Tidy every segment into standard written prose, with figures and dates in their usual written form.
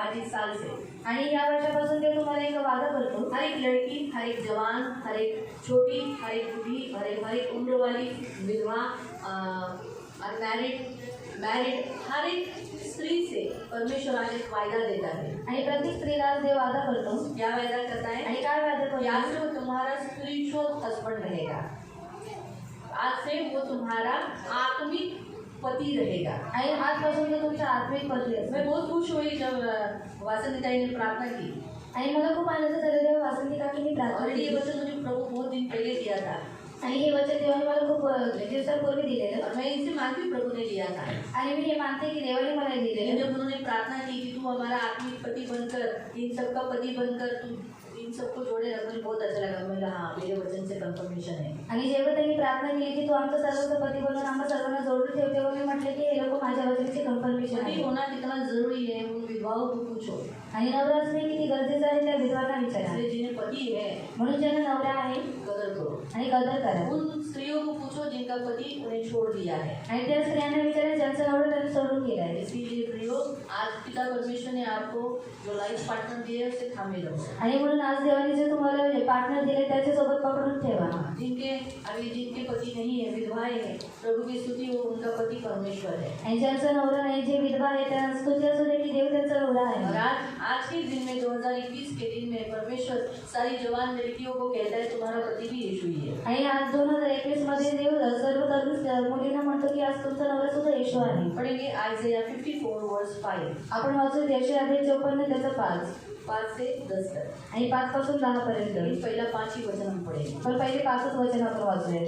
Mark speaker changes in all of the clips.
Speaker 1: आज इस साल से।
Speaker 2: आणि या वर्षापासून ते तुम्हाला एक वादा करतो,
Speaker 1: हर एक लड़की, हर एक जवान, हर एक छोटी, हर एक बूढ़ी, हर एक उम्र वाली, विधवा, मैरिड, हर एक स्त्री से परमेश्वर आज एक वायदा देता है।
Speaker 2: आणि प्रत्येक स्त्रीला देव वादा करतो।
Speaker 1: क्या वायदा करता है?
Speaker 2: आणि काय वादा करतो?
Speaker 1: आज से वो तुम्हारा स्पिरिचुअल हस्बैंड रहेगा, आज से वो तुम्हारा आत्मिक पति रहेगा।
Speaker 2: आणि आजपासून तो तुमचा आत्मिक पती असेल।
Speaker 1: मैं बहुत खुश हुई जब वासंती ने प्रार्थना की,
Speaker 2: आणि मला खूप आनंद झाला जेव्हा वासंती काकींनी प्रार्थना
Speaker 1: और ये
Speaker 2: केली।
Speaker 1: वचन मुझे प्रभु बहुत दिन पहले दिया था,
Speaker 2: आणि हे वचन देवाने मला खूप दिवसांपूर्वी दिलेलं,
Speaker 1: और मैं इनसे मानती प्रभु ने दिया था।
Speaker 2: आणि मी हे मानते की देवाने मला हे
Speaker 1: लेकिन
Speaker 2: दिलेलं।
Speaker 1: जब उन्होंने प्रार्थना की कि तू हमारा आत्मिक पति बनकर, इन सबका पति बनकर तू इन सबको जोड़े रख, मुझे बहुत अच्छा लगा। मैं हाँ, मेरे वचन से कंफर्मेशन है।
Speaker 2: आणि जेव्हा त्यांनी प्रार्थना केली की तू आमचा सर्वांचा पती बनवून आम्हा सर्वांना जोडून ठेव, तेव्हा मी म्हटले की हे लोक माझ्या वचनाची कन्फर्मेशन
Speaker 1: पति
Speaker 2: आहे।
Speaker 1: होना कितना जरूरी है उन विधवाओं को पूछो,
Speaker 2: आणि नवरा असणे किती गरजेचं आहे त्या विधवांना विचारा।
Speaker 1: इसलिए जिन्हें पति है
Speaker 2: म्हणून ज्यांना नवरा आहे
Speaker 1: कदर करो।
Speaker 2: आणि कदर करा।
Speaker 1: उन स्त्रियों को पूछो जिनका पति उन्हें छोड़ दिया है।
Speaker 2: आणि त्या स्त्रियांना विचारा ज्यांचा नवरा त्यांना सोडून गेला आहे।
Speaker 1: इसीलिए प्रियो, आज पिता परमेश्वर ने आपको जो लाइफ पार्टनर दिए उसे थामे रहो।
Speaker 2: आणि म्हणून आज देवाने जे तुम्हाला पार्टनर दिले त्याच्यासोबत पकडून ठेवा।
Speaker 1: जिनके पति नहीं है, विधवाएं हैं, प्रभु की स्तुति हो, उनका पति परमेश्वर है।
Speaker 2: आणि ज्यांचा नवरा नाही, जे विधवा आहे त्यांना स्तुती असू दे की देव त्यांचा नवरा आहे।
Speaker 1: और आज के दिन में 2021 के दिन में परमेश्वर सारी जवान लड़कियों को कहता है तुम्हारा पति भी यीशु ही है।
Speaker 2: आणि आज 2021 मध्ये देव सर्व तरुण मुलींना म्हणतो की आज तुमचा नवरा सुद्धा येशू आहे।
Speaker 1: पढ़ेंगे आयजाया 54 वर्स 5।
Speaker 2: आपण वाचू यशाया 54 त्याचा
Speaker 1: 5 से 10 तक।
Speaker 2: आणि 5 पासून 10 पर्यंत।
Speaker 1: पहला 5 ही वचन हम पढ़ेंगे।
Speaker 2: पण पहिले 5च वचन आपण वाचूया।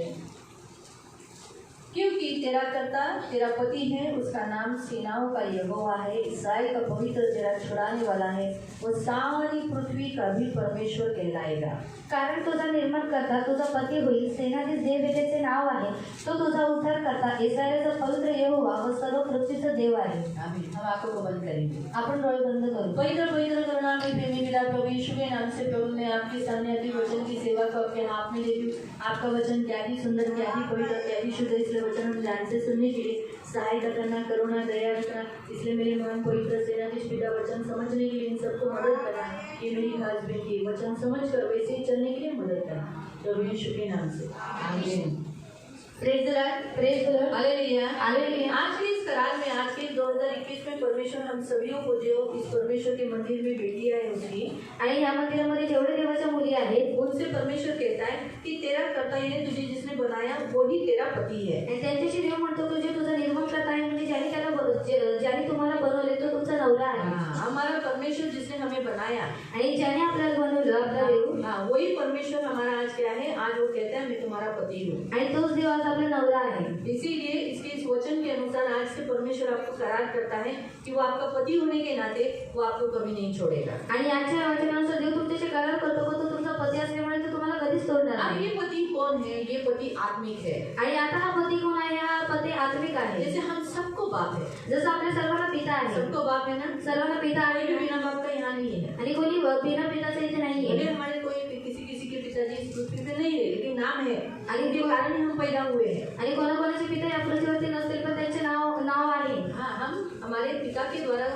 Speaker 1: क्योंकि तेरा कर्ता तेरा पति है, उसका नाम सेनाओं का यहोवा है, इस्राएल का पवित्र तेरा छुड़ाने वाला है, वो सारी पृथ्वी का भी परमेश्वर कहलाएगा।
Speaker 2: कारण तुझा निर्माण करता तुझा पती होईल, सेनाधीश देव त्याचे नाव आहे, तो तुझा उद्धार करता, इस्रायलचा पवित्र यहोवा व सर्व पृथ्वीचा देव आहे।
Speaker 1: आमीन। हम आंखों को बंद करेंगे,
Speaker 2: आपण डोळे बंद करू।
Speaker 1: पवित्र पवित्र करुणा में प्रेमी मिला प्रभु यीशु के नाम से प्रभु मैं आपके सामने अपने वचन की सेवा को आपके हाथ में लेती हूँ। आपका वचन क्या ही सुंदर, क्या ही पवित्र, क्या ही शुद्ध, इसलिए वचन हम ध्यान से सुनने के लिए सहायता करना, करुणा दया रखना। इसलिए मेरे मन पवित्र सेनाधीश पिता वचन समझने के लिए इन सबको मदद करना। ये मेरी खास बेटी है, वचन समझ कर वैसे ही चलने के लिए मदद करना, प्रभु यीशु के नाम से आमीन। Praise the Lord, praise the Lord, hallelujah, hallelujah. आज के इस करार में, आज के 2021 में परमेश्वर हम सभी को जो इस परमेश्वर के मंदिर में बेटियां है उसकी,
Speaker 2: आणि या मंदिरामध्ये जेवढे देवाच्या मुली आहेत
Speaker 1: उनसे परमेश्वर कहता है कि तेरा कर्ता है, तुझे जिसने बनाया वही तेरा पति है।
Speaker 2: आणि त्यांच्याशी देव म्हणतो की जे तुझा निर्माण करता आहे, म्हणजे ज्याने तुम्हाला बनवले तो तुमचा नवरा आहे।
Speaker 1: हमारा परमेश्वर जिसने हमें बनाया,
Speaker 2: आणि ज्याने आपल्याला बनवलं आपला देव,
Speaker 1: वही परमेश्वर हमारा आज क्या है, आज वो कहता है मैं तुम्हारा पति हूँ।
Speaker 2: आणि तोच देव आज आपला नवरा आहे।
Speaker 1: इसीलिए इसके इस वचन के अनुसार आज से परमेश्वर आपको करार करता है कि वो आपका पति होने के नाते वो आपको कभी नहीं छोड़ेगा।
Speaker 2: आणि आजच्या वचनानुसार देव तुमच्याशी करार करतो की तो तुमचा पती असल्यामुळे तो तुम्हाला कधीच सोडणार
Speaker 1: अब
Speaker 2: नाही।
Speaker 1: ये पति कौन है? ये पति आत्मिक है।
Speaker 2: आणि आता हा पती कोण आहे? हा पती आत्मिक आहे।
Speaker 1: जैसे हम सबको बाप है,
Speaker 2: जसं आपल्या सर्वांना पिता आहे,
Speaker 1: सबको बाप है ना,
Speaker 2: सर्वांना पिता
Speaker 1: कोई
Speaker 2: आहे,
Speaker 1: भी बिना बाप का यहाँ नहीं है।
Speaker 2: आणि कोणी बिना पिताचं इथे नाहीये।
Speaker 1: भले हमारे कोई किसी के पिताजी इस पृथ्वी पे नहीं है, लेकिन नाम है, उनके कारण ही हम पैदा हुए हैं।
Speaker 2: आणि कोणाकोणाचे पिता या पृथ्वीवरती नसतील पण त्यांचे नाव आहे।
Speaker 1: हाँ, हम हमारे पिता के द्वारा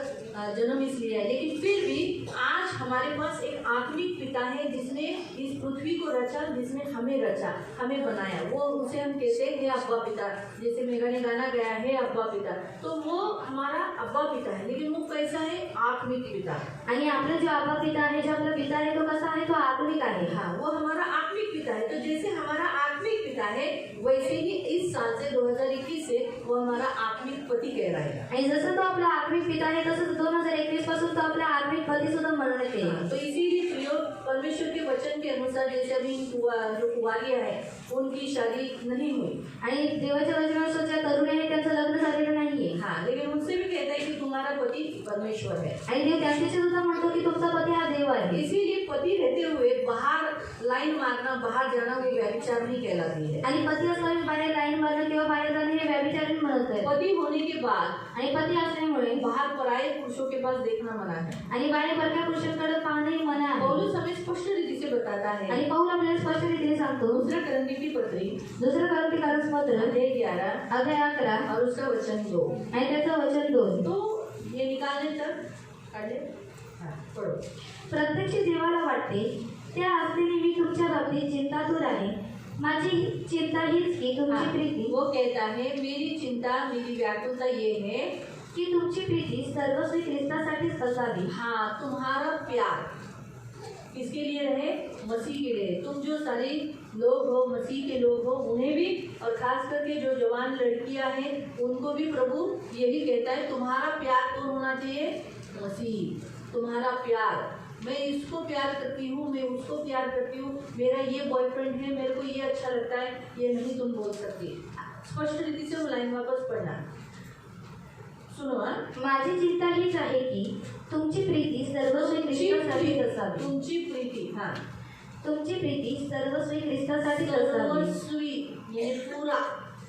Speaker 1: जन्म इसलिए है, लेकिन फिर भी आज हमारे पास एक आत्मिक पिता है जिसने इस पृथ्वी को रचा, जिसने हमें रचा, हमें बनाया। वो उसे हम कहते हैं हे अब्बा पिता। जैसे मेघा ने गाना गाया है अब्बा पिता, तो वो हमारा अब्बा पिता है, लेकिन वो कैसा है? आत्मिक पिता।
Speaker 2: आणि आपला जो अब्बा पिता आहे, जो आपला पिता आहे, तो कसा आहे? तो आत्मिक आहे।
Speaker 1: हाँ, वो हमारा आत्मिक पिता है। तो जैसे हमारा आत्मिक पिता है, वैसे ही इस साल से 2021 से वो हमारा आत्मिक पति कहलाएगा।
Speaker 2: आणि जसं तो आपला आत्मिक पिता आहे, तसंच 2021 पासून तो आपला आत्मिक पती सुद्धा म्हणण्यात येईल।
Speaker 1: तो इसीलिए प्रियो, परमेश्वर के वचन के अनुसार जैसे अभी जो कुंवारियां है उनकी शादी नहीं हुई,
Speaker 2: आणि देवाच्या वचनानुसार ज्या तरुणी आहेत त्यांचं लग्न झालेलं नाहीये।
Speaker 1: हाँ, लेकिन उनसे भी कहता है कि तुम्हारा पति परमेश्वर है।
Speaker 2: आणि देव त्यांच्याशी सुद्धा म्हणतो की तुमचा पती हा देव आहे।
Speaker 1: इसीलिए पति रहते हुए बाहर लाइन मारना, बाहर जाना वो व्यभिचार नहीं कहलाती है।
Speaker 2: आणि पती असल्याने बाहेर लाईन मारणं किंवा बाहेर जाणं हे व्यभिचार म्हणत आहे।
Speaker 1: पति होने के बाद
Speaker 2: आणि पती असल्यामुळे
Speaker 1: बाहर पराये पुरुषों के पास देखना मना है।
Speaker 2: आणि बाहेर परक्या पुरुषांकडे पाहणंही मना आहे।
Speaker 1: पौलुस हमें स्पष्ट रीति से बताता है।
Speaker 2: आणि पौल आपल्याला स्पष्ट रीतीने सांगतो,
Speaker 1: दूसरा करंती की पत्री,
Speaker 2: दुसरं करंथीकारांचं पत्र
Speaker 1: अध्याय 11
Speaker 2: अध्याय 11
Speaker 1: और उसका वचन 2,
Speaker 2: आणि त्याचं वचन 2।
Speaker 1: तो ये निकालने तक काढले पढ़ो।
Speaker 2: प्रत्यक्ष देवाला वाटते त्या असलेली मी तुमच्या बाबतीत चिंतातूर आहे. माझी चिंता हीच की तुमची
Speaker 1: हाँ,
Speaker 2: प्रीती
Speaker 1: वो कहता है मेरी चिंता मेरी व्याकुलता ये है
Speaker 2: की तुमची प्रीती सर्वस्वी ख्रिस्तासाठीच असावी.
Speaker 1: हाँ तुम्हारा प्यार किसके लिए रहे? मसीह के लिए। तुम जो सारे लोग हो मसीह के लोग हो उन्हें भी और खास करके जो जवान लड़कियां हैं उनको भी प्रभु यही कहता है तुम्हारा प्यार कौन होना चाहिए? मसीह। तुम्हारा प्यार, मैं इसको प्यार करती हूँ, मैं उसको प्यार करती हूँ, मेरा ये बॉयफ्रेंड है, मेरे को ये अच्छा लगता है, ये नहीं तुम बोल सकती। स्पष्ट रीति से वो लाइन वापस पढ़ना। सुनो हाँ,
Speaker 2: माझी चिंता हीच आहे की तुमची प्रीती सर्वस्वी ख्रिस्तासाठीच असावी.
Speaker 1: तुमची प्रीति, हाँ
Speaker 2: तुमची प्रीती सर्वस्वी ख्रिस्तासाठीच असावी.
Speaker 1: सर्वस्वी यानी पूरा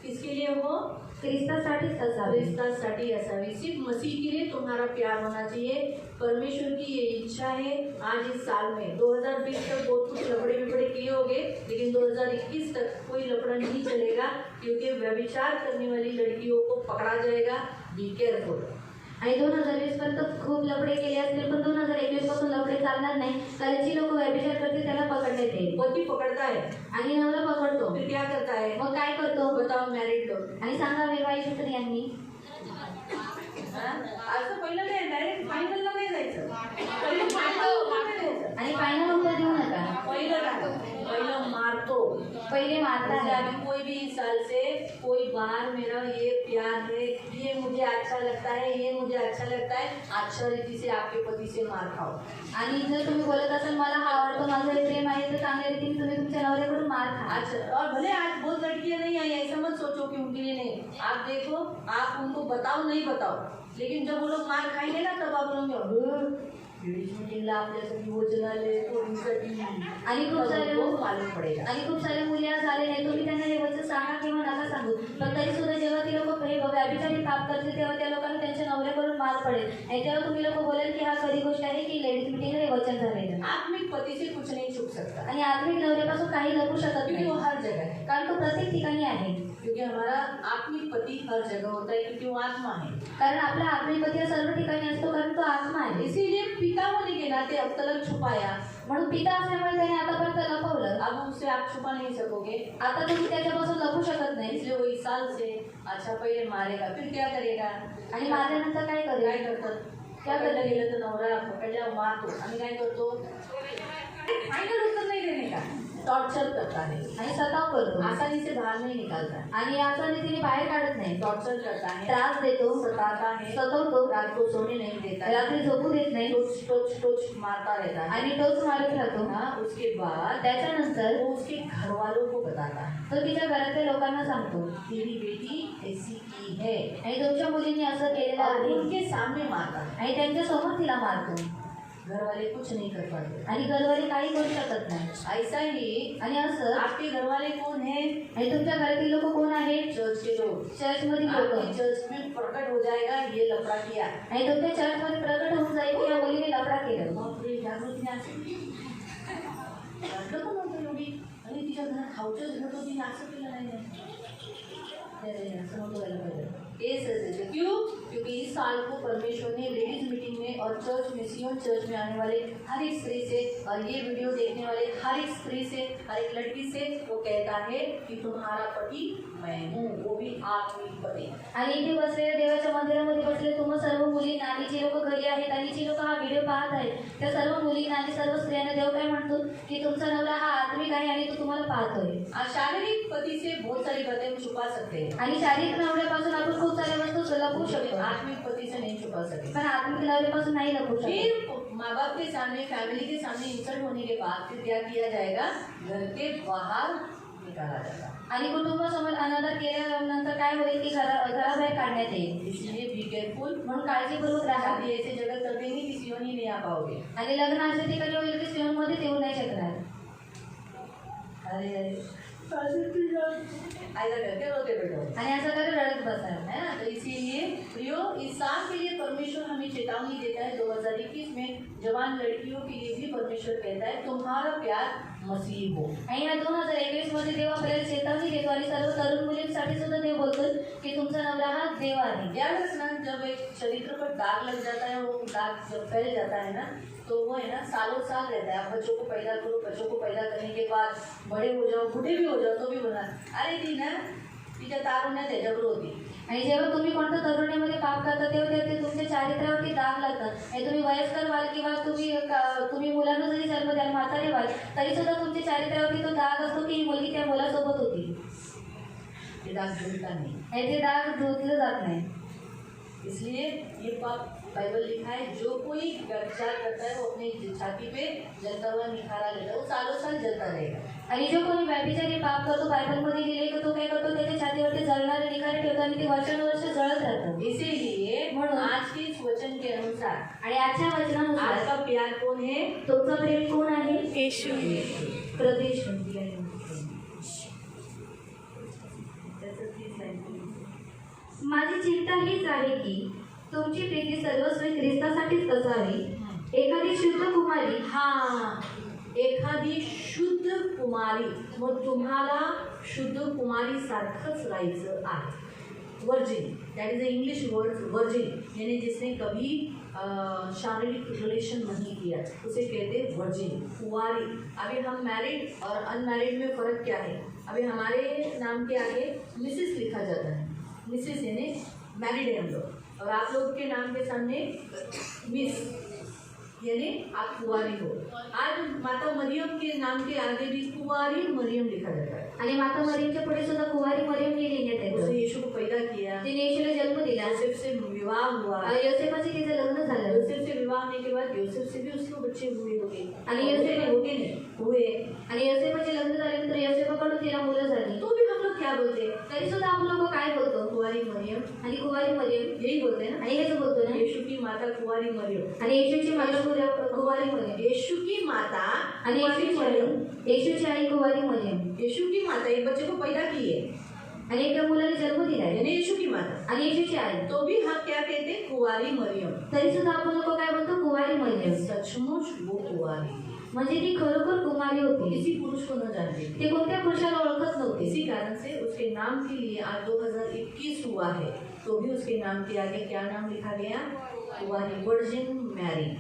Speaker 1: किसके लिए हो?
Speaker 2: ख्रिस्तासाठीच असावी.
Speaker 1: ख्रिस्तासाठी असावी। सिर्फ मसीह के लिए तुम्हारा प्यार होना चाहिए। परमेश्वर की ये इच्छा है आज इस साल में 2020 तक बहुत कुछ लफड़े विफड़े किए होंगे, लेकिन 2021 तक कोई लफड़ा नहीं चलेगा क्योंकि व्यभिचार करने वाली लड़कियों को पकड़ा जाएगा। Be careful.
Speaker 2: आणि 2020 पर्यंत खूप लफडे केले असतील पण 2021 पासून लफडे चालणार नाही. कारण जी लोक व्यभिचार करतील त्याला पकडण्यात येईल.
Speaker 1: पति पकड़ता है,
Speaker 2: आणि नवरा पकडतो.
Speaker 1: फिर क्या करता है?
Speaker 2: मग काय करतो?
Speaker 1: बताओ मॅरिड लोग।
Speaker 2: आणि सांगा विवाहित स्त्रियांनी
Speaker 1: हाँ? आज तर पहिलं नाही, डायरेक्ट फायनलला नाही जायचं. पहिलं final नाही जायचं.
Speaker 2: आणि फायनल उत्तर देऊ नका.
Speaker 1: पहिलं मारतो।
Speaker 2: पहिले मारता
Speaker 1: जैसे
Speaker 2: है.
Speaker 1: अभी कोई भी इस साल से कोई बार मेरा ये प्यार है, ये मुझे अच्छा लगता है, ये मुझे अच्छा लगता है, अच्छा रीति से आपके पति से मार खाओ।
Speaker 2: आणि जर तुम्ही बोलत असाल मला हा आवडतो माझं हे प्रेम आहे तर चांगल्या रीतीने तुम्ही तुमच्या नवऱ्याकडून मार खा.
Speaker 1: अच्छा, और भले आज बहुत लड़कियां नहीं आई, ऐसा मत सोचो कि उनके लिए नहीं। आप देखो, आप उनको बताओ नहीं बताओ, लेकिन जब वो लोग मार खाएंगे ना तब आप बोलोगे लेडीज मीटिंगला आपल्यासाठी वचनालय पोरींसाठी
Speaker 2: आणि खूप सारे
Speaker 1: बहुत मालूम पडेगा।
Speaker 2: आणि खूप सारे मुली आज आले नाही. तुम्ही त्यांना हे वचन सांगा किंवा नका सांगू पण तरी सुद्धा जेव्हा ती लोक हे व्यभिचारी पाप करतील तेव्हा त्या लोकांना त्यांच्या नवऱ्याकडून मार पडेल. आणि तेव्हा तुम्ही लोक बोलाल की हा खरी गोष्ट आहे की लेडीज मिटिंगला हे वचन झालेलं.
Speaker 1: आत्मिक पति से कुछ नहीं छुप सकता
Speaker 2: आणि आत्मिक नवऱ्यापासून काही लपू शकत
Speaker 1: क्योंकि
Speaker 2: नाही
Speaker 1: वो हर जगह है।
Speaker 2: कारण तो प्रत्येक ठिकाणी आहे.
Speaker 1: क्योंकि हमारा आत्मिक पति हर जगह होता है क्योंकि वो आत्मा है।
Speaker 2: कारण आपला आत्मिक पती हा सर्व ठिकाणी असतो कारण तो आत्मा आहे.
Speaker 1: इसीलिए पिता होने के नाते अब तक छुपाया।
Speaker 2: म्हणून पिता असल्यामुळे त्याने आतापर्यंत लपवलं.
Speaker 1: अब उससे आप छुपा नहीं सकोगे।
Speaker 2: आता तुम्ही त्याच्यापासून लपू शकत नाही.
Speaker 1: इसलिए वो इस साल से अच्छा पहले मारेगा, फिर क्या करेगा?
Speaker 2: आणि माझ्यानंतर काय
Speaker 1: काय
Speaker 2: करेल?
Speaker 1: करतात? क्या करायला गेलं तर नवरा पकडल्यावर मारतो आणि काय करतो? फाइनल उत्तर नहीं देने का, टॉर्चर करता है
Speaker 2: आणि सताव करतो.
Speaker 1: आसानी से बाहर नहीं निकालता,
Speaker 2: आणि असा रीतीने बाहेर काढत नाही.
Speaker 1: टॉर्चर करता है,
Speaker 2: त्रास देतो,
Speaker 1: सताता है,
Speaker 2: सतवतो,
Speaker 1: रात को सोने नहीं देता है,
Speaker 2: रात्री झोपू देत नाही
Speaker 1: टोच टोच टोच मारता रहता है।
Speaker 2: आणि टोच मारत राहतो.
Speaker 1: हाँ, उसके बाद
Speaker 2: त्याच्यानंतर
Speaker 1: वो उसके घर वालों को बताता है
Speaker 2: तो तिच्या घरातल्या लोकांना सांगतो
Speaker 1: तेरी बेटी ऐसी की है,
Speaker 2: आणि तुमच्या मुलींनी असं केलेलं
Speaker 1: और
Speaker 2: आहे
Speaker 1: उनके सामने मारता है।
Speaker 2: आणि त्यांच्या समोर तिला मारतो.
Speaker 1: घर वाले कुछ नहीं कर पाते।
Speaker 2: आणि घरवाले काही करू शकत नाही.
Speaker 1: ऐसा ही
Speaker 2: आणि असं
Speaker 1: आपके घर वाले कौन है?
Speaker 2: आणि तुमच्या घरातील लोक कोण आहेत?
Speaker 1: चर्च के लोग।
Speaker 2: चर्च मधील
Speaker 1: आपके
Speaker 2: लोक.
Speaker 1: चर्च में प्रकट हो जाएगा ये लफड़ा किया।
Speaker 2: आणि तुमच्या चर्च मध्ये प्रकट होऊन जाईल की या मुलीने लफडा केलं.
Speaker 1: बापरे, जागृतीने असं रडलं पण नव्हतं एवढी, आणि तिच्या घरात खाऊचंच घडत होती, असं केलं नाही. असं नव्हतं व्हायला पाहिजे। ये सच है। क्यों? क्योंकि इस साल को परमेश्वर ने लेडीज मीटिंग में और चर्च में, सियोन चर्च में आने वाले हर एक स्त्री से और ये वीडियो देखने वाले हर एक स्त्री से, हर एक लड़की से वो कहता है कि तुम्हारा पति मैं हूँ, वो भी आत्मिक पति।
Speaker 2: आणि इथे बसलेल्या देवाच्या मंदिरामध्ये बसले तुम्हा सर्व मुलींना आणि जी लोक घरी आहेत आणि जी लोक हा व्हिडिओ पाहत आहेत त्या सर्व मुलींना आणि सर्व स्त्रियांना देव काय म्हणतो की तुमचा नवरा हा आत्मिक आहे आणि तो तुम्हाला पाहतोय.
Speaker 1: शारीरिक पति से बहुत सारी बातें हम छुपा सकते हैं,
Speaker 2: आणि शारीरिक नवऱ्यापासून आपण खूप साऱ्या वस्तू लपवू शकतो
Speaker 1: आत्मिक पति से नहीं छुपा सकते।
Speaker 2: पण आत्मिक नवऱ्यापासून नाही लपवू शकतो.
Speaker 1: फिर माँ बाप के सामने, फैमिली के सामने इंसल्ट होने के बाद फिर क्या किया जाएगा? घर के बाहर निकाला जाएगा।
Speaker 2: आणि कुटुंबासमोर अनादर केल्यानंतर काय होईल की घराबाहेर काढण्यात येईल.
Speaker 1: इसलिए बी केयरफुल।
Speaker 2: म्हणून काळजीपूर्वक राहा.
Speaker 1: शादी ऐसे जगह कर देंगे कि सियोन ही नहीं आ पाओगे।
Speaker 2: आणि लग्न अशा ठिकाणी होईल की सियोन मध्ये येऊ नाही शकणार.
Speaker 1: अरे ऐसा करके रोते बैठो
Speaker 2: आणि असं करे रडत बसा.
Speaker 1: है ना। तो इसीलिए प्रियो, इस साल के लिए परमेश्वर हमें चेतावनी चेतावनी देता है 2021 में जवान लड़कियों के लिए भी परमेश्वर कहता है तुम्हारा प्यार मसीह हो।
Speaker 2: आणि या 2021 मध्ये देव आपल्याला चेतावणी देतो आणि सर्व तरुण मुलींसाठी सुद्धा देव बोलतो की तुमचा नवरा हा देव आहे।
Speaker 1: याद रखना, जब एक चरित्र पर दाग लग जाता है, वो दाग जब फैल जाता है ना, तो वो है ना सालों साल रहता है। आप बच्चों को पैदा करो, बच्चों को पैदा करने के बाद बड़े हो जाओ, बूढ़े भी हो जाओ तो भी बोला अरे ती ना तिच्या तारुण्यात त्याच्यावर होती।
Speaker 2: आणि जेव्हा तुम्ही कोणत्या तरुणीमध्ये पाप करता तेव्हा ते तुमच्या चारित्र्यावरती दाग लागतात। आणि तुम्ही वयस्कर व्हाल किंवा तुम्ही मुलांना जरी जन्म द्याल, म्हातारे व्हाल, तरी सुद्धा तुमच्या चारित्र्यावरती तो दाग असतो की ही मुलगी त्या मुलासोबत होती।
Speaker 1: ये दाग धुलता नहीं,
Speaker 2: आणि ते दाग धुतलं जात नाही।
Speaker 1: इसलिए ये पाप बाइबल लिखा है, जो कोई व्यभिचार करता है वो अपनी छाती पे जलता हुआ निखारा लेता है, वो सालों साल जलता रहेगा।
Speaker 2: आणि जो कोणी व्यभिचारी पाप करतो, बायबलमध्ये लिहिले की तो काय करतो, त्याच्या छातीवरती जळणारे निखारे ठेवतो आणि ते वर्षानुवर्ष जळत राहतं।
Speaker 1: इसीलिए
Speaker 2: म्हणून
Speaker 1: आज के इस वचन के अनुसार,
Speaker 2: आणि आजच्या वचनानुसार
Speaker 1: आज का प्यार कौन है?
Speaker 2: तुमचा प्रेम कोण आहे?
Speaker 3: येशू।
Speaker 2: प्रदेश माझी चिंता हीच आहे की तुमची प्रीती सर्वस्वी ख्रिस्तासाठीच असावी। एखादी शुद्ध कुमारी,
Speaker 1: हाँ, एखादी शुद्ध कुमारी, मग तुम्हाला शुद्ध कुमारी सारखंच राहायचं आहे। Virgin, that is the English word virgin, यानी जिसने कभी शारीरिक रिलेशन नहीं किया उसे कहते हैं वर्जिन, कुंवारी। अभी हम मैरिड और अनमैरिड में फ़र्क क्या है? अभी हमारे नाम के आगे मिसेस लिखा जाता है, मिसेस यानी मैरिड है हम लोग, और आप लोग के नाम के सामने मिस यानी आप कुंवारी हो। आज माता मरियम के नाम के आगे भी कुंवारी मरियम लिखा जाता है।
Speaker 2: आणि माता मरियमच्या पुढे सुद्धा कुंवारी मरियम हे लिहिण्यात
Speaker 1: उसने
Speaker 2: येतं।
Speaker 1: यीशु को पैदा किया,
Speaker 2: तिने येशूला जन्म दिला,
Speaker 1: योसेफ से विवाह हुआ,
Speaker 2: योसेफाशी तिचं लग्न झालं,
Speaker 1: योसेफ से विवाह होने के बाद योसेफ से भी उसको बच्चे हुए होंगे,
Speaker 2: आणि योसेफ
Speaker 1: होगे नहीं हुए,
Speaker 2: आणि योसेफाचे लग्न झाल्यानंतर योसेफाकडून तिला मुलं झाली।
Speaker 1: तो भी हम लोग क्या बोलते हैं?
Speaker 2: तरी सुद्धा आपण लोक काय बोलतो?
Speaker 1: कुंवारी मरियम,
Speaker 2: आणि कुंवारी मरियम
Speaker 1: यही बोलते हैं ना।
Speaker 2: आणि हेच बोलतो ना,
Speaker 1: यीशु की माता कुंवारी मरियम,
Speaker 2: आणि येशूची माता कुंवारी मरियम,
Speaker 1: यीशु की माता
Speaker 2: आणि येशूची आई कुंवारी मरियम,
Speaker 1: यीशु की माता एक बच्चे को पैदा की है,
Speaker 2: आणि एका मुलाने जन्म दिलाय,
Speaker 1: यानी यीशु की माता,
Speaker 2: आणि येशूची आई।
Speaker 1: तो भी हम क्या कहते हैं? कुंवारी मरियम।
Speaker 2: तरी सुद्धा आपण लोक काय बोलतो? कुंवारी मरियम।
Speaker 1: सचमुच वो कुंवारी,
Speaker 2: म्हणजे ती खरोखर कुमारी होती,
Speaker 1: किसी पुरुष को न जानती थी।
Speaker 2: ते कोणत्या पुरुषाला ओळखत नव्हती।
Speaker 1: इसी कारण से उसके नाम के लिए आज 2021 हुआ है, तो भी उसके नाम के आगे क्या नाम लिखा गया? कुंवारी, वर्जिन मैरी।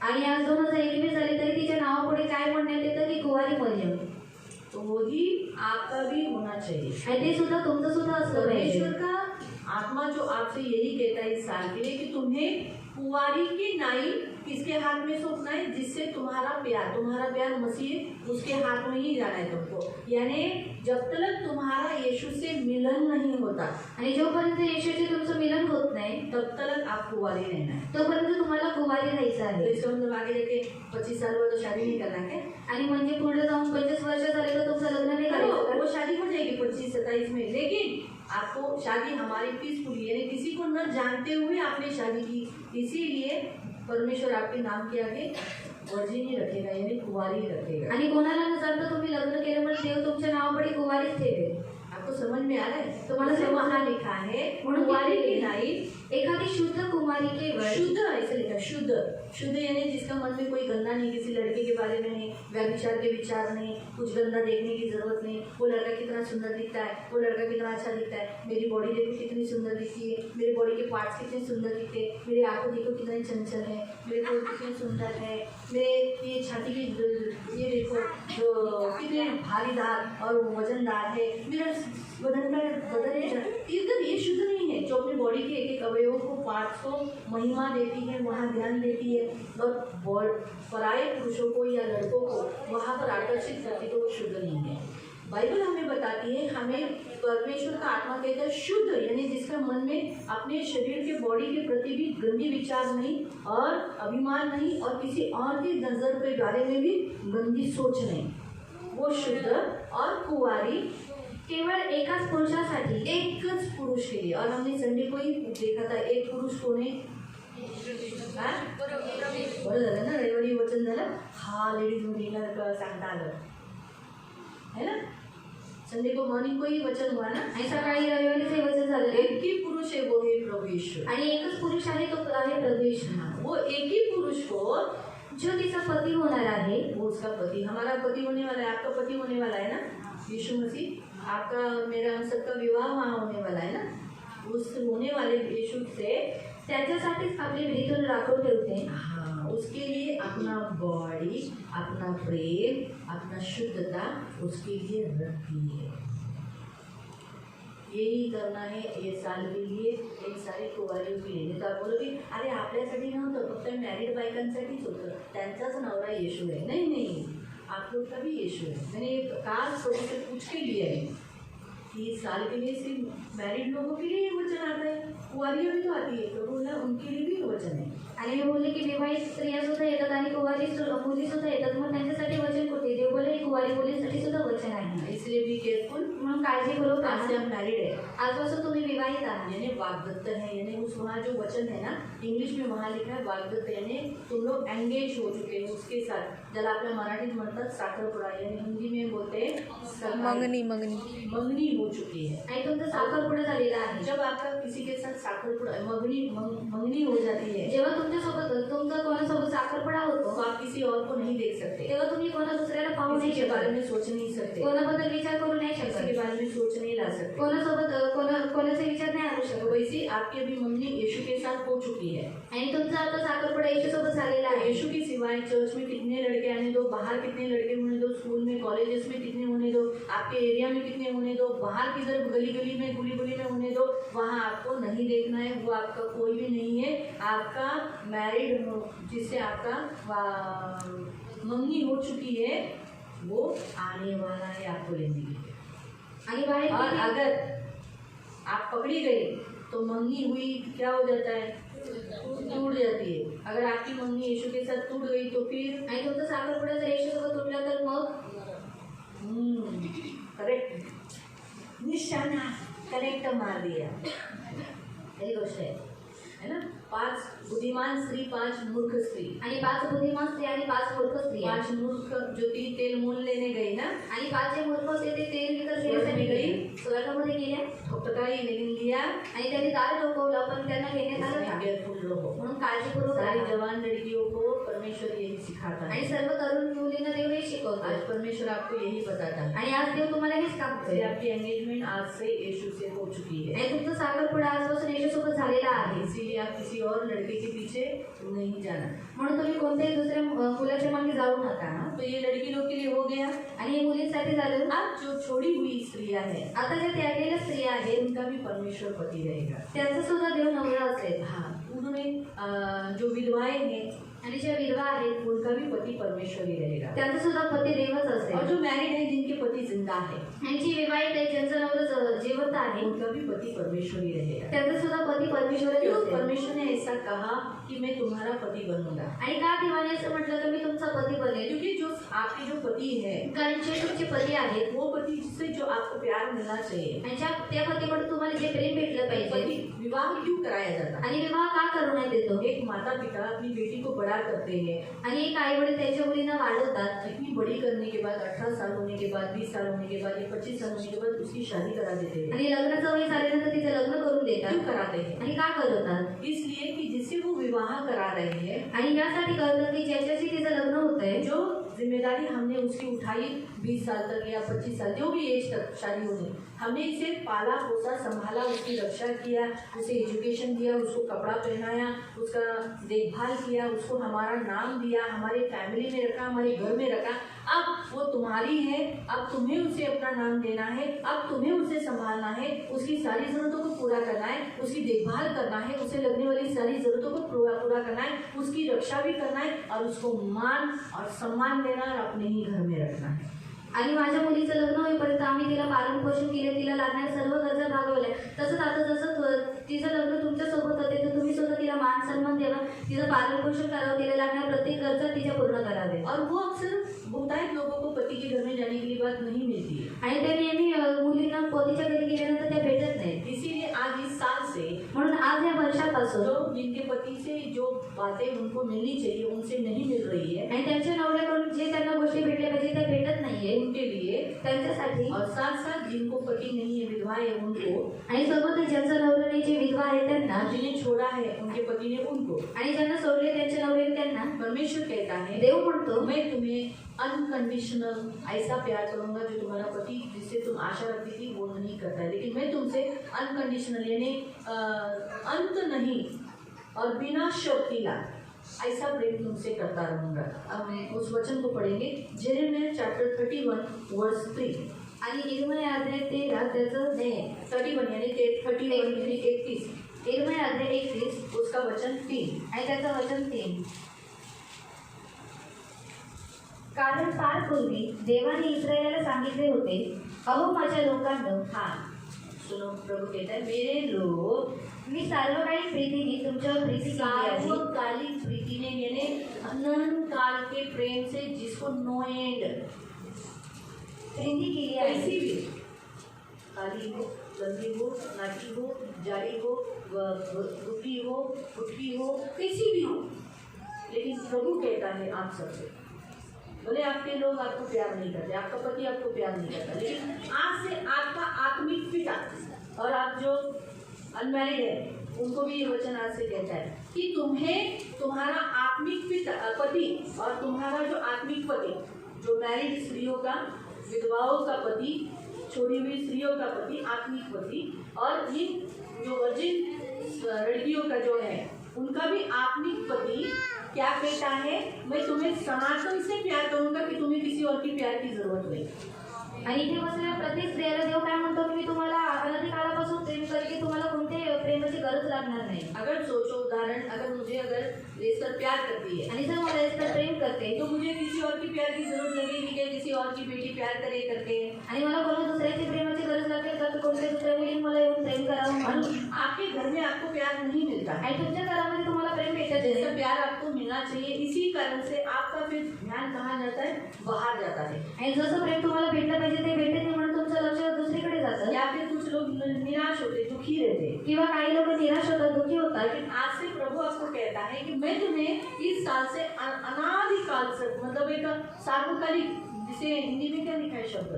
Speaker 2: आणि आज 2021 झाले तरी तिच्या नावापुढे काय म्हणण्यात येतं की कुंवारी मरियम।
Speaker 1: तो वही आपका भी होना चाहिए।
Speaker 2: आणि ते सुद्धा तुमचं सुद्धा असलं पाहिजे।
Speaker 1: परमेश्वर का आत्मा जो आपसे यही कहता है इस साल के लिए कि तुम्हें कुंवारी की नाई किसके हाथ में सौंपना है? जिससे तुम्हारा प्यार मसीह उसके हाथ में ही जाना है तुमको। यानी जब तक तुम्हारा यीशु से मिलन नहीं होता,
Speaker 2: आणि जोपर्यंत येशूचे तुमचं मिलन होत नाही
Speaker 1: तब तक आप कुंवारी रहना है।
Speaker 2: तोपर्यंत तुम्हाला कुंवारी राहायचं
Speaker 1: तो
Speaker 2: आहे।
Speaker 1: इसका मतलब आगे जाके 25 साल हुआ तो शादी नहीं करना है?
Speaker 2: आणि म्हणजे पुढे जाऊन 25 वर्ष झाले तर तुमचं लग्न नाही करायचं
Speaker 1: वो
Speaker 2: का?
Speaker 1: शादी हो जाएगी 25-27 में, लेकिन आपको शादी हमारी पीसफुली यानी किसी को न जानते हुए आपने शादी की। इसीलिए परमेश्वर आपके नाम के आगे वर्जिन ही रखेगा, यानी कुंवारी ही रखेगा।
Speaker 2: आणि कोणाला न जाणता तुम्ही लग्न केलं म्हणजे देव तुमच्या नावापुढे कुंवारीच ठेवेल।
Speaker 1: आपको समझ में आ रहा है?
Speaker 2: तुम्हाला
Speaker 1: से
Speaker 2: समझ
Speaker 1: वहाँ
Speaker 2: में-
Speaker 1: लिखा है
Speaker 2: म्हणून
Speaker 1: कुंवारी
Speaker 2: किती
Speaker 1: की नाई,
Speaker 2: एखादी शुद्ध कुमारी केवळ
Speaker 1: शुद्ध, ऐसे लिखा शुद्ध, शुद्ध यानी जिसका मन में कोई गंदा नहीं, किसी लड़के के बारे में नहीं, व्यभिचार के विचार नहीं, कुछ गंदा देखने की जरूरत नहीं। वो लड़का कितना सुंदर दिखता है, वो लड़का कितना अच्छा दिखता है, मेरी बॉडी देखो कितनी सुंदर दिखती है, मेरे बॉडी के पार्ट्स कितने सुंदर दिखते हैं, मेरी आंखों देखो कितनी चंचल है, मेरे कोट कितने सुंदर है, मेरे ये छाती की ये देखो जो कितने भारीदार और वजनदार है, मेरा बदन एकदम ये शुद्ध नहीं है। जो अपने बॉडी के एक एक अवयवों को, पार्ट्स को महिमा देती है, वहाँ ध्यान देती है, और पराये पुरुषों को या लड़कों को वहाँ पर आकर्षित करती, तो वो शुद्ध नहीं है। बाइबल हमें बताती है, हमें परमेश्वर का आत्मा कहता है शुद्ध, यानी जिसका मन में अपने शरीर के, बॉडी के प्रति भी गंदी विचार नहीं और अभिमान नहीं और किसी और की नज़र के बारे में भी गंदी सोच नहीं, वो शुद्ध और कुंवारी
Speaker 2: केवळ एकाच पुरुषासाठी,
Speaker 1: एकच पुरुष के लिए। और हमने संडे को ही देखा था एक पुरुष कोण आहे? बरं झालं ना, रविवारी वचन झालं, हा लेडीज मुलीला सांगता आलं है ना। संडे को मॉर्निंग को ही वचन हुआ ना,
Speaker 2: आणि सकाळी रविवारीच हे वचन झालं
Speaker 1: एक ही पुरुष है वो है प्रभु यीशु।
Speaker 2: आणि एकच पुरुष आहे तो आहे प्रभू येशू।
Speaker 1: वो एक ही पुरुष को,
Speaker 2: जो तिचा पती होणार आहे
Speaker 1: वो उसका पति, हमारा पति होने वाला है, आपका पति होने वाला है ना यीशु मसीह, आपका मेरा हम सबका विवाह वहाँ होने वाला है ना, उस होने वाले यीशु से
Speaker 2: त्याच्यासाठीच आपली विधीतून राखून ठेवते।
Speaker 1: हाँ, उसके लिए अपना बॉडी, अपना प्रेम, अपना शुद्धता उसके लिए रखी है। यही करना है ये साल के लिए, एक सारी कुवारियों के लिए। तर आप बोलोगे अरे आपल्यासाठी नव्हतं, फक्त मॅरिड बायकांसाठीच होतं, त्यांचाच नवरा येशू है। नहीं नहीं, आप लोग का भी येशू है। मैंने एक खास थोड़ी से पूछ के लिया है कि इस साल के लिए सिर्फ मैरिड लोगों के लिए ये वचन आता है, कुवारियों भी तो आती है, तो बोला उनके लिए भी वचन है।
Speaker 2: आणि मी बोलले की विवाहित स्त्रिया सुद्धा येतात आणि कुवारी मुली सुद्धा येतात, मग त्यांच्यासाठी वचन कुठे? देव बोले कुवारी मुलींसाठी सुद्धा वचन आहे।
Speaker 1: इसलिए भी केयरफुल,
Speaker 2: म्हणून काळजीपूर्वक
Speaker 1: आज से
Speaker 2: राहा।
Speaker 1: हम मैरिड है,
Speaker 2: आजपासून तुम्ही विवाहित आहात।
Speaker 1: यानी वाग्दत्त है, यानी उस वहाँ जो वचन है ना, इंग्लिश में वहाँ लिखा है वाग्दत्त, यानी तुम लोग एंगेज हो चुके हैं उसके साथ, ज्याला आपल्या मराठीत म्हणतात साखरपुडा, यानी हिंदी में बोलते हैं
Speaker 3: मंगनी
Speaker 1: मंगनी हो चुकी है।
Speaker 2: आणि तुमचा साखरपुडा झालेला आहे।
Speaker 1: जब आपका किसी के साथ साखरपुडा मंगनी हो जाती है,
Speaker 2: जेव्हा तुमच्यासोबत तुमचा कोणासोबत साखरपुडा होतो,
Speaker 1: तो आप किसी और को नहीं देख सकते,
Speaker 2: तेव्हा तुम्ही कोणा दुसऱ्याला पाहू नाही
Speaker 1: किसी के बारे
Speaker 2: शकत,
Speaker 1: में सोच नहीं सकते,
Speaker 2: कोणाबद्दल विचार करू नाही
Speaker 1: किसी
Speaker 2: शकत,
Speaker 1: के बारे में सोच नहीं ला सकते।
Speaker 2: कोणासोबत कोणाचे विचार नाही आणू
Speaker 1: तो
Speaker 2: शकत।
Speaker 1: वैसे आपकी अभी मंगनी यीशु के साथ हो चुकी है।
Speaker 2: आणि तुमचा आता साखरपुडा येशूसोबत झालेला आहे।
Speaker 1: यीशु के सिवाय चर्च में कितने लड़के आने दो, बाहर कितने लड़के होने दो, स्कूल में कॉलेजेस में कितने होने दो, आपके एरिया में कितने होने दो, बाहर किधर गली गली में गुली में होने दो, वहाँ आपको नहीं देखना है, वो आपका कोई भी नहीं है। आपका मैरिड जिससे आपका मंगनी हो चुकी है वो आने वाला है आपको लेने के लिए।
Speaker 2: आणि बाहेर
Speaker 1: और
Speaker 2: किती-
Speaker 1: अगर आप पकड़ी गई तो मंगनी हुई क्या हो जाता है, टूट जाती है। अगर आपकी मंगनी यीशु के साथ टूट गई तो फिर
Speaker 2: आणि तुमचा साखरपुडा जर येशूसोबत तुटला तर मग
Speaker 1: करेक्ट, निशाना करेक्ट मार दिया, यही गोष्ट है ना। 5 बुद्धिमान स्त्री, 5 मूर्ख स्त्री,
Speaker 2: आणि 5 बुद्धिमान स्त्री आणि 5 मूर्ख स्त्रिया।
Speaker 1: 5 मूर्ख जो तेल मोल लेने गई ना,
Speaker 2: आणि 5 जे मूर्ख होते ते तेल विकत
Speaker 1: स्वर्गामध्ये
Speaker 2: घेण्यासाठी
Speaker 1: गेली,
Speaker 2: स्वर्गामध्ये गेल्या
Speaker 1: तो पता ही लेकिन लिया,
Speaker 2: आणि त्यांनी दार ठोकवलं पण त्यांना घेण्यात आलं
Speaker 1: इसमें
Speaker 2: का?
Speaker 1: केयरफुल रहो।
Speaker 2: म्हणून काळजीपूर्वक
Speaker 1: सारी
Speaker 2: राहा।
Speaker 1: जवान लड़कियों को परमेश्वर यही सिखाता है।
Speaker 2: आणि सर्व तरुण मुलींना देव हे
Speaker 1: आज
Speaker 2: शिकवतो
Speaker 1: परमेश्वर आपको यही बताता है।
Speaker 2: आणि आज देव तुम्हाला हेच सांगतोय।
Speaker 1: इसलिए आपकी एंगेजमेंट आज से यीशु से हो चुकी है,
Speaker 2: आणि तुमचा साखरपुडा आजपासून येशूसोबत झालेला आहे।
Speaker 1: इसीलिए आप किसी और लड़के के पीछे नहीं जाना।
Speaker 2: म्हणून तुम्ही कोणत्याही दुसऱ्या मुलाच्या मागे जाऊ नका।
Speaker 1: तो ये लड़की लोग के लिए हो गया।
Speaker 2: आणि हे मुलींसाठी झालं।
Speaker 1: अब जो छोड़ी हुई स्त्रियां हैं,
Speaker 2: आता ज्या त्यागलेल्या स्त्रिया आहेत
Speaker 1: उनका भी परमेश्वर पति रहेगा।
Speaker 2: त्यांचा सुद्धा देव नवरा असेल।
Speaker 1: हाँ, उन्होंने जो विधवाएं हैं
Speaker 2: आणि ज्या विधवा आहेत
Speaker 1: उनका भी पति परमेश्वर ही रहेगा।
Speaker 2: त्यांचा सुद्धा पती देवच
Speaker 1: और
Speaker 2: असेल।
Speaker 1: जो मैरिड है जिनके पति जिंदा है,
Speaker 2: आणि जी विवाहित आहे ज्यांचं नवरा जिवंत आहे
Speaker 1: उनका भी पति परमेश्वर ही रहेगा।
Speaker 2: त्यांचा सुद्धा पती परमेश्वरच
Speaker 1: क्यों
Speaker 2: असेल।
Speaker 1: परमेश्वर ने ऐसा कहा कि मैं तुम्हारा पति बनूंगा?
Speaker 2: आणि का देवाने असं म्हटलं की मी तुमचा पती बनेल?
Speaker 1: क्योंकि जो आपके जो पति है,
Speaker 2: कारण जे तुमचे पती आहेत
Speaker 1: वो पति जिससे जो आपको प्यार मिलना चाहिए,
Speaker 2: आणि त्या पतीकडून तुम्हाला जे प्रेम भेटलं
Speaker 1: पति
Speaker 2: पाहिजे।
Speaker 1: विवाह क्यों कराया जाता है?
Speaker 2: आणि विवाह का करून देतो?
Speaker 1: एक माता पिता अपनी बेटी को बड़ा करते हैं,
Speaker 2: आणि एक आई वडील त्यांच्या मुलींना वाढवतात।
Speaker 1: इतनी बड़ी करने के बाद 18 साल होने के बाद, 20 साल होने के बाद, 25 साल होने के बाद उसकी शादी करा देते हैं।
Speaker 2: आणि लग्नाचं वय झाल्यानंतर तिचं लग्न करून
Speaker 1: क्यों
Speaker 2: देतात।
Speaker 1: कराते हैं?
Speaker 2: आणि का करतात?
Speaker 1: इसलिए कि जिससे वो विवाह करा रहे हैं,
Speaker 2: आणि यासाठी करतात की ज्याच्याशी तिचं लग्न होतंय,
Speaker 1: जो जिम्मेदारी हमने उसकी उठाई 20 साल तक या 25 साल, जो भी एज तक शादी होने, हमने इसे पाला पोसा संभाला, उसकी रक्षा किया, उसे एजुकेशन दिया, उसको कपड़ा पहनाया, उसका देखभाल किया, उसको हमारा नाम दिया, हमारे फैमिली में रखा, हमारे घर में रखा। अब वो तुम्हारी है, अब तुम्हें उसे अपना नाम देना है, अब तुम्हें उसे संभालना है, उसकी सारी ज़रूरतों को पूरा करना है, उसकी देखभाल करना है, उसे लगने वाली सारी ज़रूरतों को पूरा करना है, उसकी रक्षा भी करना है और उसको मान और सम्मान देना और अपने ही घर में रखना है।
Speaker 2: आणि माझ्या मुलीचं लग्न होईपर्यंत आम्ही तिला पालन पोषण केले, तिला लागणाऱ्या सर्व गरजा भागवल्या। तसंच आता जसं तिचं लग्न तुमच्यासोबत होते तर तुम्ही सुद्धा तिला मान सन्मान द्यावा, तिचं पालन पोषण करावं, तिला लागणाऱ्या प्रत्येक गरजा तिच्या पूर्ण करावे।
Speaker 1: और वो अक्सर बहुतायत लोगों को पति के घर में जाने के लिए बात नहीं मिलती है,
Speaker 2: आणि ते नेहमी मुलींना पतीच्या घरी गेल्यानंतर त्या भेटत नाहीत।
Speaker 1: इसीलिए आज इस साल से
Speaker 2: म्हणून आज या वर्षापासून
Speaker 1: जो जिनके पति से जो बातें उनको मिलनी चाहिए उनसे नहीं मिल रही है,
Speaker 2: आणि त्यांच्या नवऱ्याकडून जे त्यांना गोष्टी भेटल्या पाहिजे त्या भेटत नाहीये
Speaker 1: उनके लिए,
Speaker 2: त्यांच्यासाठी,
Speaker 1: और साथ साथ जिनको पति नहीं है, विधवा है, उनको,
Speaker 2: आणि सोबत ज्यांचा नवरा नाही, जे विधवा आहे त्यांना,
Speaker 1: जिन्हें छोड़ा है उनके पति ने उनको,
Speaker 2: आणि ज्यांना सोडले त्यांच्या नवऱ्याने त्यांना,
Speaker 1: परमेश्वर कहता है
Speaker 2: देव म्हणतो
Speaker 1: मैं तुम्हें अनकंडीशनल ऐसा प्यार करूंगा जो तुम्हारा पति जिससे तुम आशा रखती थी वो नहीं करता है, लेकिन मैं तुमसे अनकंडीशनल यानी अंत नहीं और बिना शर्तीला ऐसा प्रेम तुमसे करता रहूंगा। अब मैं उस वचन को पढ़ेंगे, जेरेमिया चैप्टर 31 वर्स 3।
Speaker 2: आणि इर्मया अध्याय 13 त्याचं
Speaker 1: 31 यानी 31 यानी 31,
Speaker 2: इर्मया अध्याय 31
Speaker 1: उसका वचन 3
Speaker 2: आणि त्याचं वचन 3। कारण फार पूर्वी देवाने इस्रायलाला सांगितले होते, अहो माझ्या लोकांनो,
Speaker 1: हाँ सुनो, प्रभु कहता है मेरे लोग,
Speaker 2: मी सार्वकालिक प्रीतीने तुमच्यावर प्रीती केली आहे,
Speaker 1: सार्वकालिक प्रीति ने यानी अनंत काल के प्रेम से जिसको नो एंड
Speaker 2: प्रीती केली आहे।
Speaker 1: कैसी भी काली हो, लंबी हो, नाटी हो, जाड़ी हो, रुपी हो, फुटकी हो, कैसी भी हो, लेकिन प्रभु कहता है आप सबसे, भले आपके लोग आपको प्यार नहीं करते, आपका पति आपको प्यार नहीं करता, लेकिन आज से आपका आत्मिक पिता, और आप जो अनमैरिड है उनको भी ये वचन आज से कहता है कि तुम्हें तुम्हारा आत्मिक पिता पति और तुम्हारा जो आत्मिक पति, जो मैरिड स्त्रियों का, विधवाओं का पति, छोड़ी हुई स्त्रियों का पति, आत्मिक पति, और ये जो वर्जिन लड़कियों का जो है उनका भी आत्मिक पति क्या कहता है, मैं तुम्हें सनातन से प्यार करूंगा कि तुम्हें किसी और की प्यार की जरूरत नहीं।
Speaker 2: आणि इथे बसलेल्या प्रत्येक स्त्रियाला देव काय म्हणतो की मी तुम्हाला अनादी काळापासून प्रेम करते, तुम्हाला कोणत्याही प्रेमाची गरज लागणार नाही।
Speaker 1: अगर सोचो उदाहरण, अगर मुझे अगर एस्टर प्यार करती है
Speaker 2: आणि जर मला एस्टर प्रेम करते
Speaker 1: तो मुझे किसी और की प्यार की जरूरत लगेगी क्या, किसी और की बेटी प्यार करे करके,
Speaker 2: आणि मला कोणत्या दुसऱ्याची प्रेमाची गरज लागते तर कोणत्या दुसऱ्या मुलीने मला येऊन प्रेम करावं म्हणून।
Speaker 1: आपके घर में आपको प्यार नहीं मिलता है,
Speaker 2: आणि तुमच्या घरामध्ये तुम्हाला प्रेम भेटत
Speaker 1: जैसा
Speaker 2: नाही,
Speaker 1: प्यार आपको मिलना चाहिए, इसी कारण से आपका फिर ध्यान कहाँ जाता है, बाहर जाता है,
Speaker 2: आणि जसं प्रेम तुम्हाला भेटलं पाहिजे ते भेटत नाही म्हणून तुमचं लक्ष दुसरीकडे जातं,
Speaker 1: या फिर कुछ लोग निराश होते, दुखी रहते।
Speaker 2: किंवा काही लोक निराश होतात, दुःखी होतात।
Speaker 1: लेकिन आज से प्रभु आपको कहता है कि मैं तुम्हें इस साल से अनादिकाल से, मतलब एक सार्वकालिक, जिसे हिंदी में क्या लिखा है शब्द,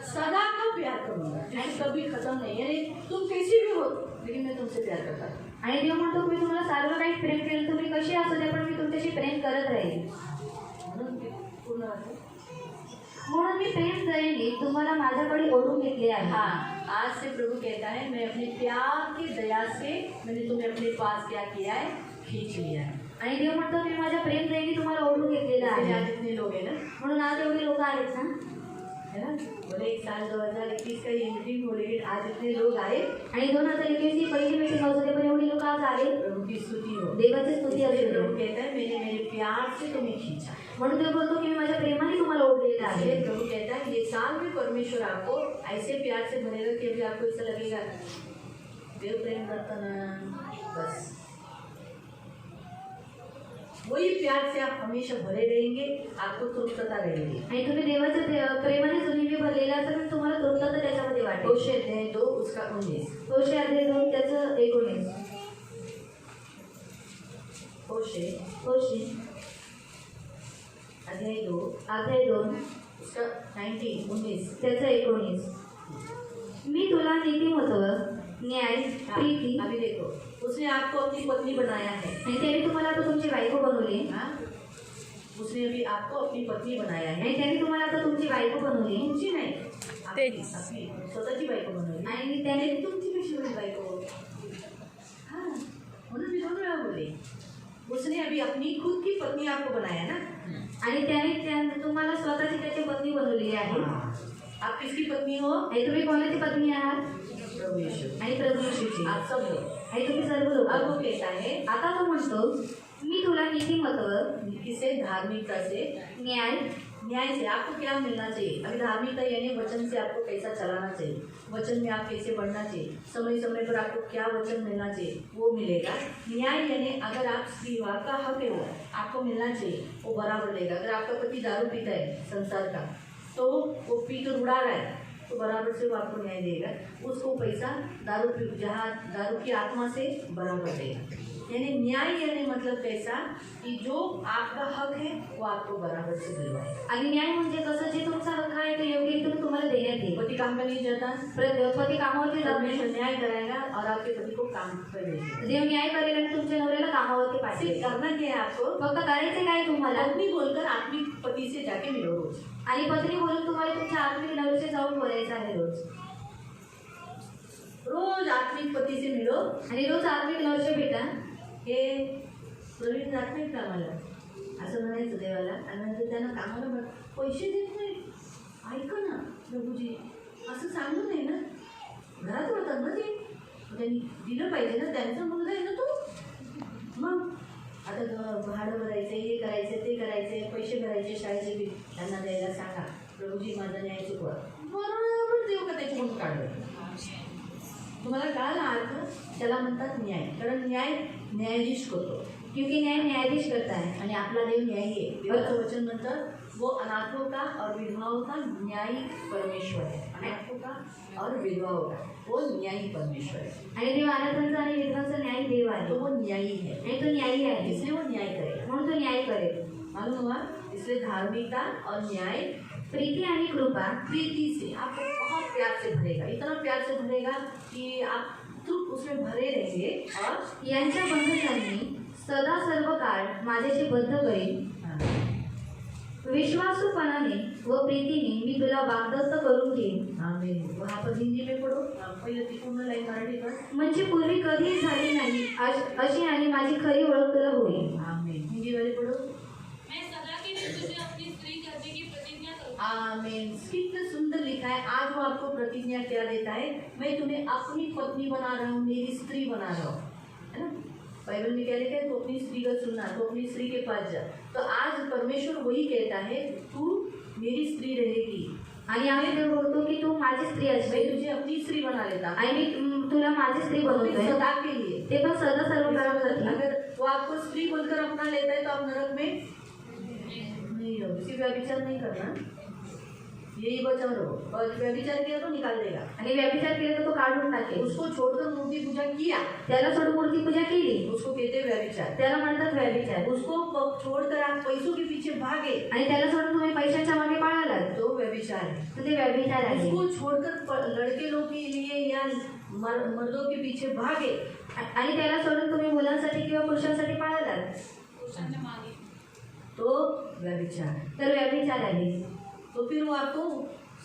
Speaker 1: सदा का प्यार करूंगा, जिसे कभी खत्म नहीं, यानी तुम कैसी भी हो लेकिन मैं तुमसे प्यार करता हूँ।
Speaker 2: आणि देव म्हणतो मी तुम्हाला सार्वकालिक प्रेम केलं, तुम्ही कशी असू द्या पण मी तुमच्याशी प्रेम करत राहील। म्हणून मी प्रेम दयेने तुम्हाला माझ्याकडे ओढून घेतले आहे।
Speaker 1: हाँ, आज से प्रभु कहता है मैं अपने प्यार की दया से मैंने तुम्हें अपने पास क्या किया है, खींच लिया है।
Speaker 2: आणि देव म्हणतो मी माझ्या प्रेम दयेने तुम्हाला ओढून घेतलेला आहे।
Speaker 1: आज जितने लोग हैं ना,
Speaker 2: म्हणून आज एवढे लोक आहेत ना,
Speaker 1: है ना, बोले एक साल 2021 का ये मीटिंग हो, लेकिन आज इतने लोग आए,
Speaker 2: आणि 2021 ची पहिली मीटिंग होती पण एवढी लोक आज आले,
Speaker 1: प्रभु की स्तुति हो,
Speaker 2: देवाची स्तुती असू
Speaker 1: प्रभु
Speaker 2: दे।
Speaker 1: कहता है मैंने मेरे प्यार से तुम्हें खींचा,
Speaker 2: म्हणून देव बोलतो की मी माझ्या प्रेमाने तुम्हाला ओढलेला आहे।
Speaker 1: इसलिए प्रभु कहता है ये साल में परमेश्वर आपको ऐसे प्यार से भरेगा कि अभी आपको ऐसा लगेगा देव प्रेम करता ना, बस वही प्यार से आप हमेशा भरे रहेंगे, आपको तृप्तता रहेगी।
Speaker 2: आणि तुम्ही देवाच्या प्रेमाने नेहमी भरलेला असेल तर तुम्हाला तृप्तता त्याच्यामध्ये वाटेल।
Speaker 1: होशे अध्याय 2 उसका 19,
Speaker 2: होशे अध्याय 2 त्याचं 19,
Speaker 1: होशे अध्याय 2 उसका 19
Speaker 2: त्याचं 19। मी तुला नीतिमत्व, न्याय, प्रीती,
Speaker 1: अभी देखो उसने आपको अपनी पत्नी बनाया है,
Speaker 2: आणि त्याने तुम्हाला आता तुमची बायको बनवली,
Speaker 1: हाँ? उसने अभी आपको अपनी पत्नी बनाया है,
Speaker 2: आणि त्याने तुम्हाला आता तुमची बायको बनवली,
Speaker 1: तुमची नाही, आपली स्वतःची बायको बनवली,
Speaker 2: आणि त्याने
Speaker 1: तुमची कशी होईल बायको, हाँ म्हणून मी 2 वेळा बोलले, उसने अभी अपनी खुद की पत्नी आपको बनाया ना,
Speaker 2: आणि त्याने तुम्हाला स्वतःची त्याची पत्नी बनवलेली आहे।
Speaker 1: आप किसकी पत्नी हो,
Speaker 2: आणि तुम्ही कोणाची पत्नी आहात,
Speaker 1: प्रभु यीशु,
Speaker 2: आणि प्रभू येशूची।
Speaker 1: आप सब हो,
Speaker 2: आणि तुम्ही सर्व लोक।
Speaker 1: अब वो कहता है,
Speaker 2: आता तो म्हणतो मी तुला नीतिमत्व,
Speaker 1: किसे, धार्मिकता से, न्याय से आपको क्या मिलना चाहिए, अभी धार्मिकता यानी वचन से आपको कैसा चलाना चाहिए, वचन में आप कैसे बढ़ना चाहिए, समय समय पर आपको क्या वचन मिलना चाहिए वो मिलेगा। न्याय यानी अगर आप स्त्री हो, आपका हक है वो आपको मिलना चाहिए, वो बराबर लेगा। अगर आपका पति दारू पीता है संसार का तो वो पी कर उड़ा रहा है तो बराबर से वो आपको न्याय देगा। उसको पैसा जहाँ दारू की आत्मा से बराबर देगा। यानी न्याय यानी मतलब कैसा कि जो आपका हक है वो आपको बराबर से दिलवाए।
Speaker 2: आणि न्याय म्हणजे कसं, जे तुमचा हक्क आहे तो योग्य इथून तुम्हाला देण्यात येईल.
Speaker 1: पति काम पे नहीं जाता,
Speaker 2: पती कामावरती जात नाही,
Speaker 1: परमेश्वर न्याय कराएगा और आपके पति को काम पर भेजेगा।
Speaker 2: देव न्याय करेल आणि तुमच्या नवऱ्याला कामावरती
Speaker 1: सिर्फ
Speaker 2: पाठवेल.
Speaker 1: करना क्या है आपको,
Speaker 2: फक्त करायचं काय तुम्हाला,
Speaker 1: पत्नी बोलकर आत्मिक पति से जाके मिलो रोज।
Speaker 2: आणि पत्नी बोलून तुम्हाला तुमच्या आत्मिक नवऱ्याशी जाऊन बोलायचं आहे रोज.
Speaker 1: रोज आत्मिक पति से मिलो।
Speaker 2: आणि रोज आत्मिक नवऱ्याशी भेटा.
Speaker 1: हे प्रवीण जात नाही कामाला असं म्हणायचं देवाला, आणि नंतर त्यांना कामाला पैसे देत नाही. ऐका ना प्रभूजी, असं सांगू नये ना, घरात होतात ना ते, त्यांनी दिलं पाहिजे ना, त्यांचा मुलगा आहे ना तो. मग आता भाडं भरायचं, हे करायचं, ते करायचं, पैसे भरायचे शाळेचे बी, त्यांना द्यायला सांगा. प्रभूजी माझा न्याय चुकवा, बरोबर देऊ का त्याच्याकडून काढलं. तुम्हाला कळाला अर्थ, त्याला म्हणतात न्याय. कारण न्यायाधीश करतो,
Speaker 2: क्योंकि न्याय न्यायाधीश करता है.
Speaker 1: आणि आपला देव न्यायी आहे. देवाचं वचन म्हणतं वो अनाथों का और विधवाओं का न्यायी परमेश्वर है. अनाथों का और विधवाओं का वो न्यायी परमेश्वर है.
Speaker 2: आणि देव अनाथांचा आणि विधवांचा न्याय देव आहे.
Speaker 1: तो वो न्यायी है,
Speaker 2: आणि तो न्यायी आहे,
Speaker 1: इसलिए वो न्याय करेगा.
Speaker 2: म्हणून तो न्याय करेल.
Speaker 1: मालूम हुआ. इसलिए धार्मिकता और न्याय
Speaker 2: प्रीति आणि कृपा
Speaker 1: प्रीति से आपको बहुत प्यार से भरेगा, इतना प्यार से भरेगा कि आप तो उसमें भरे रहेंगे. और
Speaker 2: यांच्या बंधकांनी सदा सर्व काळ माझ्याशी बद्ध करेल. विश्वासूपणाने व प्रीतीने मी तुला वाग्दत्त करून घेईन.
Speaker 1: आमीन. वहाँ पर हिंदी में पढ़ो, पहले ती पूर्ण लाइन मराठी पढ़.
Speaker 2: म्हणजे पूर्वी कधीही झाली नाही अशी आणि माझी खरी ओळख तुला होईल.
Speaker 1: आमीन. हिंदी वाले पढ़ो.
Speaker 3: मैं सदा के लिए तुझे अपनी स्त्री करने की प्रतिज्ञा करूंगा.
Speaker 1: आमीन. कितना सुंदर लिखा है. आज वो आपको प्रतिज्ञा क्या देता है, मैं तुम्हें अपनी पत्नी बना रहा हूँ, मेरी स्त्री बना रहा हूँ, है ना. बाइबल में क्या लिखा है, तो अपनी स्त्री का सुनना, तो अपनी स्त्री के पास जा. तो आज परमेश्वर वही कहता है, तू मेरी स्त्री रहेगी.
Speaker 2: आणि आम्ही देव बोलतो की तू माझी स्त्री
Speaker 1: मैं
Speaker 2: असते
Speaker 1: तुझे अपनी स्त्री बना लेता हूँ.
Speaker 2: आणि मी तुला माझी स्त्री बनवतोय,
Speaker 1: सदा के लिए.
Speaker 2: ते पण सदा सर्व काळासाठी.
Speaker 1: अगर वो आपको स्त्री बोलकर अपना लेता है तो आप नरक में नहीं हो. किसी व्यभिचार नहीं करना, यही बचा रहो. और व्यभिचार किया तो निकाल देगा.
Speaker 2: आणि व्यभिचार केला तर तो काढून टाकेल.
Speaker 1: उसको छोड़कर मूर्ति पूजा किया,
Speaker 2: त्याला सोडून मूर्ती पूजा केली,
Speaker 1: उसको कहते हैं व्यभिचार.
Speaker 2: त्याला म्हणतात व्यभिचार.
Speaker 1: उसको छोड़कर आप पैसों के पीछे भागे
Speaker 2: आणि त्याला सोडून तुम्ही पैशाच्या मागे पळालात
Speaker 1: तो व्यभिचार है.
Speaker 2: तर ते व्यभिचार आहे.
Speaker 1: उसको छोड़कर लड़के लोग के लिए या मर्दों के पीछे भागे
Speaker 2: आणि त्याला सोडून तुम्ही मुलांसाठी किंवा पुरुषांसाठी पळालात
Speaker 3: पुरुषांच्या मागे.
Speaker 1: तो व्यभिचार.
Speaker 2: तर व्यभिचार आहे.
Speaker 1: तो फिर वो आपको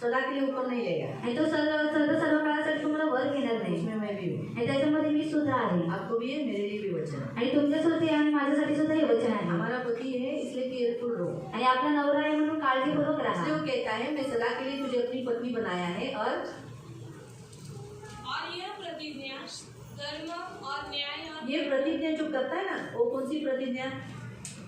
Speaker 1: सदा के लिए ऊपर नहीं लेगा.
Speaker 2: आणि तो सर्व काळासाठी तुम्हाला वर घेणार नाही.
Speaker 1: इसमें मैं भी हूँ,
Speaker 2: आणि त्याच्यामध्ये मी सुद्धा आहे.
Speaker 1: आपको भी है, मेरे लिए भी वचन है.
Speaker 2: आणि तुमच्यासाठी आणि माझ्यासाठी सुद्धा हे वचन आहे.
Speaker 1: हमारा पति है इसलिए केयरफुल रहो.
Speaker 2: आणि आपला नवरा आहे म्हणून काळजीपूर्वक राहा.
Speaker 1: इसलिए वो कहता है मैं सदा के लिए तुझे अपनी पत्नी बनाया है. और
Speaker 3: यह प्रतिज्ञा धर्म और न्याय
Speaker 1: ये प्रतिज्ञा जो करता है ना, वो कौन सी प्रतिज्ञा.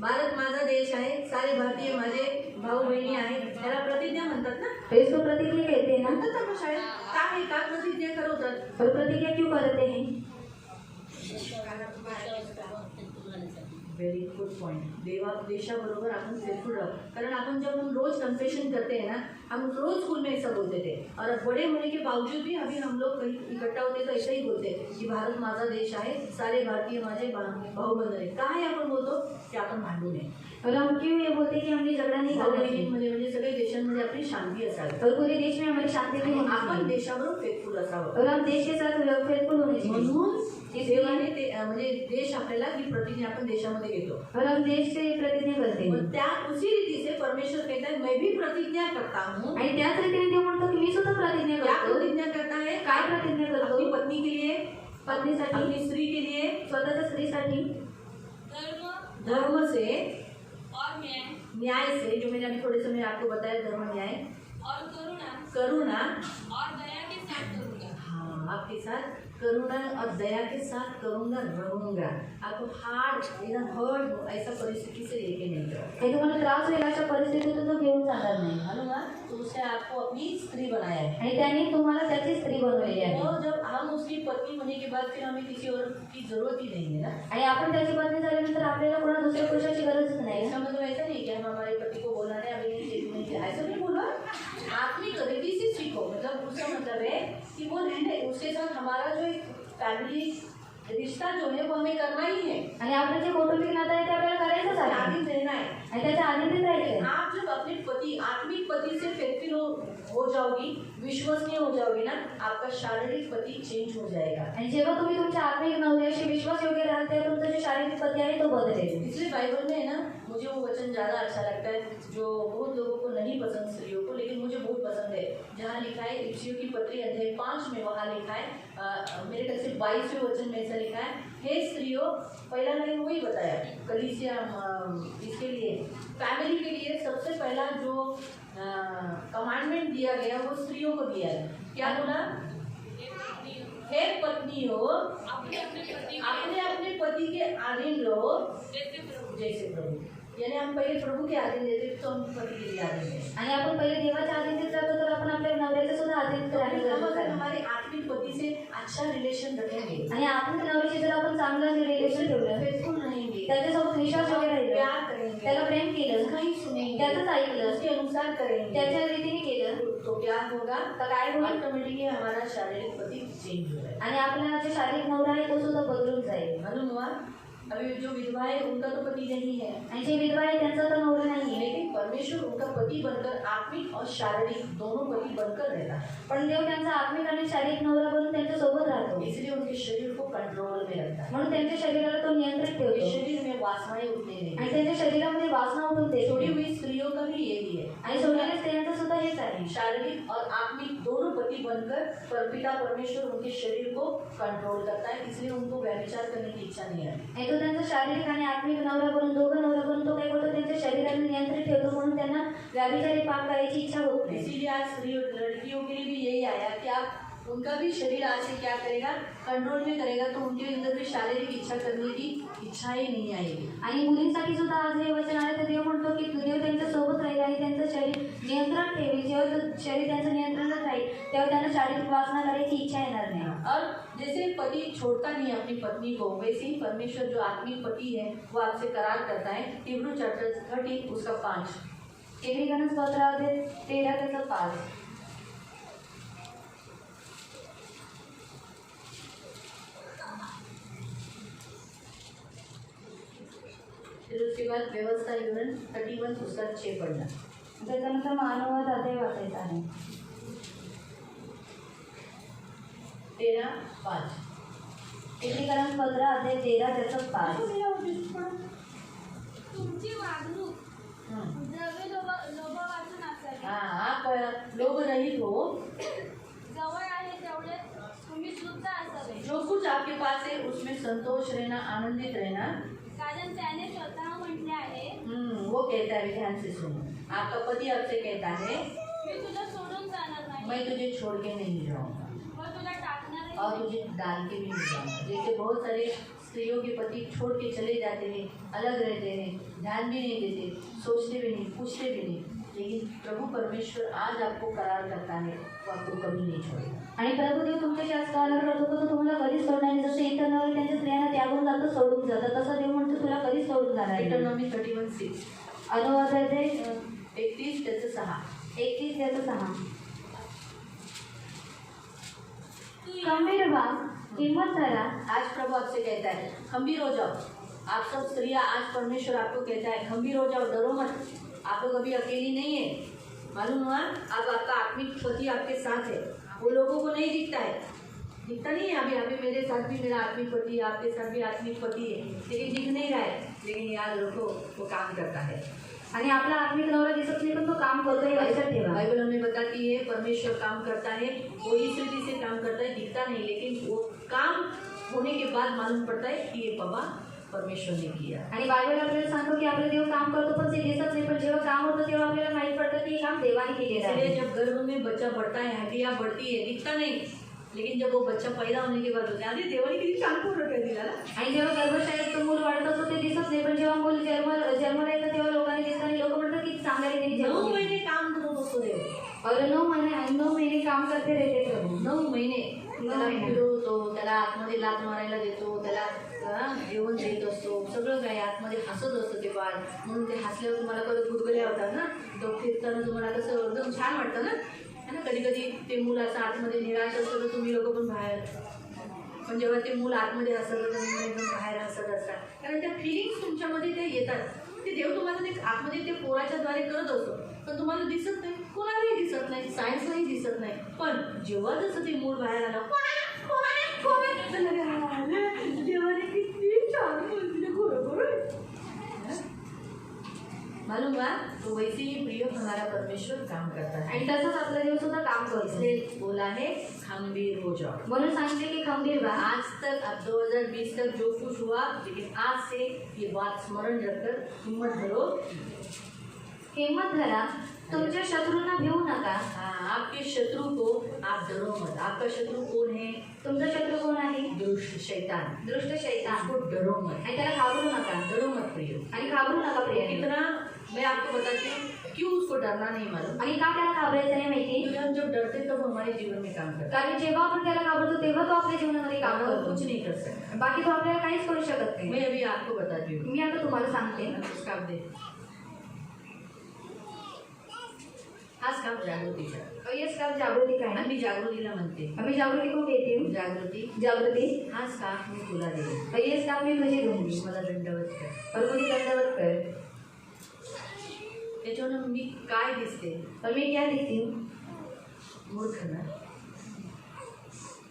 Speaker 1: भारत माझा देश आहे, सारे भारतीय माझे भाऊ बहिणी आहेत, त्याला प्रतिज्ञा म्हणतात ना.
Speaker 2: इसको प्रतिज्ञा कहते हैं ना.
Speaker 1: म्हणतात ना शाळेत. का आहे, का प्रतिज्ञा करवतात.
Speaker 2: और प्रतिज्ञा क्यों करते हैं.
Speaker 1: Very good point. देशाबरोबर आपण फेथफुल राहू. कारण आपण जब हम रोज कन्फेशन करते हैं ना, हम रोज स्कूल में ऐसा बोलते थे, और बड़े होने के बावजूद भी अभी हम लोग कहीं इकट्ठा होते तो ऐसा ही बोलते कि भारत माझा देश आहे, सारे भारतीय माझे भाऊ बंधू आहे. का हे आपण बोलतो की आपण भांडू नये.
Speaker 2: और हम क्यों ये बोलते हैं कि हमने झगड़ा नहीं करना चाहिए.
Speaker 1: म्हणजे सगळ्या देशांमध्ये आपली शांती असावी.
Speaker 2: और पूरे देश में हमारी शांति भी होनी
Speaker 1: आपण
Speaker 2: चाहिए.
Speaker 1: देशाबरोबर फेथफुल असावं.
Speaker 2: और हम देश के साथ फेथफुल होने चाहिए.
Speaker 1: म्हणून देवाने ते म्हणजे देश आपल्याला ही प्रतिज्ञा आपण देशामध्ये घेतो.
Speaker 2: और हम देश से प्रतिज्ञा करते हैं.
Speaker 1: त्या उसी रीति से परमेश्वर कहता है मैं भी प्रतिज्ञा करता हूँ.
Speaker 2: आणि त्याच रीतीने देव म्हणतो की मी सुद्धा प्रतिज्ञा
Speaker 1: क्या
Speaker 2: करतो.
Speaker 1: प्रतिज्ञा करता है.
Speaker 2: काय प्रतिज्ञा
Speaker 1: अपनी
Speaker 2: करतो.
Speaker 1: पत्नी के लिए,
Speaker 2: पत्नीसाठी,
Speaker 1: अपनी स्त्री के लिए,
Speaker 2: स्वतःच्या स्त्रीसाठी
Speaker 1: धर्म से
Speaker 3: और
Speaker 1: न्याय से, जो मैंने अभी थोड़े समय आपको बताया, धर्म न्याय
Speaker 3: और
Speaker 1: करुणा
Speaker 3: और दया के साथ करूंगा.
Speaker 1: हाँ, आपके साथ करुणा और दया के साथ करूँगा, रहूँगा. आपको हर्ट ऐसा परिस्थिति से लेके नहीं जाओ.
Speaker 2: हे तुम्हाला त्रास होईल अशा परिस्थितीतून तो घेऊन जाणार नाही.
Speaker 1: मालूम है, तो उसने आपको अपनी स्त्री बनाया है.
Speaker 2: आणि त्याने तुम्हाला त्याची स्त्री बनवलेली आहे.
Speaker 1: और जब हम उसकी पत्नी होने के बाद फिर हमें किसी और की जरूरत ही नहीं है ना.
Speaker 2: आणि आपण त्याची पत्नी झाल्यानंतर आपल्याला कोणा दुसऱ्या पुरुषाची गरजच नाही.
Speaker 1: इसका मतलब ऐसा नहीं कि हम हमारे पति को बोलना है अभी नहीं, ऐसा नहीं बोला. आत्मिक रीति से को, मतलब उसका मतलब है कि वो रहने, उसके साथ हमारा जो एक फॅमिली रिश्ता जो है वो हमें करना ही है,
Speaker 2: आणि आपलं जे कौटुंबिक नातं आहे ते आपल्याला करायचंच आहे
Speaker 1: आनंद रहना है।
Speaker 2: आणि त्याच्या आनंदीत राहायचंय।
Speaker 1: आप जब अपने पति, आत्मिक पति से फेरफिर हो जाओगी, विश्वसनीय हो जाओगी ना, आपका शारीरिक पति चेंज हो जाएगा।
Speaker 2: आणि जेव्हा तुम्ही तुमच्या आत्मिक नवऱ्याशी विश्वासयोग्य राहाल तेव्हा तुमचा जो शारीरिक पती आहे तो बदलेल।
Speaker 1: इसलिए बाइबल में है ना, मुझे वो वचन ज़्यादा अच्छा लगता है जो बहुत लोगों को नहीं पसंद स्त्रियों को, लेकिन मुझे बहुत पसंद है, जहाँ लिखा है इफिसियों की पत्री अध्याय 5 में, वहाँ लिखा है मेरे ख्याल से 22वें वचन में ऐसा लिखा है, हे स्त्रियों, पहला लाइन वही बताया कलीसिया, इसके लिए फैमिली के लिए सबसे पहला जो कमांडमेंट दिया गया वो स्त्रियों को दिया है। क्या बोला? हे पत्नियों, अपने अपने पति के अधीन रहो जैसे प्रभु। यानी हम पहले प्रभु के अधीन देते तो हम पति के लिए अधीन हैं,
Speaker 2: आणि आपण पहिले देवाच्या अधीनतेत राहतो तर आपण आपल्या नवऱ्याच्या सुद्धा अधीनतेत राहणं
Speaker 1: हम
Speaker 2: गरजेचं
Speaker 1: अगर
Speaker 2: आहे।
Speaker 1: हमारे आत्मिक पति से अच्छा रिलेशन रखेंगे,
Speaker 2: आणि आत्मिक नवऱ्याशी जर आपण चांगलं रिलेशन ठेवलं,
Speaker 1: फेथफुल रहेंगे,
Speaker 2: त्याच्यासोबत विश्वास वगैरे राहिला,
Speaker 1: प्यार करेंगे,
Speaker 2: त्याला प्रेम केलं,
Speaker 1: उसका ही सुनेंगे,
Speaker 2: त्याचंच ऐकलं,
Speaker 1: उसके अनुसार करेंगे,
Speaker 2: त्याच्या रीतीने केलं
Speaker 1: तो क्या होगा?
Speaker 2: तर काय होईल?
Speaker 1: ऑटोमेटिकली हमारा शारीरिक पति चेंज हो जाएगा।
Speaker 2: आणि आपला जो शारीरिक नवरा आहे तो सुद्धा बदलून जाईल।
Speaker 1: मालूम हुआ? अभी जो विधवा है उनका तो पति नहीं है,
Speaker 2: आणि जे विधवा आहे त्यांचा तर नवरा नाही आहे,
Speaker 1: लेकिन परमेश्वर उनका पति बनकर आत्मिक और शारीरिक दोनों पति बनकर रहता है,
Speaker 2: पण देव त्यांचा आत्मिक आणि शारीरिक नवरा बनून त्यांच्या सोबत राहतो,
Speaker 1: इसलिए उनके शरीर को कंट्रोल में रखता है,
Speaker 2: म्हणून त्यांच्या शरीराला तो नियंत्रित
Speaker 1: उनके
Speaker 2: ठेवतो
Speaker 1: शरीर में वासनाएं उठने नहीं
Speaker 2: आणि
Speaker 1: देता।
Speaker 2: त्यांच्या शरीरामध्ये वासना उठून देतो।
Speaker 1: छोड़ी हुई स्त्रियों का भी यही है,
Speaker 2: आणि सोडलेल्या स्त्रियांचं सुद्धा हेच आहे,
Speaker 1: शारीरिक और आत्मिक दोनों पति बनकर पिता परमेश्वर उनके शरीर को कंट्रोल करता है, इसलिए उनको व्यभिचार करने की इच्छा नहीं आती।
Speaker 2: आणि तो त्यांचा शारीरिक आणि आत्मिक नवरा बनून दोघं नवरा बनून तो काय करतो त्यांच्या शरीराला नियंत्रित ठेवतो, म्हणून त्यांना व्याभिचारी पाप करायची इच्छा होत नाही।
Speaker 1: इसीलिए आज स्त्रियों लड़कियों के लिए भी यही आया कि आप उनका भी शरीर आज से क्या करेगा? कंट्रोल में करेगा, तो उनके अंदर भी शारीरिक इच्छा करने की इच्छा ही नहीं आएगी।
Speaker 2: आणि मुलींसाठी सुद्धा आज हे वचन आले तर देव म्हणतो की देव त्यांच्या सोबत राहील आणि त्यांचं शरीर नियंत्रण ठेवेल। जेव्हा शरीर त्यांचं नियंत्रणात राहील तेव्हा त्यांना शारीरिक वासना करायची इच्छा येणार नाही।
Speaker 1: और जैसे पति छोड़ता नहीं अपनी पत्नी को, वैसे ही परमेश्वर जो आत्मिक पति है वो आपसे करार करता है। हिब्रू चैप्टर 30 उसका 5,
Speaker 2: इब्रियन पत्रामध्ये 13:5
Speaker 1: फिर उसके बाद व्यवस्था विवरण 31 उसका 6 पढ़ना।
Speaker 2: त्याच्यानंतर मानवात अध्याय वाचायचा आहे
Speaker 1: 13:5
Speaker 2: इब्रियन पत्र अध्याय 13:5
Speaker 3: तुमची वागणूक द्रव्य लोभावाचून असावी,
Speaker 1: आप लोभ रहित हो,
Speaker 3: जवळ आहे तेवढे तुम्ही शुद्ध असावे,
Speaker 1: जो कुछ आपके पास है उसमें संतोष रहना, आनंदित रहना।
Speaker 3: कारण त्याने स्वतः म्हटले आहे,
Speaker 1: वो कहता है, ध्यान से सुनो, आपका पति आपसे कहता है
Speaker 3: मी तुला सोडून जाणार नाही
Speaker 1: मैं तुझे छोड़ के नहीं जाऊंगा
Speaker 3: व तुला टाकणार
Speaker 1: और तुझे डाल के भी नहीं जाऊंगा। जैसे बहुत सारे स्त्रियों के पति छोड़ के चले जाते हैं, अलग रहते हैं, ध्यान भी नहीं देते, सोचते भी नहीं, पूछते भी नहीं, लेकिन प्रभु परमेश्वर आज आपको करार करता है वो आपको कभी नहीं छोड़ेगा।
Speaker 2: आणि प्रभुदेव तुमच्याशी आज करार करतो की तो तुम्हाला कधीच सोडणार नाही। जसं इतर नवरे त्यांच्या स्त्रियांना त्यागून जातं, सोडून जातं, तसं देव म्हणतो तुला कधीच सोडून जाणार नाही।
Speaker 1: Deuteronomy 31:6
Speaker 2: अनुवाद अध्याय
Speaker 1: 31 त्याचं 6
Speaker 2: 31:6 खंबीर व्हा, हिम्मत धरा।
Speaker 1: आज प्रभु आपसे कहता है खंबीर हो जाओ। आप सब स्त्रियां, आज परमेश्वर आपको कहता है खंबीर हो जाओ, डरो मत, आप लोग अभी अकेली नहीं है। मालूम हुआ? अब आपका आत्मिक पति आपके साथ है, वो लोगों को नहीं दिखता है, दिखता नहीं है। अभी मेरे साथ भी मेरा आत्मिक पति है, आपके साथ भी आत्मिक पति है, लेकिन दिख नहीं रहा है, लेकिन याद रखो वो काम करता है।
Speaker 2: आणि आपला आत्मिक नवरा दिसत नाही पण तो काम करतोय, लक्षात ठेवा।
Speaker 1: बाइबल हमें बताती है परमेश्वर काम करता है, वो इस रीति से काम करता है, दिखता नहीं, लेकिन वो काम होने के बाद मालूम पड़ता है कि ये बाबा परमेश्वर ने किया।
Speaker 2: आणि बायबल आपल्याला सांगतो की आपला देव काम करतो पण ते दिसत नाही, पण जेव्हा काम होतं तेव्हा आपल्याला माहित पडतं की हे काम देवाने केलेलं आहे।
Speaker 1: इसलिए जब गर्भ में बच्चा बढ़ता है, हड्डियां बढ़ती है, दिखता नहीं, लेकिन जब वो बच्चा पैदा होने के बाद होता है, अरे देवाने किती छान पोरं काय दिला ना।
Speaker 2: आणि जेव्हा गर्भशाळेत तो मूल वाढत असतो ते दिसत नाही, पण जेव्हा मूल जन्माला येतं तेव्हा लोकांनी दिसतं आणि लोक म्हणतात की चांगल्या रीतीने
Speaker 1: 9
Speaker 2: जन्म
Speaker 1: महीने काम करो दोस्तों देव,
Speaker 2: और 9 महिने काम करते रहते प्रभु।
Speaker 1: 9 महिने त्याला फिरवतो, त्याला आतमध्ये लात मारायला देतो, त्याला जेवण देत असतो, सगळं काय आतमध्ये हसत असतं ते बाळ, म्हणून ते हसल्यावर तुम्हाला कधी गुदगुल्या होतात ना, तो फिरताना तुम्हाला कसं एकदम छान वाटतं ना, है ना, कधी कधी ते मूल असं आतमध्ये निराश असतं तर तुम्ही लोक पण बाहेर, पण जेव्हा ते मूल आतमध्ये हसत तर तुम्ही एकदम बाहेर हसत असतात, कारण त्या फिलिंग्स तुमच्यामध्ये ते येतात. ते देव तुम्हाला ते आतमध्ये ते पोराच्या द्वारे करत असतो, पण तुम्हाला दिसत नाही, कोणालाही दिसत नाही, सायन्सलाही दिसत नाही. पण जेव्हा जसं ते मूल बाहेर आलं, देवाने किती छान बोलते, बरोबर मालूम हुआ. तो वैसे ही प्रिय हमारा परमेश्वर काम करता है.
Speaker 2: आणि तसंच आपला देव सुद्धा काम करतो.
Speaker 1: इसलिए बोला है खंबीर हो जाओ.
Speaker 2: म्हणून सांगितले की खंबीर व्हा.
Speaker 1: आज तक अब 2020 तक जो कुछ हुआ, लेकिन आज से ये बात स्मरण रखकर हिम्मत धरो.
Speaker 2: हिम्मत धरा, तुमच्या शत्रूंना भिवू नका.
Speaker 1: हाँ, आपके शत्रु को आप डरो मत. आपका शत्रु कौन है?
Speaker 2: तुमचा शत्रू कोण आहे?
Speaker 1: दुष्ट शैतान.
Speaker 2: दृष्ट शैतान.
Speaker 1: उसको डरो मत,
Speaker 2: आणि त्याला घाबरू नका.
Speaker 1: डरो मत प्रियो.
Speaker 2: आणि घाबरू नका प्रिय.
Speaker 1: कितना मैं आपको बताती हूँ क्यों उसको डरना नहीं मालूम.
Speaker 2: आणि का त्याला घाबरायचं नाही माहिती?
Speaker 1: क्योंकि हम जब डरते तब हमारे जीवन में काम करता है.
Speaker 2: कारण जेव्हा आपण त्याला घाबरतो तेव्हा तो आपल्या जीवनामध्ये काम
Speaker 1: हम
Speaker 2: करतो.
Speaker 1: कुछ नहीं कर सकते.
Speaker 2: बाकी तो आपल्याला काहीच करू शकत नाही.
Speaker 1: मैं अभी आपको बताती हूँ.
Speaker 2: मी आता तुम्हाला सांगते.
Speaker 1: उसका आप दे. आज काम जागृतीचा.
Speaker 2: येस काम जागृती काय?
Speaker 1: आम्ही जागृतीला म्हणते.
Speaker 2: आम्ही जागृती को कहते हूँ. जागृती.
Speaker 1: हाच काम मी तुला देईन.
Speaker 2: येस काम मी तुझे दूंगी.
Speaker 1: मला दंडवत कर.
Speaker 2: और मुझे दंडवत कर.
Speaker 1: त्याच्यावर मी काय दिसते?
Speaker 2: और मैं क्या दिखती हूँ?
Speaker 1: मूर्ख ना.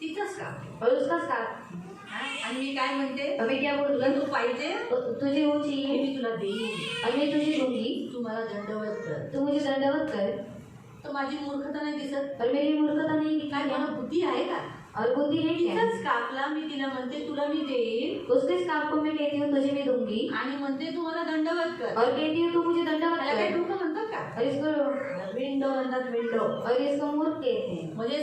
Speaker 1: तिचंच काम.
Speaker 2: और उसका काम.
Speaker 1: आणि मी काय म्हणते?
Speaker 2: और मैं क्या बोल
Speaker 1: तुला तू पाहिजे,
Speaker 2: तुझे वो चाहिए,
Speaker 1: मी तुला देईन.
Speaker 2: और मैं तुझे दूंगी.
Speaker 1: तू मला दंडवत कर.
Speaker 2: तू मुझे दंडवत कर.
Speaker 1: तर माझी मूर्खता नाही दिसत.
Speaker 2: और मेरी मूर्खता नहीं दिखती
Speaker 1: काय मला बुद्धी आहे का?
Speaker 2: और बुद्धि है क्या?
Speaker 1: तिचाच कापला मी तिला म्हणते तुला मी देईन,
Speaker 2: उसके काम को मैं कहती हूँ तुझे मैं दूंगी.
Speaker 1: आणि म्हणते तू मला दंडवत कर.
Speaker 2: और कहती हूँ तू मुझे दंडवत
Speaker 1: त्याला काय
Speaker 2: कर.
Speaker 1: डोकं म्हणतात का?
Speaker 2: और इसको
Speaker 1: विंडो म्हणतात, विंडो.
Speaker 2: और इसको मूर्ख कहते हैं.
Speaker 1: म्हणजे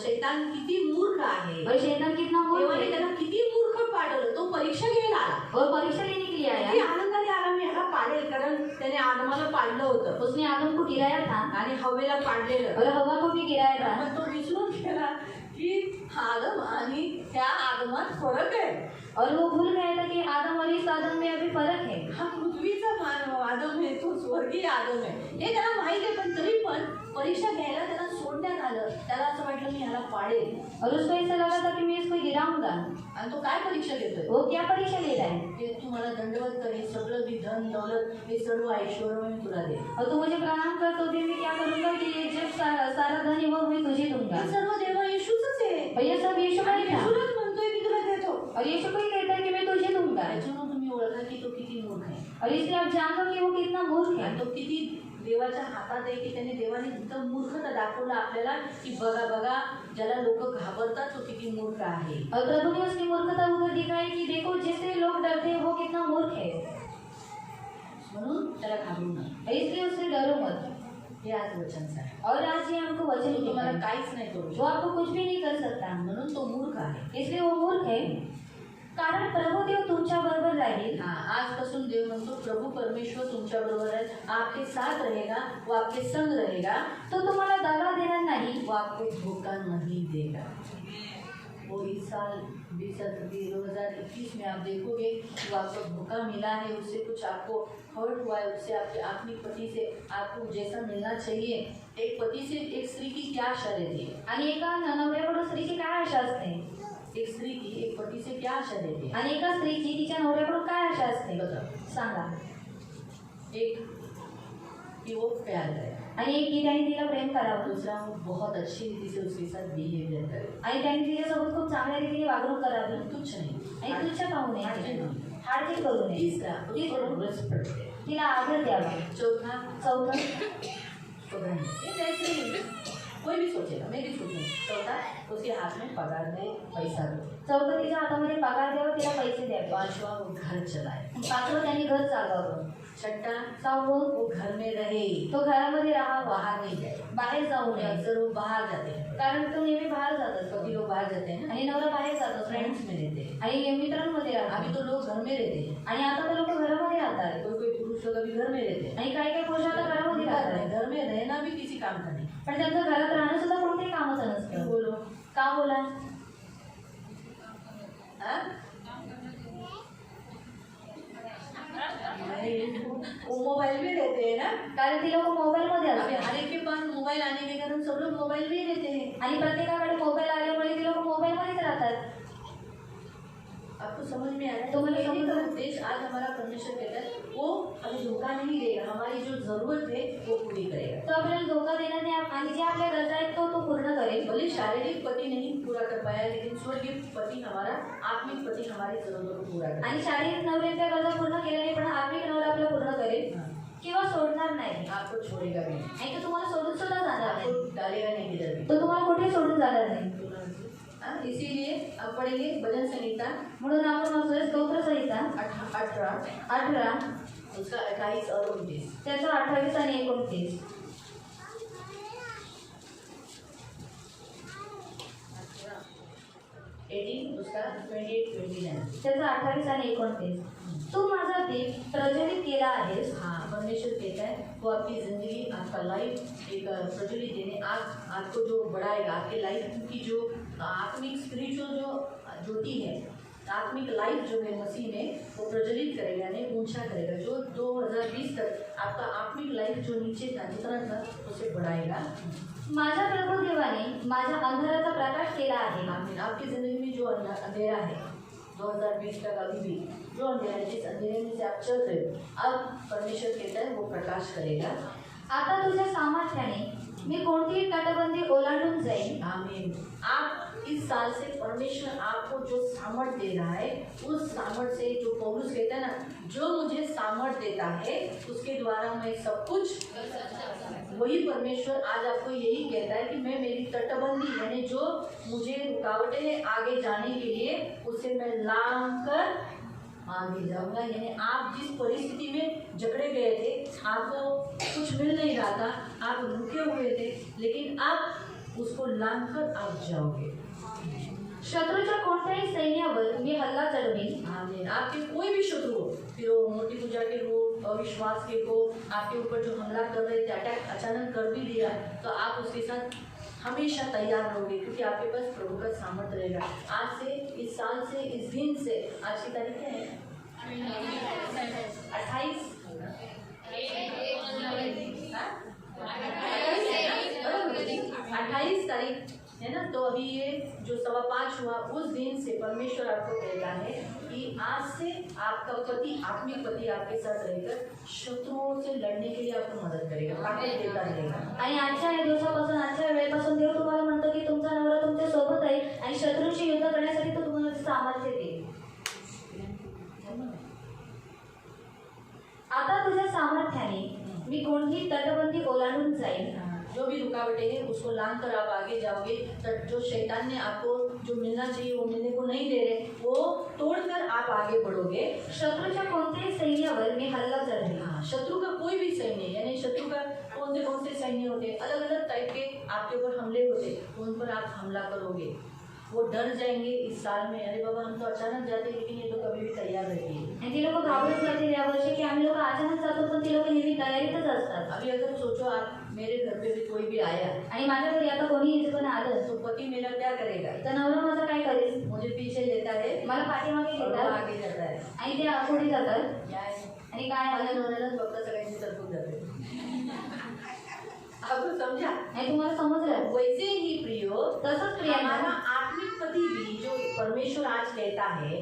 Speaker 1: शैतान किती मूर्ख आहे.
Speaker 2: और शैतान कितना मूर्ख
Speaker 1: देवाने
Speaker 2: है.
Speaker 1: त्याला किती मूर्ख पाडलं. तो परीक्षा घ्यायला आला.
Speaker 2: और परीक्षा लेने के लिए
Speaker 1: किती
Speaker 2: आया.
Speaker 1: आनंदाने आला, मी ह्याला पाडेल, कारण त्याने आदमाला पाडलं होतं
Speaker 2: उसने आदम को गिराया था
Speaker 1: आणि हवेला पाडलेलं.
Speaker 2: और हवा को भी गिराया था.
Speaker 1: पण तो विसरून गेला की आदम आणि त्या आदमात फरक आहे.
Speaker 2: और वो भूल गया था कि आदम और इस आदम में अभी फर्क है.
Speaker 1: हा पृथ्वीचा आदम आहे, तो स्वर्गीय आदम आहे, हे त्याला माहिती आहे. पण तरी पण परीक्षा घ्यायला त्याला सोडण्यात आलं. त्याला असं वाटलं मी ह्याला पाडेल.
Speaker 2: और उसको ऐसा लगा था कि मैं इसको गिराऊंगा.
Speaker 1: आणि तो काय परीक्षा घेतोय?
Speaker 2: वो क्या परीक्षा ले रहा है?
Speaker 1: ते तुम्हाला दंडवत कर, हे सगळं मी धन दौलत, हे सर्व ऐश्वर्य मी तुला दे.
Speaker 2: और तू मुझे प्रणाम कर तो भी मैं क्या करूंगा कि ये जब सारा धन है वो मैं तुझे दूंगा.
Speaker 1: हे सर्व देवा येशूच आहे.
Speaker 2: और ये सब यीशु का ही था.
Speaker 1: येशूलाच म्हणतोय मी तुला देतो.
Speaker 2: और यीशु को ही कहता है कि मैं तुझे दूंगा.
Speaker 1: त्याच्यानं तुम्ही ओळखा की तो किती मूर्ख आहे.
Speaker 2: और इसलिए आप जान लो कि वो कितना मूर्ख है.
Speaker 1: आणि तो किती देवाच्या हातात आहे, की त्याने देवाने इतकं मूर्खता दाखवलं आपल्याला की बघा बघा, ज्याला लोक घाबरतात तो किती मूर्ख आहे.
Speaker 2: और प्रभु ने उसकी मूर्खता उधर दिखाई कि देखो जिससे लोग डरते हैं वो कितना मूर्ख है.
Speaker 1: म्हणून त्याला घाबरू नका.
Speaker 2: इसलिए उससे डरो मत.
Speaker 1: हे आज वचन आहे.
Speaker 2: और आज ये हमको वचन
Speaker 1: तो तुम्हाला
Speaker 2: दिखाई.
Speaker 1: काहीच नाही करू
Speaker 2: वो
Speaker 1: शकत,
Speaker 2: आपको कुछ भी नहीं कर सकता.
Speaker 1: म्हणून तो मूर्ख आहे.
Speaker 2: इसलिए वो मूर्ख है. कारण प्रभु देव तुमच्या बरोबर राहील.
Speaker 1: हाँ, आजपासून देव म्हणतो प्रभु परमेश्वर तुमच्या बरोबर है, आपके साथ रहेगा, वो आपके संग रहेगा,
Speaker 2: तो तुम्हाला दगा देणार नाही.
Speaker 1: वो आपको धोखा नहीं देगा. वो इस साल 2021 में आप देखोगे वो आपको धोखा मिला है, उससे कुछ आपको हर्ट हुआ है, उससे आपके अपनी पति से आपको जैसा मिलना चाहिए. एक पति से एक स्त्री की क्या आशा रहती है?
Speaker 2: आणि एका नवऱ्याकडून स्त्रीची काय आशा असते?
Speaker 1: एक स्त्री की एक पति से क्या आशा रहती है?
Speaker 2: आणि एका स्त्रीची तिच्या नवऱ्याकडून काय आशा असते?
Speaker 1: बताओ.
Speaker 2: सांगा.
Speaker 1: एक कि वो प्यार करे,
Speaker 2: आणि एक की त्याने तिला प्रेम करावं.
Speaker 1: दूसरा वो बहुत अच्छी रीति से उसके साथ बिहेवियर करे,
Speaker 2: आणि त्याने तिच्यासोबत खूप चांगल्या रीतीने वागणूक करावी.
Speaker 1: कुछ नहीं.
Speaker 2: आणि तुझ्या पाहू नये. हाडजीत करू नये.
Speaker 1: तीसरा उसको रिस्पेक्ट दे.
Speaker 2: तिला आदर द्यावा.
Speaker 1: चौथा
Speaker 2: चौथं
Speaker 1: पगार. ये वैसे ही कोई भी सोचेगा, मैं भी सोचूंगी. चौथा उसके हाथ में पगार दे, पैसा दे.
Speaker 2: चौथं तिच्या हातामध्ये पगार द्यावा, तिला पैसे द्यावे.
Speaker 1: पांचवा वो घर चलाए.
Speaker 2: पाचवं त्याने घर चालवावं.
Speaker 1: छठा
Speaker 2: सहावं
Speaker 1: वो घर में रहे,
Speaker 2: तो घरामध्ये राहावा,
Speaker 1: बाहर नहीं जाए.
Speaker 2: बाहेर जाऊ नये.
Speaker 1: अक्सर वो बाहर जाते हैं,
Speaker 2: कारण तो नेहमी बाहेर जात असतो.
Speaker 1: कभी लोग बाहर जाते हैं,
Speaker 2: आणि नवरा बाहेर जात असतो.
Speaker 1: फ्रेंड्स में रहते हैं.
Speaker 2: आणि मित्रांमध्ये
Speaker 1: अभी
Speaker 2: राहतात.
Speaker 1: तो लोग घर में रहते हैं,
Speaker 2: आणि आता तर लोक घरामध्ये राहतात.
Speaker 1: कोई कोई पुरुष लोग अभी घर में रहते हैं.
Speaker 2: आणि काही काही पुरुष आता घरामध्ये राहतात.
Speaker 1: घर में रहना भी किसी काम का नहीं.
Speaker 2: पण त्यांचं घरात राहणं सुद्धा कोणत्याही कामाचं
Speaker 1: क्यों
Speaker 2: नसतं.
Speaker 1: बोलो?
Speaker 2: का बोला?
Speaker 1: हाँ? नहीं, वो मोबाइल में रहते हैं ना,
Speaker 2: कारण ती लोक मोबाईलमध्ये
Speaker 1: अभी
Speaker 2: असतात
Speaker 1: हर एक के पास मोबाइल आने के कारण सब लोग मोबाइल में ही रहते हैं।
Speaker 2: आणि प्रत्येकाकडे मोबाईल आल्यामुळे ती लोक मोबाईलमध्येच राहतात.
Speaker 1: आपको समझ में आ रहा है?
Speaker 2: तो मैंने
Speaker 1: कहने का
Speaker 2: समझा।
Speaker 1: उद्देश्य आज हमारा परमेश्वर कहता है वो हमें धोखा नहीं देगा, हमारी जो जरूरत है वो पूरी करेगा।
Speaker 2: तो आपल्याला धोका देणार नाही आणि जे आपल्या गरजा आहेत तो पूर्ण करेल.
Speaker 1: भले शारीरिक पति नहीं पूरा कर पाया, लेकिन स्वर्गीय पति हमारा, आत्मिक पति हमारी जरूरतों को पूरा करेगा।
Speaker 2: आणि शारीरिक नवऱ्याच्या गरजा पूर्ण केल्या नाही पण आत्मिक नवरा आपल्या पूर्ण करेल
Speaker 1: हाँ,
Speaker 2: किंवा सोडणार नाही.
Speaker 1: आपको छोड़ेगा भी नहीं,
Speaker 2: आणि तो तुम्हाला सोडून सुद्धा जाणार
Speaker 1: आपको
Speaker 2: नाही.
Speaker 1: डालेगा नहीं किधर भी।
Speaker 2: तो तुम्हाला कुठे सोडून जाणार नाही.
Speaker 1: हाँ, इसीलिए अब पढ़ेंगे भजन संहिता
Speaker 2: म्हणून आपण वाचूया स्तोत्र संहिता 18
Speaker 1: उसका 28 और 29।
Speaker 2: त्याचा 28 आणि 29.
Speaker 1: 18 उसका 28, 29।
Speaker 2: त्याचा 28 आणि 29. तू माझा दीप प्रज्वलित केला आहेस.
Speaker 1: हाँ, परमेश्वर कहता है वो आपकी ज़िंदगी, आपका लाइफ एक प्रज्वलित देने, आपको जो बढ़ाएगा, आपके लाइफ की जो आत्मिक स्पिरिचुअल जो ज्योति है, आत्मिक लाइफ जो है मसीह में, वो प्रज्वलित करेगा, यानी ऊंचा करेगा। जो 2020 तक आपका आत्मिक लाइफ जो नीचे था, जितना था, उसे बढ़ाएगा।
Speaker 2: माझ्या प्रभू देवाने माझ्या अंधाराचा प्रकाश केला आहे.
Speaker 1: आमीन। आपकी ज़िंदगी में जो अंधेरा है 2020 तक अभी भी जो अंधेरा है, जिस अंधेरे में से आप चल रहे हो, अब परमेश्वर कहता है वो प्रकाश करेगा।
Speaker 2: आता तुझ्या सामर्थ्याने मी कोणतीही तटबंदी ओलांडून जाईन.
Speaker 1: आमीन। आप इस साल से परमेश्वर आपको जो सामर्थ दे रहा है, उस सामर्थ से, जो पौलुस कहता है ना, जो मुझे सामर्थ देता है उसके द्वारा मैं सब कुछ, वही परमेश्वर आज आपको यही कहता है कि मैं मेरी तटबंदी, यानी जो मुझे रुकावटें हैं आगे जाने के लिए, उसे मैं लांग कर आगे जाऊंगा। यानी आप जिस परिस्थिति में जकड़े गए थे, आपको कुछ मिल नहीं रहा था, आप रुके हुए थे, लेकिन आप उसको लांग कर आप जाओगे।
Speaker 2: शत्रूच्या कोणत्याही सैन्यावर मी हल्ला चढवीन.
Speaker 1: आमीन। आपके कोई भी शत्रु हो, फिर वो मूर्ति पूजा के हो, अविश्वास के हो, आपके ऊपर जो हमला कर रहे थे, अटैक अचानक कर भी दिया, तो आप उसके साथ हमेशा तैयार रहोगे, क्योंकि आपके पास प्रभु का सामर्थ्य रहेगा। आज से, इस साल से, इस दिन से, आज की तारीख क्या है? 28। 28 तारीख है ना। तो अभी ये जो 5:15 हुआ, उस दिन से परमेश्वर आपको कहता है कि आज से आपका पति, आत्मिक पति आपके साथ रहकर शत्रुओं से लड़ने के लिए आपको मदद करेगा, ताकत देता रहेगा।
Speaker 2: आणि आजच्या या दिवसापासून, आजच्या वेळेपासून देव तुम्हाला म्हणतो की तुमचा नवरा तुमच्या सोबत आहे आणि शत्रूची युद्ध करण्यासाठी तो तुम्हाला सामर्थ्य देईल. आता तुझ्या सामर्थ्याने मी कोणतीही तटबंदी ओलांडून जाईन.
Speaker 1: जो भी रुकावटें हैं उसको लांग कर आप आगे जाओगे। तब जो शैतान ने आपको जो मिलना चाहिए वो मिलने को नहीं दे रहे, वो तोड़कर आप आगे बढ़ोगे।
Speaker 2: शत्रूच्या कोणत्याही सैन्यावर मी हल्ला चढवीन.
Speaker 1: हाँ, शत्रु का कोई भी सैन्य, यानी शत्रु का कौन से सैन्य होते, अलग अलग टाइप के आपके ऊपर हमले होते, उन पर आप हमला करोगे। वो डर जाएंगे इस साल में, अरे बाबा हम तो अचानक जाते, लेकिन ये तो कभी भी तैयार रहती है।
Speaker 2: आणि ती लोक घाबरून जातील यावर्षी की आम्ही लोक अचानक जातो, पण ती लोक नेहमी तयारीतच असतात.
Speaker 1: अभी अगर सोचो आप, मेरे घर पे भी कोई भी आया
Speaker 2: आणि माझ्या घरी आता कोणी यायचं पण आलं
Speaker 1: तो पति मेरा क्या करेगा?
Speaker 2: तर नवरा माझा काय करेल?
Speaker 1: मुझे पीछे लेता है
Speaker 2: मला पाठीमागे
Speaker 1: और वो
Speaker 2: घेतात
Speaker 1: आगे जाता है।
Speaker 2: आणि ते पुढे जातात.
Speaker 1: क्या है?
Speaker 2: आणि काय
Speaker 1: माझ्या नवऱ्यालाच फक्त सगळ्यांची तरफून जाते। आपको समझा?
Speaker 2: आणि तुम्हाला समजलं?
Speaker 1: वैसे ही प्रियो,
Speaker 2: तसंच प्रियांनो,
Speaker 1: हमारा आत्मिक पति भी जो परमेश्वर आज कहता है,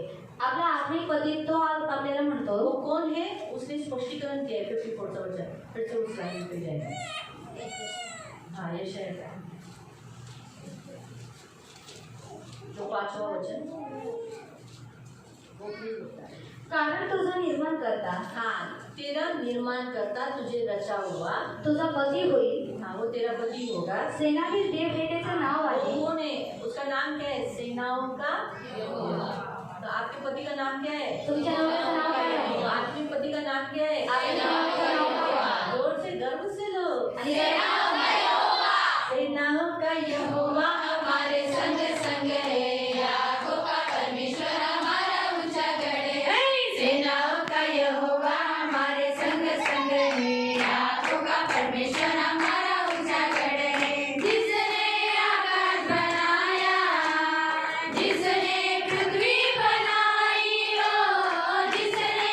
Speaker 2: आपला आत्मिक पती तो आज आपल्याला म्हणतो,
Speaker 1: वो कौन है? उसने स्पष्टीकरण किया है 54 वचन। फिर से उस लाइन पे जाएंगे। हाँ, ये शायद है जो 5वां वचन, वो भी होता है।
Speaker 2: कारण तुझं निर्माण करता,
Speaker 1: हाँ, तेरा निर्माण करता, तुझे रचा हुआ,
Speaker 2: तुझा पती होईल.
Speaker 1: हाँ, वो तेरा पति होगा।
Speaker 2: सेनाधीश देव हे त्याचं नाव
Speaker 1: वो
Speaker 2: आहे.
Speaker 1: कौन है? उसका नाम क्या है? सेनाओं का यहोवा। तो आपके पति का नाम क्या है?
Speaker 2: तुमच्या नवऱ्याचं नाव काय आहे?
Speaker 1: तो आत्मिक पति का नाम क्या है?
Speaker 2: आपल्या नवऱ्याचं नाव काय आहे?
Speaker 1: जोर से गर्व से लो।
Speaker 2: आणि सेनाओं का यहोवा,
Speaker 1: सेनाओं का यहोवा हमारे संग संग है, याकोब का परमेश्वर हमारा ऊंचा गढ़ है। सेनाओं का यहोवा हमारे संग संग है, याकोब का परमेश्वर हमारा ऊंचा गढ़ है। जिसने आकाश बनाया, जिसने पृथ्वी बनाई, ओ जिसने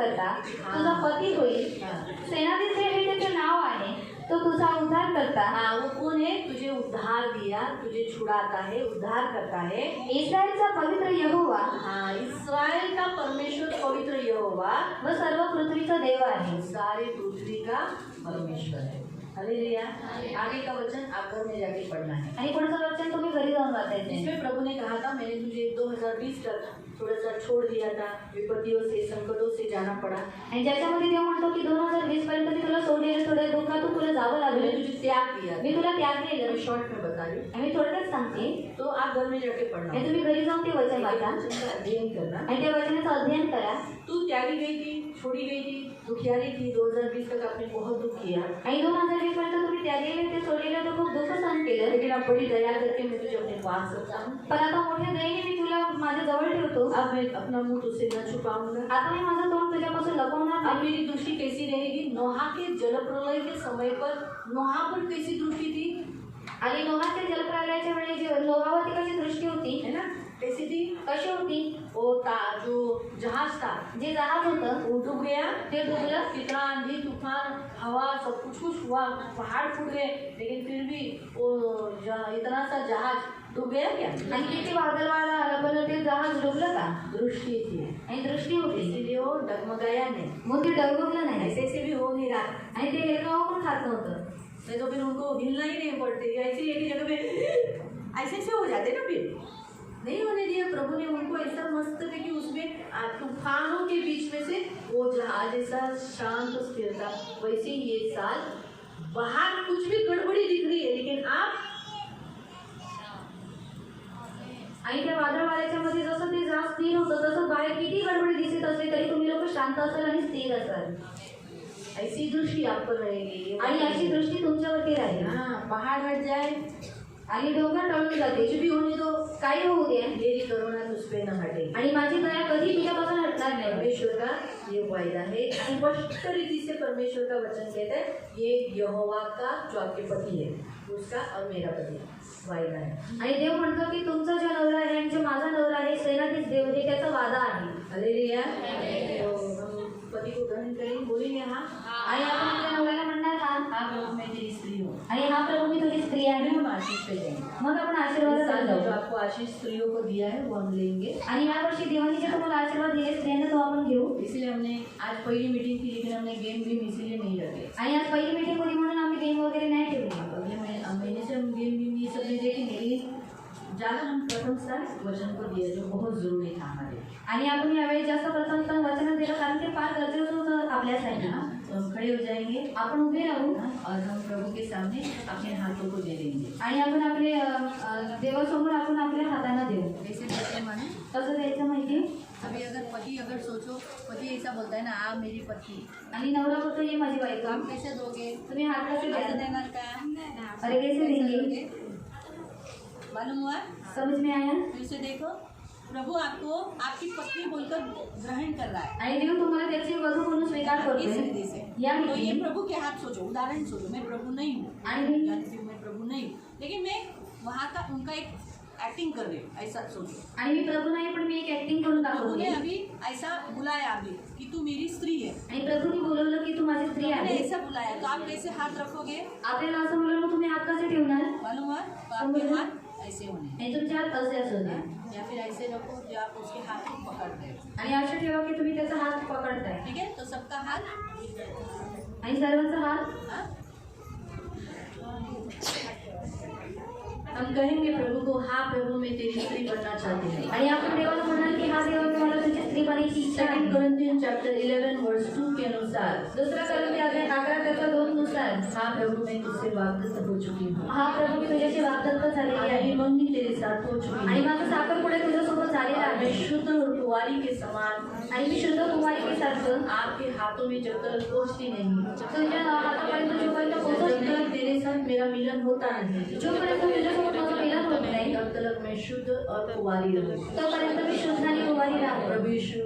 Speaker 2: करता तुझा पती होईल. सेनाधीश हे त्याचे नाव आहे. तो तुझा उद्धार करता.
Speaker 1: हाँ, वो कौन है? तुझे उद्धार दिया, तुझे छुड़ाता है, उद्धार करता है.
Speaker 2: इस्रायलचा पवित्र यहोवा
Speaker 1: हाँ, इस्राएल का परमेश्वर पवित्र यहोवा
Speaker 2: व सर्व पृथ्वीचा देव आहे.
Speaker 1: सारी पृथ्वी का परमेश्वर है. हालेलुया. आगे का वचन आप घर में जाके पढ़ना है.
Speaker 2: आणि पुढचं वचन तुम्ही घरी जाऊन वाचायचे.
Speaker 1: इसमें प्रभु ने कहा था, मैंने तुझे 2020 तक थोड़ा सा छोड़ दिया था, विपत्तियों से संकटों से जाना पड़ा.
Speaker 2: आणि ज्याच्यामध्ये देव म्हणतो की 2020 पर्यंत मी तुला सोडलेलं थोड्या दुःखातून तुला जावं
Speaker 1: मैंने
Speaker 2: लागलं.
Speaker 1: तुझे त्याग दिया.
Speaker 2: मी तुला त्याग केलं.
Speaker 1: मैं शॉर्ट में बता रही हूँ.
Speaker 2: आणि मी थोडक्यात सांगते.
Speaker 1: तो आप घर में जाके पढ़ना.
Speaker 2: आणि तुम्ही घरी जाऊन ते वचन वाचा
Speaker 1: वचन का अध्ययन करना.
Speaker 2: आणि त्या वचनाचं अध्ययन करा.
Speaker 1: तू त्यागी गई थी, छोड़ी गई थी, दुखियारी थी. 2020 तक आपने बहुत दुख किया,
Speaker 2: आणि 2020 पर्यंत तुम्ही त्यागलेले ते सोडलेलं तर खूप दुःख सहन केलं.
Speaker 1: लेकिन अब बड़ी दया करके मैं तुझे अपने पास रखता हूँ.
Speaker 2: पण आता मोठ्या दयेने मी तुला माझ्या जवळ ठेवतो.
Speaker 1: अब मैं अपना मुंह तुझसे न छुपाऊंगा.
Speaker 2: आता मी माझं तोंड तुझ्यापासून लपवणार
Speaker 1: अब
Speaker 2: नाही.
Speaker 1: मेरी दृष्टि कैसी रहेगी? नोहा के जलप्रलय के समय पर नोहा पर कैसी दृष्टि थी,
Speaker 2: आणि नोहाच्या जलप्रलयाच्या वेळी जे नोहावरती कशी दृष्टी होती,
Speaker 1: है ना? कैसी थी?
Speaker 2: कशी होती?
Speaker 1: वो जो जहाज था
Speaker 2: जे जहाज होतं
Speaker 1: वो डूब गया.
Speaker 2: ते डुबलं.
Speaker 1: कितना आंधी तूफान हवा सब कुछ हुआ, पहाड़ फूट गए, लेकिन फिर भी वो इतना सा जहाज डूब गया क्या?
Speaker 2: आणि किती वादळवारा आला पण ते जहाज डुबलं का?
Speaker 1: दृष्टि थी,
Speaker 2: आणि दृष्टी होती.
Speaker 1: इसीलिए वो डगमगाया नहीं.
Speaker 2: मग ते डगमगलं नाही.
Speaker 1: ऐसे ऐसे भी हो नहीं रहा.
Speaker 2: आणि ते हेरगाव पण खात नव्हतं.
Speaker 1: नहीं तो फिर उनको हिलना ही नहीं पड़ती. ऐसे एक ही जगह पे ऐसे ऐसे हो जाते ना. फिर नहीं होने दिया. प्रभु ने उनको ऐसा मस्त है कि उसमें तूफानों के बीच में से वो जहाज ऐसा शांत स्थिर था. वैसे ही ये साल बाहर कुछ भी गड़बड़ी दिख रही है, लेकिन आप
Speaker 2: आणि त्या वादळ वाऱ्याच्या मध्ये जसं ते जहाज स्थिर होतं तसं बाहेर किती गडबडी दिसत असली तरी तुम्ही लोक शांत असाल आणि स्थिर असाल.
Speaker 1: ऐसी दृष्टि आप पर रहेगी.
Speaker 2: आणि अशी दृष्टी तुमच्यावरती राहील.
Speaker 1: हाँ, पहाड़ हट जाए,
Speaker 2: आणि डोंगर टळून जाते.
Speaker 1: कुछ भी होने दो,
Speaker 2: काही होऊ दे,
Speaker 1: मेरी करुणा तुझ पे न हटे.
Speaker 2: आणि माझी दया कधी तुझ्यापासून हटणार नाही.
Speaker 1: परमेश्वर का ये वायदा है. स्पष्ट रीति से परमेश्वर का वचन कहता है, ये यहोवा का जो आपके पति है उसका और मेरा पति वायदा है.
Speaker 2: आणि देव म्हणतो की तुमचा जो नवरा आहे आणि जो माझा नवरा आहे सेनाधीश देव हे त्याचा वादा आहे.
Speaker 1: हालेलुया. तो हम पति को ग्रहण करेंगे, बोलेंगे हाँ,
Speaker 2: आणि आपण आपल्या नवऱ्याला म्हणणार हा,
Speaker 1: हाँ प्रभु मैं तेरी स्त्री हूँ.
Speaker 2: आणि हा प्रभू मी तुझी स्त्री आहे.
Speaker 1: हम आशीष पे जाएंगे.
Speaker 2: मग आपण
Speaker 1: इस
Speaker 2: आशीर्वाद
Speaker 1: साल जो
Speaker 2: जाऊ.
Speaker 1: आपको आशीष स्त्रियों को दिया है वो हम लेंगे.
Speaker 2: आणि या वर्षी देवाने जे तुम्हाला आशीर्वाद दिले स्त्रियांना तो आपण घेऊ.
Speaker 1: इसलिए हमने आज पहली मीटिंग थी, लेकिन हमने गेम भी इसीलिए नहीं रखे.
Speaker 2: आणि आज पहिली मीटिंग होती म्हणून आम्ही गेम वगैरे नाही ठेवली.
Speaker 1: अगले महीने से हम गेम भी ये सब नहीं देखेंगे, लेकिन ज़्यादा हम प्रथम स्थान वचन को दिया जो बहुत ज़रूरी था हमारे.
Speaker 2: आणि आपण यावेळी जास्त प्रथम स्थान वचन दिलं कारण ते फार गरजेचं होतं आपल्यासाठी.
Speaker 1: तो हम खड़े हो जाएंगे
Speaker 2: आपण उभे राहू
Speaker 1: और हम प्रभु के सामने अपने हाथों को दे देंगे.
Speaker 2: आणि आपण आपले देवासमोर आपण आपल्या हातांना देऊ.
Speaker 1: कैसे देते हैं माने?
Speaker 2: कसं द्यायचं माहिती?
Speaker 1: अभी अगर सोचो, पति ऐसा बोलता है ना, आप मेरी पत्नी,
Speaker 2: आणि नवरा बोलतो ये माझी बायको.
Speaker 1: आप कैसे दोगे?
Speaker 2: तुम्ही हात कसे
Speaker 1: कैसे
Speaker 2: द्याल?
Speaker 1: देना का?
Speaker 2: अरे कैसे देंगे?
Speaker 1: मालूम हुआ?
Speaker 2: समझ में आया?
Speaker 1: फिर से देखो, प्रभु आपको आपकी पत्नी बोलकर ग्रहण कर रहा है.
Speaker 2: आणि देव तुम्हाला त्याची वधू म्हणून स्वीकार
Speaker 1: इस
Speaker 2: करतोय.
Speaker 1: रीति से
Speaker 2: या
Speaker 1: तो ये
Speaker 2: रीतीने.
Speaker 1: प्रभु के हाथ सोचो, उदाहरण सोचो. मैं प्रभु नहीं हूँ,
Speaker 2: आणि
Speaker 1: जानती हूँ मैं प्रभु नहीं हूँ, लेकिन मैं वहाँ का उनका एक एक्टिंग कर रही हूँ. ऐसा सोचो.
Speaker 2: आणि मी प्रभू नाही पण मी एक ऍक्टिंग करून
Speaker 1: प्रभु ने
Speaker 2: दाखवते.
Speaker 1: अभी ऐसा बुलाया अभी कि तू मेरी स्त्री है.
Speaker 2: आणि प्रभूने बोलवलं की तू माझी स्त्री
Speaker 1: प्रभु ने
Speaker 2: आहे.
Speaker 1: ऐसा बुलाया, तो आप कैसे हाथ रखोगे?
Speaker 2: आपल्याला असं बोलवलं तुम्ही हात कसे ठेवणार?
Speaker 1: मालूम हुआ? तो आपके हाथ ऐसे होने,
Speaker 2: आणि तुमचे हात असे असू द्या.
Speaker 1: या फिर ऐसे रखो जो आप उसके हाथ को पकड़ रहे हो.
Speaker 2: आणि असं ठेवा की तुम्ही त्याचा हात पकडताय.
Speaker 1: ठीक है? तो सबका हाथ,
Speaker 2: आणि सर्वांचा हात.
Speaker 1: हाँ? हम कहेंगे प्रभु को, हाँ प्रभु मैं तेरी स्त्री बनना चाहती हूँ.
Speaker 2: आणि आपण देवाला म्हणाल की हा देवा मी मला तुझी स्त्री बनायची इच्छा आहे.
Speaker 1: 2 Corinthians chapter 11 verse 2 के अनुसार,
Speaker 2: दुसरा कलमी अध्याय 11 त्याचा 2 नुसार,
Speaker 1: हाँ प्रभु मैं तुझसे वाग्दत्त हो चुकी हूँ.
Speaker 2: हा प्रभू मी तुझ्याशी वाग्दत्त झालेली आहे.
Speaker 1: मेरी मंगनी तेरे साथ हो चुकी
Speaker 2: आणि
Speaker 1: है.
Speaker 2: माझं साखर पुढे तुझ्यासोबत झालेलं
Speaker 1: और मैं
Speaker 2: आहे.
Speaker 1: शुद्ध और कुंवारी के समान,
Speaker 2: आणि मी शुद्ध कुमारिकेसारखं
Speaker 1: आपके हाथों में जब तक पहुँचती नहीं,
Speaker 2: तुझ्या हातापर्यंत जोपर्यंत
Speaker 1: जब
Speaker 2: पोहोचत
Speaker 1: तक
Speaker 2: नाही,
Speaker 1: तेरे साथ मेरा मिलन होता नहीं,
Speaker 2: जोपर्यंत तुझ्यासोबत माझं मिलन होत नाही,
Speaker 1: तब तक मैं शुद्ध और कुंवारी रहूँ.
Speaker 2: तोपर्यंत मी शुद्ध आणि कुमारी राहू.
Speaker 1: प्रभु यीशु,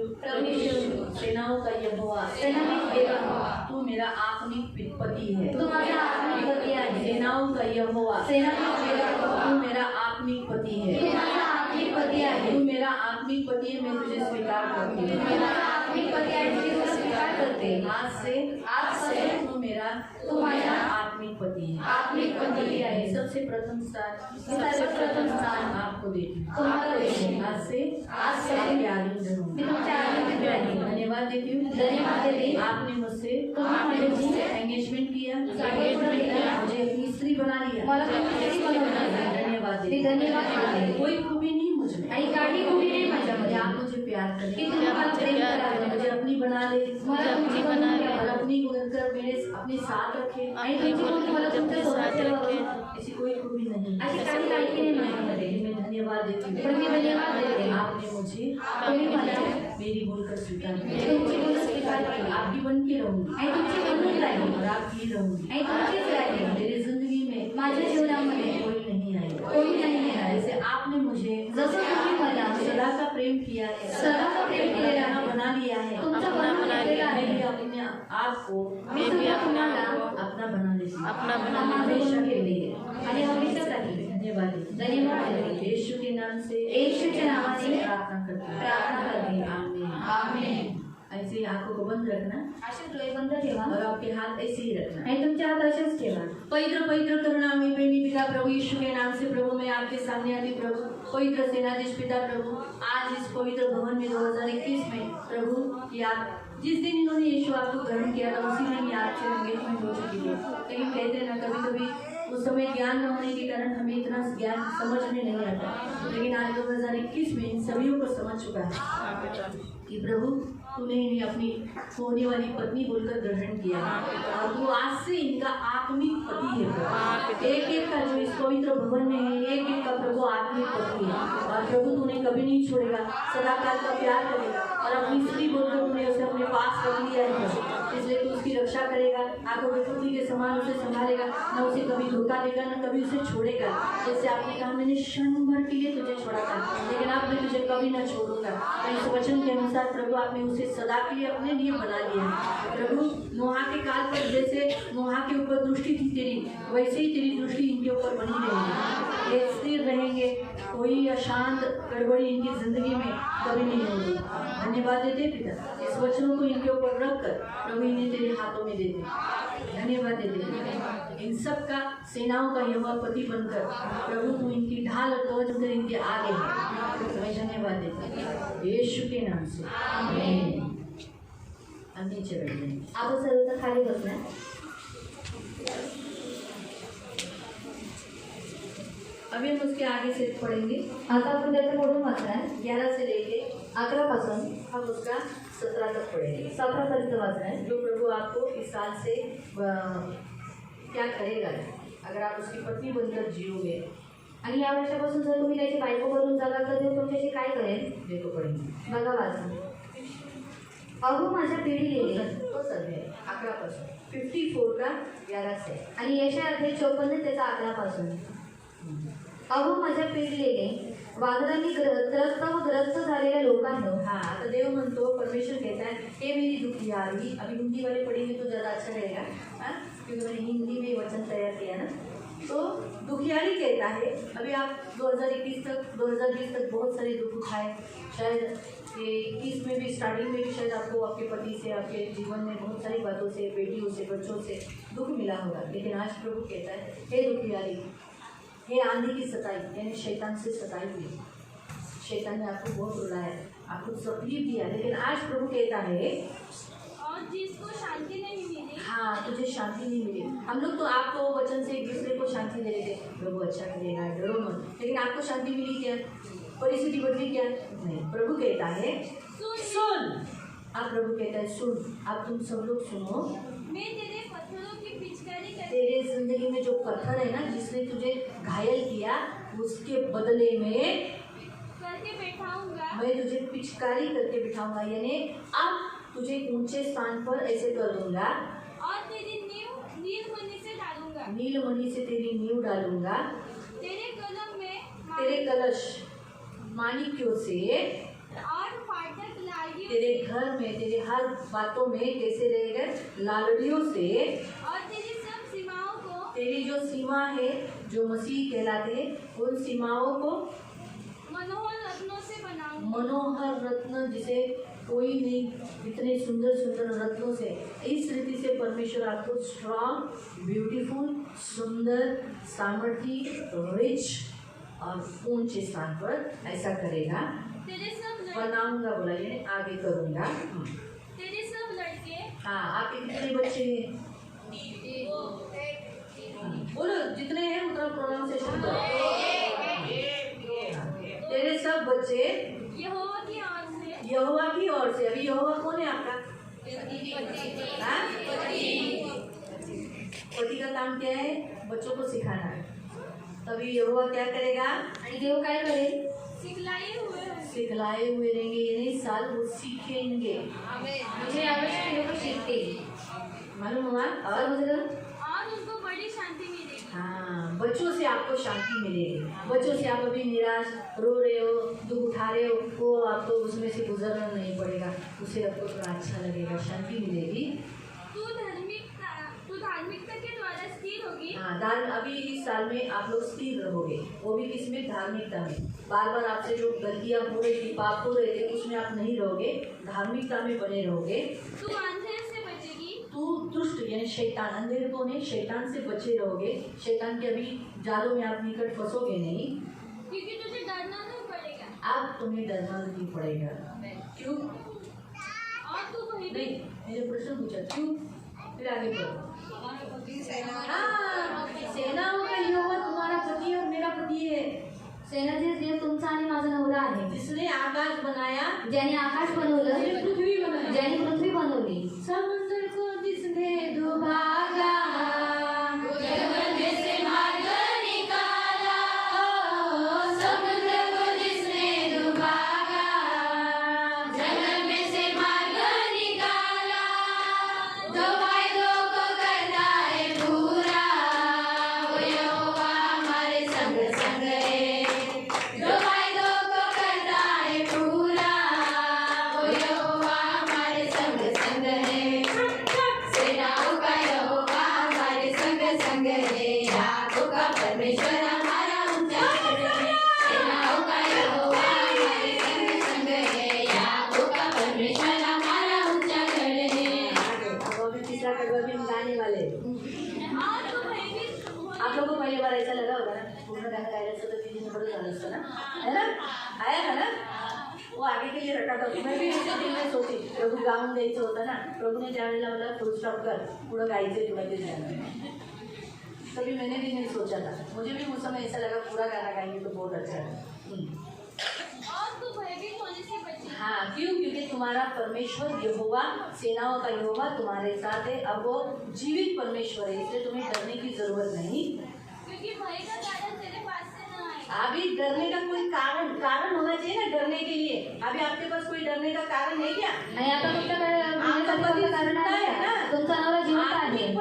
Speaker 1: सेनाओं का यहोवा,
Speaker 2: सेनाधीश देवा,
Speaker 1: तू मेरा आत्मिक पति है.
Speaker 2: तू माझा आत्मिक पती आहे.
Speaker 1: सेनाओं का यहोवा,
Speaker 2: सेनाधीश देवा,
Speaker 1: तू मेरा आत्मिक पति है.
Speaker 2: तू माझा आत्मिक पती आहे.
Speaker 1: तू मेरा आत्मिक पति है. मैं तुझे स्वीकार करती
Speaker 2: तू
Speaker 1: हूँ.
Speaker 2: माझा आत्मिक पती आहे मी तुला स्वीकार करते.
Speaker 1: आज से तू मेरा आत्मिक पति है.
Speaker 2: आत्मिक पती आहे.
Speaker 1: सबसे प्रथम स्थान
Speaker 2: सर्वप्रथम स्थान
Speaker 1: आपको देती हूँ.
Speaker 2: तुम्हाला देते.
Speaker 1: आज से
Speaker 2: मी
Speaker 1: आलिंगन हूँ.
Speaker 2: तुमच्या आनंदित राहील.
Speaker 1: धन्यवाद देती हूँ.
Speaker 2: धन्यवाद देते.
Speaker 1: आपने मुझसे
Speaker 2: तुम्ही मुझसे
Speaker 1: एंगेजमेंट किया,
Speaker 2: किया.
Speaker 1: मुझे अपनी स्त्री बना लिया.
Speaker 2: मला तुमची बनवलं.
Speaker 1: धन्यवाद
Speaker 2: मी
Speaker 1: देती
Speaker 2: धन्यवाद देते.
Speaker 1: कोई खूबी नहीं मुझमें.
Speaker 2: आणि काही गोडी नाही माझ्यामध्ये.
Speaker 1: आप मुझे प्यार
Speaker 2: की
Speaker 1: करें,
Speaker 2: तुम्ही मला प्रेम करावे.
Speaker 1: मुझे अपनी बना ले,
Speaker 2: मला तुमची बनवून
Speaker 1: और
Speaker 2: घ्यावं.
Speaker 1: अपनी बनकर मेरे अपने साथ रखे.
Speaker 2: आणि तुमची बनवून मला तुमच्या सोबत ठेवावं.
Speaker 1: ऐसी कोई खूबी नहीं.
Speaker 2: अशी काही लायकी नाही माझ्यामध्ये.
Speaker 1: मैं धन्यवाद देती
Speaker 2: पण
Speaker 1: हूँ.
Speaker 2: मी धन्यवाद देते.
Speaker 1: आपने मुझे
Speaker 2: तुम्ही मला
Speaker 1: मेरी बोलकर स्वीकार
Speaker 2: तुमची
Speaker 1: किया.
Speaker 2: बोल स्वीकार केली.
Speaker 1: आपकी बन के रहूंगी
Speaker 2: आणि तुमची बनवून राहील.
Speaker 1: और आपकी रहूंगी.
Speaker 2: आणि तुमचीच राहील.
Speaker 1: मेरी जिंदगी में
Speaker 2: माझ्या जीवनामध्ये
Speaker 1: कोई नहीं आएगा.
Speaker 2: कोणी नाही आहे.
Speaker 1: जैसे आपने मुझे
Speaker 2: जसं तुम्ही मला
Speaker 1: सदा का प्रेम किया है,
Speaker 2: सदा का प्रेम केलेला
Speaker 1: अपना
Speaker 2: आहे.
Speaker 1: बना लिया है,
Speaker 2: तुमचा बनवून घेतलेला
Speaker 1: मैं
Speaker 2: आहे.
Speaker 1: भी अपने आप को
Speaker 2: मी सुद्धा तुम्हाला
Speaker 1: अपना बना लेती हूँ.
Speaker 2: हमेशा केली आणि हमेशा राहील.
Speaker 1: धन्यवाद देती हूँ.
Speaker 2: धन्यवाद.
Speaker 1: यीशु के नाम से
Speaker 2: येशूच्या नावाने
Speaker 1: प्रार्थना करती हूँ.
Speaker 2: प्रार्थना करते.
Speaker 1: आमीन.
Speaker 2: आमेन.
Speaker 1: ऐसे ही आंखों को बंद रखना
Speaker 2: असे डोळे बंद ठेवा
Speaker 1: और आपके हाथ ऐसे ही रखना.
Speaker 2: आणि तुमचे हात असेच ठेवा.
Speaker 1: पवित्र पवित्र करुणामय प्रेमी पिता प्रभु यीशु के नाम से प्रभु मैं आपके सामने आती प्रभु. पवित्र सेनाधीश पिता प्रभु, आज इस पवित्र भवन में 2021 में प्रभु कि आप जिस दिन इन्होंने यीशु आपको ग्रहण किया था उसी दिन ही आपसे एंगेजमेंट हो चुकी है. लेकिन कहते हैं ना कभी कभी उस समय ज्ञान न होने के कारण हमें इतना ज्ञान समझ में नहीं आता, लेकिन आज 2021 में इन सभी को समझ चुका है कि प्रभु तूने इन्हें अपनी होने वाली पत्नी बोलकर ग्रहण किया और तू आज से इनका आत्मिक पति है. एक एक का जो इस पवित्र भवन में है, एक एक का प्रभु आत्मिक पति है और प्रभु तूने कभी नहीं छोड़ेगा, सदाकाल का प्यार करेगा और अपनी स्त्री बोलकर तूने उसे अपने पास रख लिया है, इसलिए तू उसकी रक्षा करेगा, आंखों के पुत्री के समान उसे संभालेगा, न उसे कभी धोखा देगा न कभी उसे छोड़ेगा. जैसे आपने कहा मैंने क्षण भर के लिए तुझे छोड़ा था लेकिन आप मैं तुझे कभी न छोड़ूंगा. तो इस वचन के अनुसार प्रभु आपने उसे सदा के लिए अपने लिए बना लिया है. प्रभु नोहा के काल पर जैसे नोहा के ऊपर दृष्टि थी तेरी, वैसे ही तेरी दृष्टि इनके ऊपर बनी रहेगी. ये स्थिर रहेंगे, कोई अशांत गड़बड़ी इनकी जिंदगी में कभी नहीं होगी. धन्यवाद देते पिता, इस वचनों को इनके ऊपर रख कर प्रभु इन्हें तेरे हाथों में देते. धन्यवाद देते इन सब का सेनाओं का यहोवा पति बनकर प्रभु तू इनकी ढाल और कवच बनकर इनके आगे है. मैं धन्यवाद देती यीशु के नाम से आमीन. अब नीचे बैठ जाएंगे.
Speaker 2: आपण सर्व खाली बसणार.
Speaker 1: अभी हम उसके आगे से पढ़ेंगे.
Speaker 2: आता आपण त्याचं पुढून वाचणार.
Speaker 1: 11 से लेके
Speaker 2: 11 पासून
Speaker 1: हम उसका 17 तक पढ़ेंगे.
Speaker 2: 17 पर्यंत वाचणार.
Speaker 1: जो प्रभु आपको इस साल से क्या करेगा अगर आप उसकी पत्नी बनकर जियोगे.
Speaker 2: आणि या वर्षापासून जर तुम्ही त्याची बायको बनून जगाल तर देव तुमच्याशी काय करेल
Speaker 1: देखो पढ़ेंगे.
Speaker 2: बघा वाचा. अहो माझ्या पिढी गेले.
Speaker 1: तो अध्याय 11 पासून 54 का 11 से.
Speaker 2: आणि यशा अध्याय 54 त्याचा 11 पासून. अहो माझ्या पिढलेले वादळांनी त्रस्त व ग्रस्त झालेल्या लोकांनो.
Speaker 1: हाँ आता देव म्हणतो, परमेश्वर कहता है हे मेरी दुखियारी. अभी हिंदी वाले पढ़ेंगे तो ज़्यादा अच्छा रहेगा हाँ, क्योंकि मैंने हिंदी में वचन तैयार किया ना. तो दुखियारी कहता है अभी आप 2021 तक 2020 तक बहुत सारे दुख उठाए, शायद ये 21 में भी स्टार्टिंग में भी शायद आपको आपके पति से आपके जीवन में बहुत सारी बातों से बेटियों से बच्चों से दुख मिला होगा. लेकिन आज प्रभु कहता है हे दुखियारी, हे आंधी की सताई यानी शैतान से सताई हुई, शैतान ने आपको बहुत रुलाया, आपको तकलीफ दिया, लेकिन आज प्रभु कहता है
Speaker 3: और जिसको शांति नहीं मिली,
Speaker 1: हाँ तुझे शांति नहीं मिली. हम लोग तो आपको वचन से एक दूसरे को शांति दे रहे थे, प्रभु अच्छा करेगा डरो मत, लेकिन आपको शांति मिली क्या? परिस्थिति बदली क्या? नहीं. प्रभु कहता है सुन. आप प्रभु कहता है सुन. आप तुम सब लोग सुनो.
Speaker 3: मैं तेरे पत्थरों की पिचकारी करके
Speaker 1: तेरे जिंदगी में जो पत्थर है ना जिसने तुझे घायल किया उसके बदले में
Speaker 3: बैठाऊंगा,
Speaker 1: मैं तुझे पिचकारी करके बिठाऊंगा, यानी अब तुझे ऊंचे स्थान पर ऐसे कर दूंगा
Speaker 3: और तेरी नींव नीलमणि से डालूंगा,
Speaker 1: नीलमणि से तेरी नींव डालूंगा,
Speaker 3: तेरे कलम में
Speaker 1: तेरे कलश माणिक्यों से,
Speaker 3: और फाटक लागी
Speaker 1: तेरे घर में तेरे हर बातों में कैसे रहेगा? लालड़ियों से.
Speaker 3: और तेरी सब सीमाओं को,
Speaker 1: तेरी जो सीमा है जो मसीह कहलाते हैं उन सीमाओं को
Speaker 3: मनोहर रत्नों से बनाऊंगा.
Speaker 1: मनोहर रत्न जिसे कोई नहीं, इतने सुंदर सुंदर रत्नों से इस रीति से परमेश्वर आपको स्ट्रांग, ब्यूटीफुल, सुंदर, सामर्थी, रिच और ऊंचे स्थान पर ऐसा करेगा।
Speaker 3: तेरे सब
Speaker 1: बनाऊंगा बोला, ये आगे करूंगा।
Speaker 3: तेरे सब लड़के
Speaker 1: हाँ, आपके कितने बच्चे हैं? बोलो जितने हैं उतना प्रोनाउंसिएशन करो। तेरे सब बच्चे
Speaker 3: यहोवा की ओर से
Speaker 1: यहोवा की ओर से। अभी यहोवा कौन है आपका? हाँ? पति का काम क्या है? बच्चों को सिखाना है। तभी यहोवा क्या करेगा?
Speaker 2: आणि देव काय करेल?
Speaker 3: सिखलाए हुए हैं।
Speaker 1: सिखलाए हुए रहेंगे, ये नहीं साल वो सीखेंगे।
Speaker 2: म्हणजे यावेळेस ते लोक शिकतील.
Speaker 1: मालूम हुआ? और
Speaker 2: समजलं?
Speaker 3: और उनको बड़ी शांति मिलेगी।
Speaker 1: हाँ, बच्चों से आपको शांति मिलेगी। बच्चों से आप अभी निराश रो रहे हो, दुख उठा रहे हो, वो आपको उसमें से गुजरना नहीं पड़ेगा, उससे आपको थोड़ा अच्छा लगेगा, शांति मिलेगी।
Speaker 3: तू धार्मिकता के द्वारा स्थिर होगी।
Speaker 1: हाँ, अभी इस साल में आप लोग स्थिर रहोगे, वो भी किसमें? धार्मिकता में। बार बार आपसे जो गलतियाँ हो रही थी, पाप हो रहे थे, उसमें आप नहीं रहोगे, धार्मिकता में बने रहोगे।
Speaker 3: तू अंधेरे से बचेगी।
Speaker 1: तू दुष्ट यानी शैतान, अंधेरे को नहीं, शैतान से बचे रहोगे। शैतान के अभी जालों में आप निकट फंसोगे नहीं,
Speaker 3: क्योंकि तुझे डरना नहीं पड़ेगा।
Speaker 1: अब तुम्हें डरना नहीं पड़ेगा। क्यों?
Speaker 3: और तू
Speaker 1: नहीं,
Speaker 3: भयभीत
Speaker 1: मेरे प्रश्न पूछा क्यों, फिर आगे बढ़ो। हाँ, सेनाओं का यहोवा तुम्हारा पति और मेरा पति है,
Speaker 2: सेनाचे देव तुमचा आणि माझा नवरा आहे.
Speaker 1: जिसने आकाश बनाया,
Speaker 2: ज्याने आकाश बनवलं,
Speaker 1: जिसने पृथ्वी बनाया,
Speaker 2: ज्याने पृथ्वी बनवली,
Speaker 1: समुद्र को जिसने दुभागा,
Speaker 2: जंगल में से मार्ग निकाला, समुद्र को जिसने दुभागा, जंगल में से मार्ग निकाला, जो वायदों को करता है पूरा, वो यहोवा हमारे संग संग है. जो वायदों को करता है पूरा, वो यहोवा हमारे संग संग है. सेनाओं का यहोवा हमारे संग संग है. याकों का परमेश्वर हमारा ऊंचा गढ़ है. सेनाओं का यहोवा हमारे संग संग है. याकों का परमेश्वर हमारा ऊंचा गढ़ है.
Speaker 1: अब अभी तीसरा कड़वा भी हम गाने वाले हैं।
Speaker 3: और तू भयभीत हो-
Speaker 1: आप लोगों को पहली बार ऐसा लगा होगा ना, पूर्ण गाना गायला असतं तर किती बरं झालं असतं ना, है ना? आया था ना? वो आगे के लिए रटा था। मैं भी इसी दिल में सोची, प्रभु गाऊन द्यायचं होतं ना, प्रभूने त्यावेळेला मला फुल स्टॉप कर, पुढं गायचे तुला ते गाणं. कभी मैंने भी नहीं सोचा था, मुझे भी उस समय ऐसा लगा पूरा गाना गाएंगे तो बहुत अच्छा है।
Speaker 3: और तू भयभीत होने से बचेगी।
Speaker 1: हाँ, क्यों? क्योंकि तुम्हारा परमेश्वर यहोवा, सेनाओं का यहोवा तुम्हारे साथ है। अब वो जीवित परमेश्वर है, इसलिए तुम्हें डरने की जरूरत नहीं।
Speaker 3: क्योंकि भय का कारण तेरे पास से न आए।
Speaker 1: अभी डरने का कोई कारण होना चाहिए ना डरने के लिए। अभी आपके पास कोई डरने का कारण है क्या?
Speaker 2: आणि आता तुमच्याकडे
Speaker 1: आपका पति
Speaker 2: कारण
Speaker 1: जिंदा
Speaker 2: आहे
Speaker 1: है ना?
Speaker 2: का? तुमचा नवरा जिवंत
Speaker 1: आपके
Speaker 2: आहे.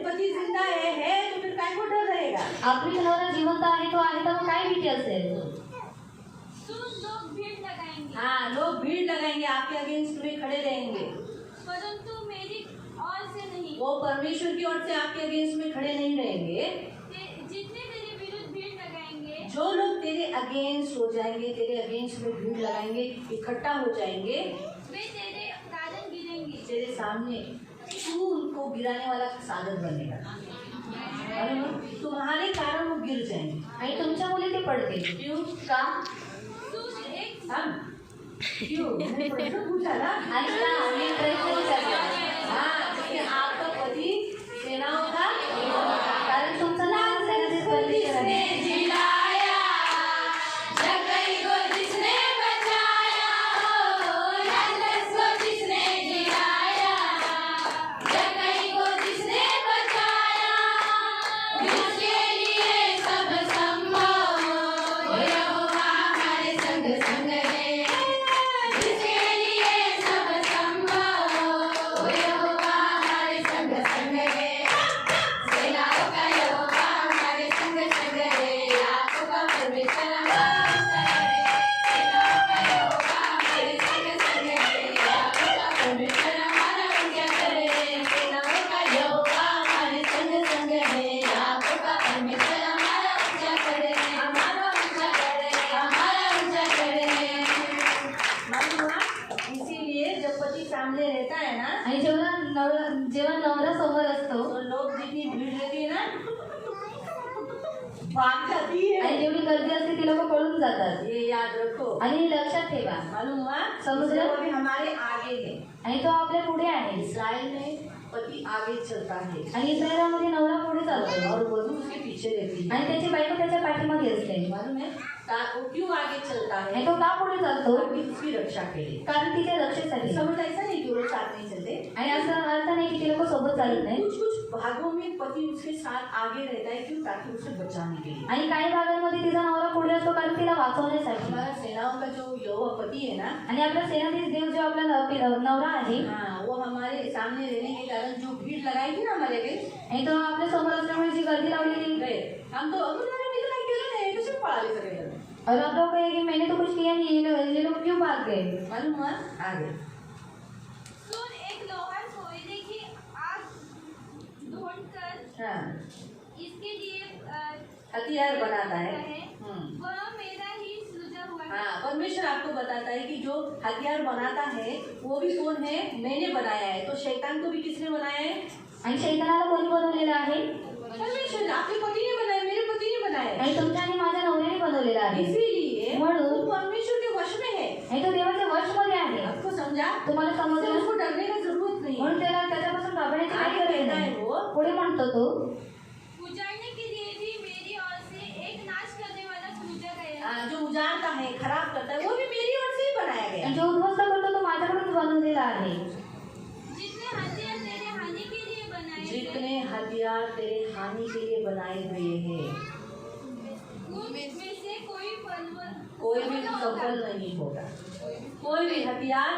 Speaker 1: पति जिंदा है तो फिर काय को डर रहेगा?
Speaker 2: आपली नवरा जिवंत आहे तो आहे तर मग काय भीती असेल?
Speaker 3: लोग भीड़ लगाएंगे,
Speaker 1: हाँ, लोग भीड़ लगाएंगे, आपके अगेंस्ट में खड़े रहेंगे,
Speaker 3: परंतु मेरी ओर से नहीं।
Speaker 1: वो परमेश्वर की ओर से आपके अगेंस्ट में खड़े नहीं रहेंगे।
Speaker 3: जितने तेरे विरुद्ध भीड़ लगाएंगे,
Speaker 1: जो लोग तेरे अगेंस्ट हो जाएंगे, तेरे अगेंस्ट में भीड़ लगाएंगे, इकट्ठा हो जाएंगे,
Speaker 3: वे तेरे कारण गिरेंगे।
Speaker 1: तेरे सामने तू उनको गिराने वाला साधन बनेगा। और तुम्हारे कारण वो गिर जाएंगे।
Speaker 2: आणि तुमच्या मुली ते पडतील.
Speaker 1: क्यों?
Speaker 2: का?
Speaker 3: तू एक
Speaker 1: हाँ? क्यों? मैंने प्रश्न पूछा ना।
Speaker 2: आणि का? मी प्रश्न विचारला.
Speaker 1: हाँ, क्योंकि आपका पति सेनाओं का
Speaker 2: कारण तुमचा नवरा सेनाधीश परमेश्वर आहे. जेव्हा नवरा समोर असतो
Speaker 1: तो लोग जितनी भीड़ रहती है ना भाग जाती है।
Speaker 2: आणि जेवढी गर्दी असते ती लोक पळून जातात.
Speaker 1: ये याद रखो,
Speaker 2: आणि हे लक्षात ठेवा.
Speaker 1: मालूम हुआ
Speaker 2: समुद्र
Speaker 1: वो भी हमारे आगे है।
Speaker 2: आणि तो आपल्या पुढे आहे.
Speaker 1: इस्राइल में पति आगे चलता है
Speaker 2: आणि इस्रायलामध्ये नवरा पुढे चालतो
Speaker 1: और वधू उसके पीछे रहती है।
Speaker 2: आणि त्याची बायको त्याच्या पाठीमागे असते.
Speaker 1: मालूम है वो क्यों आगे चलता
Speaker 2: आणि
Speaker 1: है?
Speaker 2: तो का पुढे चालतो?
Speaker 1: ताकि उसकी रक्षा के लिए।
Speaker 2: कारण तिच्या रक्षेसाठी.
Speaker 1: समझ ऐसा नहीं कि वो साथ नहीं चलते।
Speaker 2: आणि असं अर्थ नाही की ते लोक सोबत चालत नाही.
Speaker 1: कुछ कुछ भागों में पति उसके साथ आगे रहता है क्यों? ताकि उसे बचाने के लिए।
Speaker 2: आणि काही भागांमध्ये तिचा नवरा पुढे असतो कारण तिला वाचवण्यासाठी.
Speaker 1: हमारा सेनाओं का जो यहोवा पति है ना,
Speaker 2: आणि आपला सेनाधीश देव जो आपला नवरा आहे,
Speaker 1: हाँ, वो हमारे सामने रहने के कारण जो भीड़ लगाई थी ना हमारे अगेंस्ट,
Speaker 2: आणि तो आपल्या समोर असल्यामुळे जी गर्दी लावलेली
Speaker 1: गए हम तो अब नहीं केलं नाही कसे पळाले सगळे।
Speaker 2: और आप लोग कहेंगे मैंने तो कुछ किया नहीं, ये लोग क्यों भाग गए?
Speaker 1: मालूम हुआ आगे
Speaker 3: सुन, एक लोहार कोयले की आग ढूंढकर
Speaker 1: हाँ
Speaker 3: इसके लिए
Speaker 1: हथियार बनाता है।
Speaker 3: वह मेरा ही सृजा हुआ है।
Speaker 1: हाँ, परमेश्वर आपको बताता है कि जो हथियार बनाता है वो भी कौन है? मैंने बनाया है। तो शैतान को भी किसने बनाया है?
Speaker 2: आणि शैतानाला कोणी बनवलेलं आहे?
Speaker 1: परमेश्वर। आपके पति ने बनाया, मेरे पति ने बनाया है।
Speaker 2: आणि तुमच्या आणि माझ्या नवऱ्याने बनवलेलं आहे.
Speaker 1: इसीलिए
Speaker 2: म्हणून
Speaker 1: वो परमेश्वर के वश में है।
Speaker 2: आणि तो देवाच्या वशमध्ये आहे.
Speaker 1: आपको समझा?
Speaker 2: तुम्हाला
Speaker 1: तो
Speaker 2: समजलं?
Speaker 1: उसको डरने का जरूरत नहीं
Speaker 2: म्हणून
Speaker 1: है।
Speaker 2: त्याला त्याच्यापासून घाबरण्याची काही
Speaker 1: आगे
Speaker 2: गरज
Speaker 1: कहता है
Speaker 2: नाही.
Speaker 1: वो,
Speaker 2: पुढे म्हणतो तो,
Speaker 3: उजाड़ने के लिए भी मेरी ओर से एक नाश करने वाला सृजा गया।
Speaker 1: जो उजाड़ता है, खराब करता है, वो भी मेरी ओर से ही बनाया गया।
Speaker 2: आणि जो उद्ध्वस्त करतो तो माझ्याकडून बनवलेला आहे.
Speaker 3: जितने हथियार तेरे हानि के लिए बनाए
Speaker 1: जितने हथियार तेरे हानि के लिए बनाए हुए हैं,
Speaker 3: उनमें से
Speaker 1: कोई भी सफल नहीं होगा। कोई भी हथियार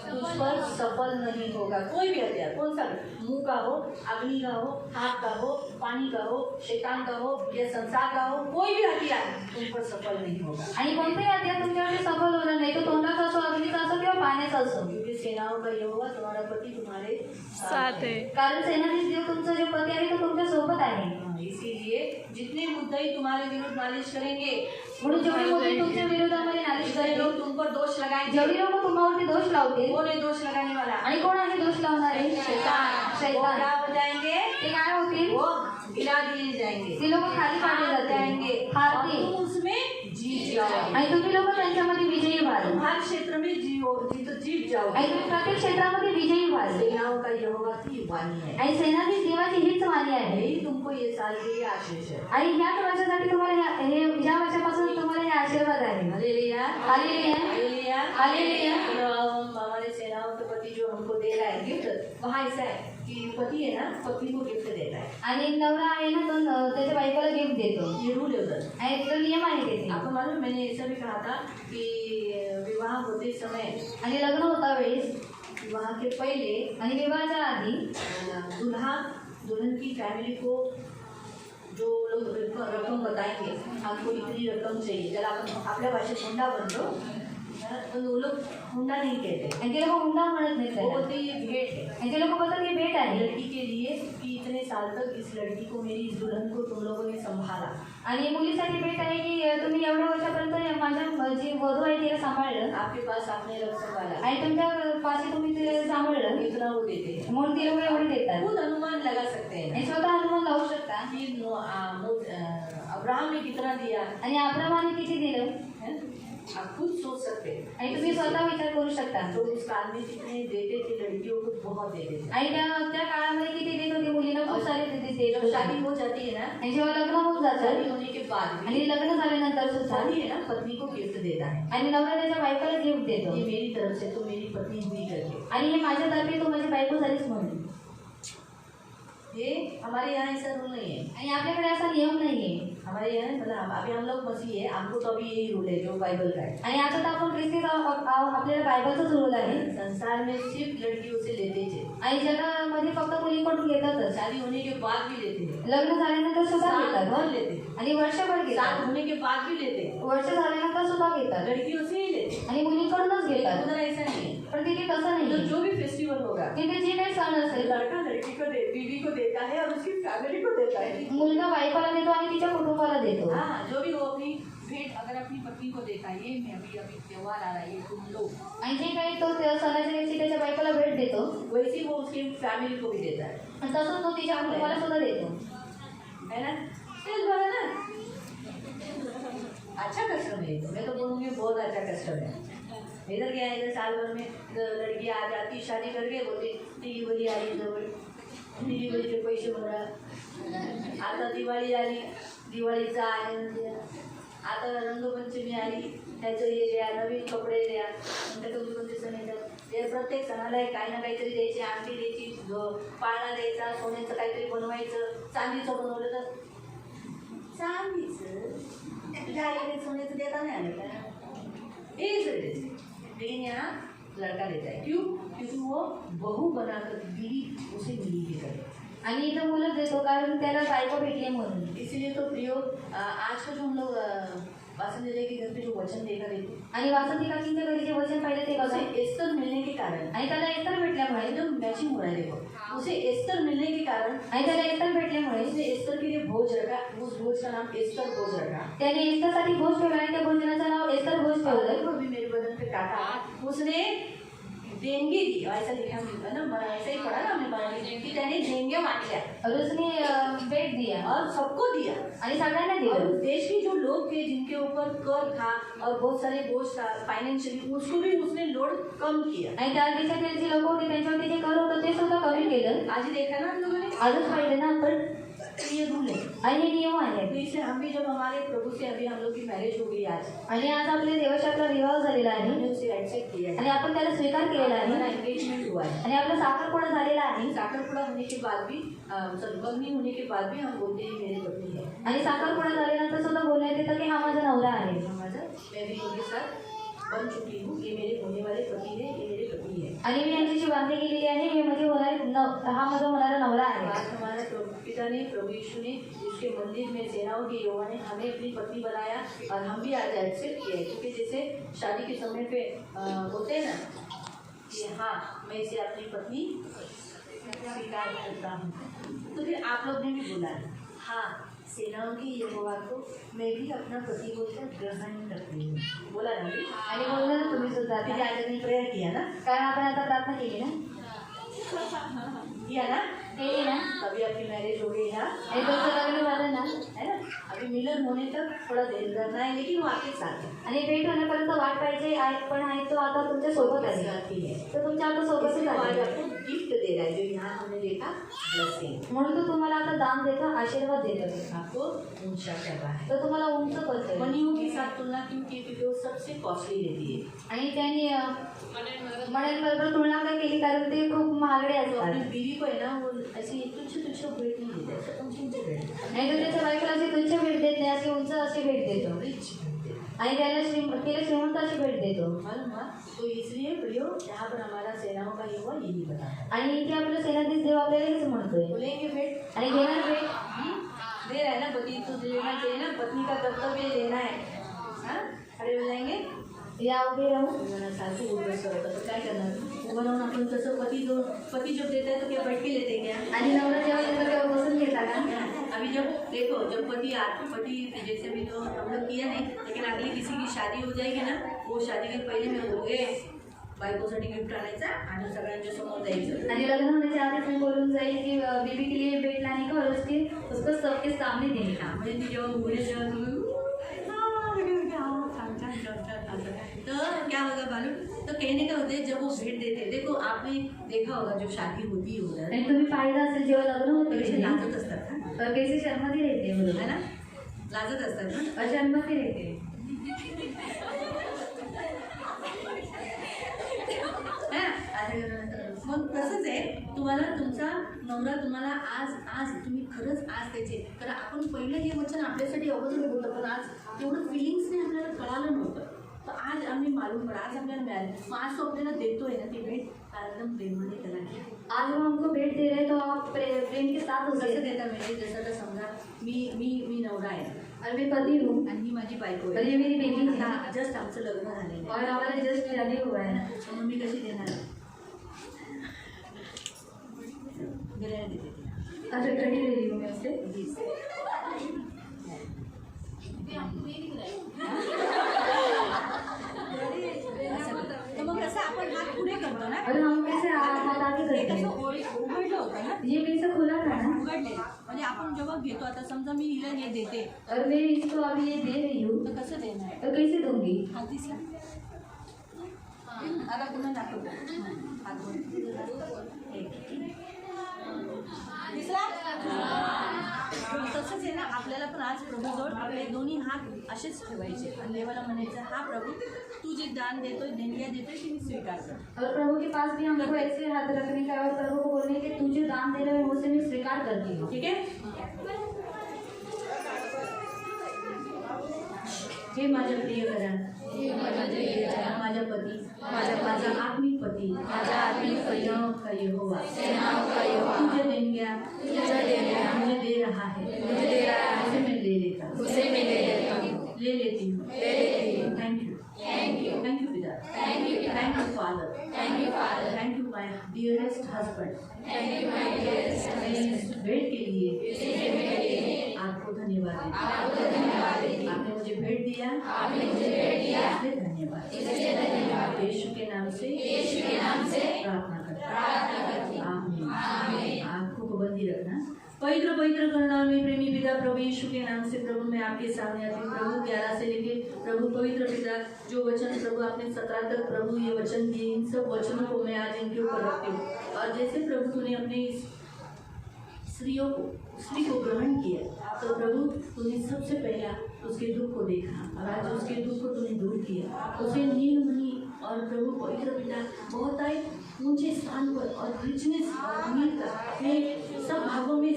Speaker 1: तुझ पर सफल नहीं होगा। कोई भी हथियार, कौन सा भी, मुंह का हो, अग्नि का हो, हाथ का हो, पानी का हो, शैतान का हो या संसार का हो, कोई भी हथियार तुम पर सफल नहीं होगा।
Speaker 2: आणि कोणतेही हत्या तुमच्याकडे सफल होणार नाही. तो तोंडाचा असो, अग्नीचा असो किंवा पाण्याचा असो.
Speaker 1: क्योंकि सेनाओं का यहोवा तुम्हारा पति तुम्हारे
Speaker 4: साथ है।
Speaker 2: कारण सेनाधीश देव तुमचा जो पती आहे तो तुमच्या सोबत आहे.
Speaker 1: इसीलिए जितने मुद्दई तुम्हारे विरुद्ध नालिश करेंगे,
Speaker 2: म्हणून जेवढी मुली तुमच्या विरोधामध्ये नालिश
Speaker 1: जितने
Speaker 2: करेल,
Speaker 1: लोग तुम पर दोष लगाएंगे,
Speaker 2: जेवढी लोक तुम्हावरती दोष लावतील,
Speaker 1: कौन है दोष लगाने वाला?
Speaker 2: आणि कोण आहे दोष लावणारे?
Speaker 1: शैतान। वो
Speaker 2: शैतान.
Speaker 1: क्या हो जाएंगे?
Speaker 2: ते काय होतील?
Speaker 1: वो गिरा दिए जाएंगे,
Speaker 2: ते लोक खाली पाडले
Speaker 1: हार
Speaker 2: जातील,
Speaker 1: जाएंगे और
Speaker 2: हारतील.
Speaker 1: तुम उसमें जीत जाओगे।
Speaker 2: आणि तुम्ही लोक त्यांच्यामध्ये विजयी व्हाल.
Speaker 1: तुम हर क्षेत्र में जीत जाओगे।
Speaker 2: आणि तुम्ही प्रत्येक क्षेत्रामध्ये विजयी व्हाल.
Speaker 1: सेनाओं का यहोवा की वाणी है।
Speaker 2: आणि सेनाधीश देवाची हीच वाणी आहे.
Speaker 1: यही तुमको ये साल के लिए आशीष है।
Speaker 2: आणि ह्याच वर्षासाठी तुम्हाला ह्या वर्षापासून तुम्हाला हे आशीर्वाद आहे.
Speaker 1: Hallelujah,
Speaker 2: hallelujah,
Speaker 1: hallelujah,
Speaker 2: hallelujah.
Speaker 1: हमारे सेनाओं के पति जो हमको दे रहा है गिफ्ट, वहाँ ऐसा है कि पति है ना, पत्नी को गिफ्ट देता है।
Speaker 2: आणि नवरा आहे ना, तो त्याच्या बायकोला गिफ्ट देतो.
Speaker 1: ये रूल है उधर।
Speaker 2: आणि तो नियम आहे त्याचे.
Speaker 1: आपको मालूम है, मैंने ऐसा भी कहा था कि विवाह होते समय,
Speaker 2: आणि लग्न होता वेळेस
Speaker 1: विवाह के पहले
Speaker 2: आणि विवाहाच्या आधी
Speaker 1: दूल्हा दुल्हन की फैमिली को जो लोग रकम बताएंगे, आपको इतनी रकम चाहिए, जरा आपण आपल्या भाषेत हुंडा बनतो, पण वो लोग हुंडा नहीं कहते,
Speaker 2: आणि ते लोक हुंडा म्हणत नाहीत
Speaker 1: वो
Speaker 2: त्याला.
Speaker 1: बोलते ये भेंट है।
Speaker 2: आणि ते लोक बोलतात ही भेट आहे.
Speaker 1: लड़की के लिए कि इतने साल तक इस लड़की को, मेरी इस दुल्हन को तुम लोगों ने संभाला।
Speaker 2: आणि मुलीसाठी भेट आहे की तुम्ही एवढ्या वर्षापर्यंत माझ्या जी वधू आहे तिला सांभाळलं
Speaker 1: आपके पास आपने रख संभाला,
Speaker 2: आणि तुमच्या पाशी तुम्ही तिला सांभाळलं
Speaker 1: इतना वो देते हैं।
Speaker 2: म्हणून ती लोक एवढे देतात.
Speaker 1: खुद अनुमान लगा सकते हैं
Speaker 2: आणि स्वतः अनुमान लावू शकता.
Speaker 1: कि अब्राहम ने कितना दिया
Speaker 2: आणि अब्रामाने किती दिलं
Speaker 1: है? आप खुद सोच सकते हैं।
Speaker 2: आणि तुम्ही स्वतः विचार करू शकता.
Speaker 1: तो उस काल में जितने देते थे लड़कियों को बहुत देते थे।
Speaker 2: आणि त्या काळामध्ये किती देत होते मुलीला? खूप सारे देत
Speaker 1: जब
Speaker 2: होते.
Speaker 1: शादी हो जाती है ना,
Speaker 2: आणि जेव्हा लग्न होऊन जातं
Speaker 1: शादी होने के बाद भी
Speaker 2: आणि लग्न झाल्यानंतर सुद्धा
Speaker 1: पति है ना, पत्नी को गिफ्ट देता है,
Speaker 2: आणि नवरा त्याच्या बायकोला गिफ्ट देतो.
Speaker 1: ये मेरी तरफ से तो मेरी पत्नी हुई करके।
Speaker 2: आणि हे माझ्यातर्फे तू माझी बायको झालीच म्हणून.
Speaker 1: ये हमारे यहाँ ऐसा रूल नहीं है।
Speaker 2: आणि आपल्याकडे असा नियम नाहीये.
Speaker 1: हमारे यहाँ मतलब अभी हम लोग मसीह है, हमको तो अभी यही रूल है जो बाइबल का है।
Speaker 2: आणि आता तर आपण ख्रिस्ती आपल्याला बायबलचाच रूल आहे.
Speaker 1: संसार में सिर्फ लड़कियों से लेते थे,
Speaker 2: आणि जगामध्ये फक्त मुलींकडून घेतातच.
Speaker 1: शादी होने के बाद भी लेते थे,
Speaker 2: लग्न झाल्यानंतर सुद्धा
Speaker 1: साल
Speaker 2: घेतात
Speaker 1: भर लेते थे,
Speaker 2: आणि वर्षभर
Speaker 1: साल
Speaker 2: घेतात.
Speaker 1: होने के बाद भी लेते,
Speaker 2: वर्ष झाल्यानंतर सुद्धा घेतात
Speaker 1: लड़कियों से ही लेते।
Speaker 2: आणि मुलींकडूनच
Speaker 1: लेकिन
Speaker 2: घेतात.
Speaker 1: उधर ऐसा नहीं है।
Speaker 2: पण तिथे तसं
Speaker 1: तो
Speaker 2: नाही.
Speaker 1: जो भी फेस्टिवल होगा,
Speaker 2: तिथे जे काही सण असेल
Speaker 1: लड़का लड़की को बीवी को देता है और उसकी फैमिली को देता है।
Speaker 2: मुलगा बायकोला देतो आणि तिच्या कुटुंबाला देतो.
Speaker 1: हाँ, जो भी वो अपनी भेंट अगर अपनी पत्नी को देता है, ये मैं अभी अभी त्योहार आ रहा है, ये तुम लो,
Speaker 2: आणि जे काही तो सणाच्या दिवशी त्याच्या बायकोला भेट देतो
Speaker 1: वैसे ही वो उसकी फैमिली को भी देता है
Speaker 2: आणि तसंच तो तिच्या कुटुंबाला सुद्धा देतो.
Speaker 1: है ना? चल बड़ा ना, अच्छा कस्टम है ये तो, मैं तो बोलूँगी बहुत अच्छा कस्टम है. इधर क्या है, इधर साल भर में लड़की आ जाती शादी करके, बोलती ती बली आली जवळ, ती बलीचे पैसे भरा. आता दिवाळी आली, दिवाळीचा आनंद द्या. आता रंगपंचमी आली, त्याचं हे द्या, नवीन कपडे द्या. नंतर कोणते सण येतात, ते प्रत्येक सणाला काही ना काहीतरी द्यायची, अंगठी द्यायची, पाळणा द्यायचा, सोन्याचं काहीतरी बनवायचं. चांदीचं बनवलं तर चांदीचं, तुझ्या आईने सोन्याचं देता नाही आलं का? लेकिन यहाँ लड़का देता है, क्यों? क्योंकि वो बहू बनाकर बीवी उसे मिली के करे.
Speaker 2: आणि इथं मुलं देतो कारण त्याला बायको भेटली म्हणून.
Speaker 1: इसीलिए तो प्रियो, आज का जो हम लोग वासंती जी के घर पे जो वचन देखा देते,
Speaker 2: आणि वासंती काकींच्या घरी जे वचन पाहिलं ते बघा.
Speaker 1: उसे एस्तर मिलने के कारण,
Speaker 2: आणि त्याला एस्तर भेटल्यामुळे
Speaker 1: एकदम मैचिंग हो रहा है देखो, उसे एस्तर मिलने के कारण
Speaker 2: आणि त्याला एस्तर भेटल्यामुळे
Speaker 1: उसने एस्तर के लिए भोज रखा, उस भोज का नाम एस्तर भोज रखा.
Speaker 2: त्याने एस्टरसाठी भोज ठेवला आणि त्या भोजनाचं नाव एस्तर भोज ठेवलं.
Speaker 1: देखो अभी मेरे बदन पे काटा, उसने देणगी दी, ऐसा लिखा मिलता ना, ऐसा ही पढ़ा ना हमने पढ़ा कि त्याने देणग्या मांगल्या
Speaker 2: और उसने भेट दिया
Speaker 1: और सबको दिया.
Speaker 2: आणि सगळ्यांना
Speaker 1: और
Speaker 2: दिलं.
Speaker 1: देश के जो लोग थे जिनके ऊपर कर था और बहुत सारे बोझ था फाइनेंशियली, उसको भी उसने लोड कम किया.
Speaker 2: आणि त्या देशातील जे लोक होते त्यांच्यावरती जे कर होतं ते सुद्धा कमी केलं.
Speaker 1: आज ही देखा ना हम लोगों ने,
Speaker 2: आजच पाहिलं ना आपण.
Speaker 1: ये रूल है.
Speaker 2: आणि हे नियम आहे.
Speaker 1: तो इसलिए हम भी, जब हमारे प्रभु से अभी हम लोग की मैरिज हो गई आज,
Speaker 2: आणि आज आपल्या देवाशी आपला विवाह झालेला आहे
Speaker 1: हमने उसे एक्सेप्ट किया है,
Speaker 2: आणि आपण त्याला स्वीकार केलेला
Speaker 1: हमारा
Speaker 2: आहे
Speaker 1: एंगेजमेंट हुआ है.
Speaker 2: आणि आपला साखरपुडा झालेला आहे.
Speaker 1: साखरपुड़ा होने के बाद भी, सद्गमनी होने के बाद भी हम बोलते हैं मेरे पति है.
Speaker 2: आणि साखरपुडा झाल्यानंतर सुद्धा बोलण्यात येतं की हा माझा नवरा आहे.
Speaker 1: हमारा, मैं भी उनके साथ बन चुकी हूँ, ये मेरे होने वाले पति है, ये मेरे पति है.
Speaker 2: आणि मी यांच्याशी बांधली गेलेली आहे. हे माझे होणारे हा माझा होणारा नवरा आहे.
Speaker 1: आज हमारा पिता ने, प्रभु यीशु ने, उसके मंदिर में सेनाओं के यहोवा ने हमें अपनी पत्नी बनाया और हम भी आज एक्सेप्ट किए. क्योंकि जैसे शादी के समय पे होते हैं ना कि हाँ मैं इसे अपनी पत्नी स्वीकार करता हूँ, तो फिर आप लोग ने भी बोला हाँ सेनाओं की यहोवा को मैं भी अपना पति बोलकर ग्रहण करती हूँ. बोला ना भी,
Speaker 2: आणि बोललं ना तुम्ही सुद्धा
Speaker 1: फिर आज हमने प्रेयर किया ना,
Speaker 2: कारण आपण आता प्रार्थना केली ना,
Speaker 1: किया ना,
Speaker 2: केली ना.
Speaker 1: अभी आपकी मैरिज हो गई ना,
Speaker 2: आणि तुमचं लग्न झालं ना,
Speaker 1: है ना. अभी मिलन होने तक थोड़ा देर करना है, लेकिन वो आपके साथ है.
Speaker 2: आणि भेट होण्यापर्यंत वाट पाहिजे पण आहे तो आता तुमच्या सोबत आहे.
Speaker 1: साथी है.
Speaker 2: तो तुमच्या आता सोबतच
Speaker 1: इसलिए वो आज
Speaker 2: आहे.
Speaker 1: आपको गिफ्ट दे रहा है, जो यहाँ हमने देखा ब्लेसिंग.
Speaker 2: म्हणून तो तुम्हाला आता दान देतो, आशीर्वाद देतो.
Speaker 1: आपको ऊंचा कर रहा है.
Speaker 2: तो तुम्हाला उंच करतोय.
Speaker 1: मनियों के साथ तुलना क्यों की? क्योंकि वो सबसे कॉस्टली रहती है.
Speaker 2: आणि त्यांनी मण्यांबरोबर तुलना काय केली कारण ते खूप महागडे
Speaker 1: तो अपनी
Speaker 2: असतात.
Speaker 1: बीवी को है ना, वो ऐसी तुच्छ तुच्छ भेंट नहीं देता, ऐसा ऊंची भेंट देता.
Speaker 2: आणि तो त्याच्या बायकोला अशी तुच्छ भेट देत नाही, अशी उंच अशी भेट देतो.
Speaker 1: रिच भेंट देता.
Speaker 2: आणि त्याला श्रीमंत अशी भेट देतो.
Speaker 1: मालूम हुआ? तो इसलिए प्रियो, यहाँ पर हमारा सेनाओं का यहोवा यही बताता है.
Speaker 2: आणि इथे आपलं सेनाधीश देव आपल्याला हेच म्हणतोय.
Speaker 1: बोलेंगे भेंट
Speaker 2: आणि घेणार भेट
Speaker 1: दे रहा है ना, पति तो देना चाहिए ना, पत्नी का कर्तव्य लेना है. हाँ, खड़े हो जाएंगे.
Speaker 2: या उभे राहून
Speaker 1: जरा सासू उभं करतं तर काय करणार? उभं राहून आपण तसं पति जो देता है तो क्या बैठ के लेते हैं क्या?
Speaker 2: आणि नवरा जेव्हा येतो तेव्हा बसून घेता का?
Speaker 1: अभी जब देखो, जब पति जैसे भी तो हम लोग किया नहीं, लेकिन अगली किसी की शादी हो जाएगी ना, वो शादी के पहिले मी बोलूगे बायकोसाठी गिफ्ट आणायचा आणि सगळ्यांच्या समोर द्यायचं.
Speaker 2: आणि लग्न होण्याच्या आधीच मी बोलून जाईल की बीबी के लिए भेट लाने का और उसको सबके सामने देने का.
Speaker 1: म्हणजे ती जेव्हा बोलेल तेव्हा तुम्ही तो क्या होगा मालूम? तो कहने का होते जब वो भेंट देते, देखो आपने देखा होगा जो शादी होती है उधर,
Speaker 2: आणि तुम्ही पाहिलं असेल जेव्हा लग्न होतं
Speaker 1: कैसे
Speaker 2: घरी,
Speaker 1: लाजत असतात ना,
Speaker 2: तर कैसे शर्माती रहते हैं वो लोग,
Speaker 1: है ना, लाजत असतात ना.
Speaker 2: अशर्माती रहते.
Speaker 1: मग तसंच आहे, तुम्हाला तुमचा नवरा तुम्हाला आज तुम्ही खरंच आज त्याचे, तर आपण पहिलं हे वचन आपल्यासाठी अगोदर होतं, पण आज तेवढं फिलिंग्सने आपल्याला कळालं नव्हतं. तर आज आम्ही मालूम पडा, आज आपल्याला मिळालं. मग आज तो आपल्याला देतोय ना ती भेट, एकदम प्रेमाने त्याला घ्या.
Speaker 2: आज हम हमको भेट दे रहे तो आप प्रेम के साथ
Speaker 1: कसं
Speaker 2: उसे
Speaker 1: देता म्हणजे, जसं तर समजा मी नवरा आहे
Speaker 2: और मैं पति हूँ
Speaker 1: आणि ही माझी बायको
Speaker 2: और ये मेरी बेटी है
Speaker 1: आहे. जस्ट आमचं लग्न झालेलं
Speaker 2: और
Speaker 1: आहे,
Speaker 2: हमारा जस्ट शादी हुआ है.
Speaker 1: मग मी कशी देणार? गिरायला देते.
Speaker 2: अच्छा कड़ी दे रही हूँ मैं उसे.
Speaker 4: तर मग कसं आपण हात पुढे करतो ना,
Speaker 2: और हम कैसे हाथ आगे
Speaker 4: हे
Speaker 2: करते
Speaker 4: कसं
Speaker 2: हैं,
Speaker 4: उघडलं होतं ना,
Speaker 2: ये कैसे खुला था ना,
Speaker 4: उघडलेलं. म्हणजे आपण जेव्हा घेतो, आता समजा मी हिला हे देते
Speaker 2: और मैं इसको अभी ये दे रही हूँ
Speaker 4: तर कसं देणार,
Speaker 2: तो कैसे दूंगी.
Speaker 4: हात दिसला आता पुन्हा दाखवतो. हात दिसला. तसंच आहे ना, आपल्याला पण आज प्रभूजवळ आपले दोन्ही हात असेच ठेवायचे आणि देवाला म्हणायचं, हा प्रभू तू जे दान देतोय, देणग्या देतोय ती मी स्वीकार कर.
Speaker 2: और प्रभु के पास भी हमको ऐसे हाथ रखने का और प्रभु को बोलने कि तू जो दान दे रहे हो उसे मैं स्वीकार करती हूँ.
Speaker 1: ठीक है. हे माझ्या प्रिय घरात, माझ्या पती, माझा आत्मिक पती, सेनाओं का यहोवा, तुझे देणग्या मुझे दे रहा है, उसे मैं ले लेता हूँ, ले लेती हूँ. थैंक यू पिता, thank you father, thank you my dearest husband. मैं इस भेंट के लिए आपको धन्यवाद देती हूँ. आपने मुझे भेंट दिया, इसलिए धन्यवाद. यीशु के नाम से प्रार्थना करते हैं. आमीन. आंखों को बंदी रखना. पवित्र पवित्र करुणा में प्रेमी पिता प्रभु यीशु के नाम से प्रभु मैं आपके सामने आती हूँ. प्रभु 11 से लेके प्रभु पवित्र पिता जो वचन प्रभु आपने 17 तक प्रभु ये वचन दिए, इन सब वचनों को मैं आज इनके ऊपर रखती हूँ. और जैसे प्रभु तूने अपने इस स्त्री को ग्रहण किया, तो प्रभु तूने सबसे पहला उसके दुख को देखा और आज उसके दुख को तूने दूर किया. उसे नीलमणि और प्रभु पवित्र पिता बहुत आए ऊंचे स्थान पर और रिचनेस और अमीरता में सब भागों में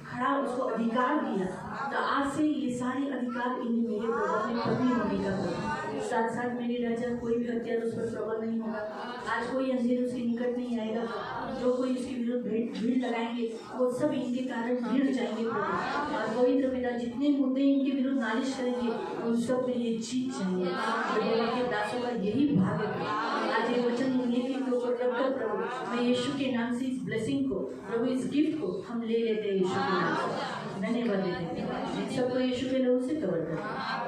Speaker 1: खड़ा उसको अधिकार दिया. तो आज से ये सारे अधिकार इन्हें मेरे प्रभु में प्रभु होने का प्रभु. साथ साथ मेरे राजा कोई भी हथियार उस पर प्रबल नहीं होगा. आज कोई अंधेर उसके निकट नहीं आएगा. जो कोई उसके विरुद्ध भीड़ लगाएंगे वो सब इनके कारण गिर जाएंगे प्रभु. और पवित्र पिता जितने मुद्दे इनके विरुद्ध नालिश करेंगे उन सब पे ये जीत जाएंगे. प्रभु के दासों का यही भाग है. आज ये वचन उन्हीं के ऊपर रखकर प्रभु मैं यीशु के नाम से इस ब्लेसिंग को प्रभु इस गिफ्ट को हम ले लेते हैं. यीशु के नाम से धन्यवाद देते हैं. इन सबको यीशु के लहू से कवर कर,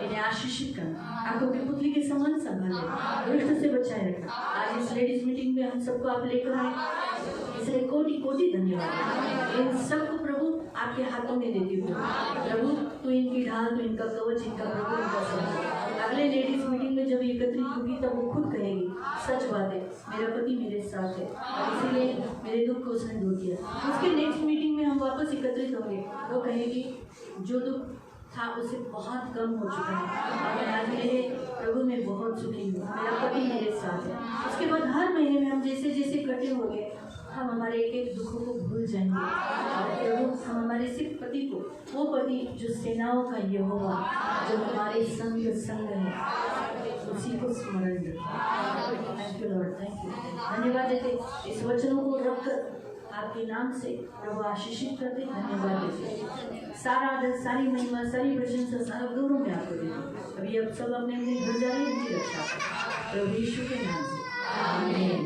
Speaker 1: इन्हें आशीषित करना, आंखों की पुतली के समान संभाले, दुष्ट से बचाए रखना. आज इस लेडीज मीटिंग में हम सबको आप लेकर आए, इसलिए कोटि कोटि धन्यवाद. इन सबको प्रभु आपके हाथों में देती हूँ. प्रभु तो इनकी ढाल, तो इनका कवच, इनका प्रभु, इनका सब. अगले लेडीज मीटिंग में जब एकत्रित होगी तब वो खुद कहेगी सच बात है, मेरा पति मेरे साथ है और इसीलिए मेरे दुख को उसने दूर किया. उसके नेक्स्ट मीटिंग में हम वापस एकत्रित होंगे, वो कहेगी जो दुख था उसे बहुत कम हो चुका है और मैं आज मेरे प्रभु में बहुत सुखी हूँ, मेरा पति मेरे साथ है. उसके बाद हर महीने में हम जैसे जैसे इकट्ठे होंगे हम हमारे एक एक दुखों को भूल जाएंगे और प्रभु हम हमारे सिर्फ पति को, वो पति जो सेनाओं का यहोवा जो हमारे संग है, उसी को स्मरण रखें. Thank you Lord, thank you. धन्यवाद देते इस वचनों को रखकर आपके नाम से प्रभु आशीषित करते. धन्यवाद देते. सारा आदर, सारी महिमा, सारी प्रशंसा, सारा गौरव में आपको देते. अभी अब सब अपने अपने घर जा रहे हैं. उनकी रक्षा करें प्रभु यीशु के नाम से. आमीन.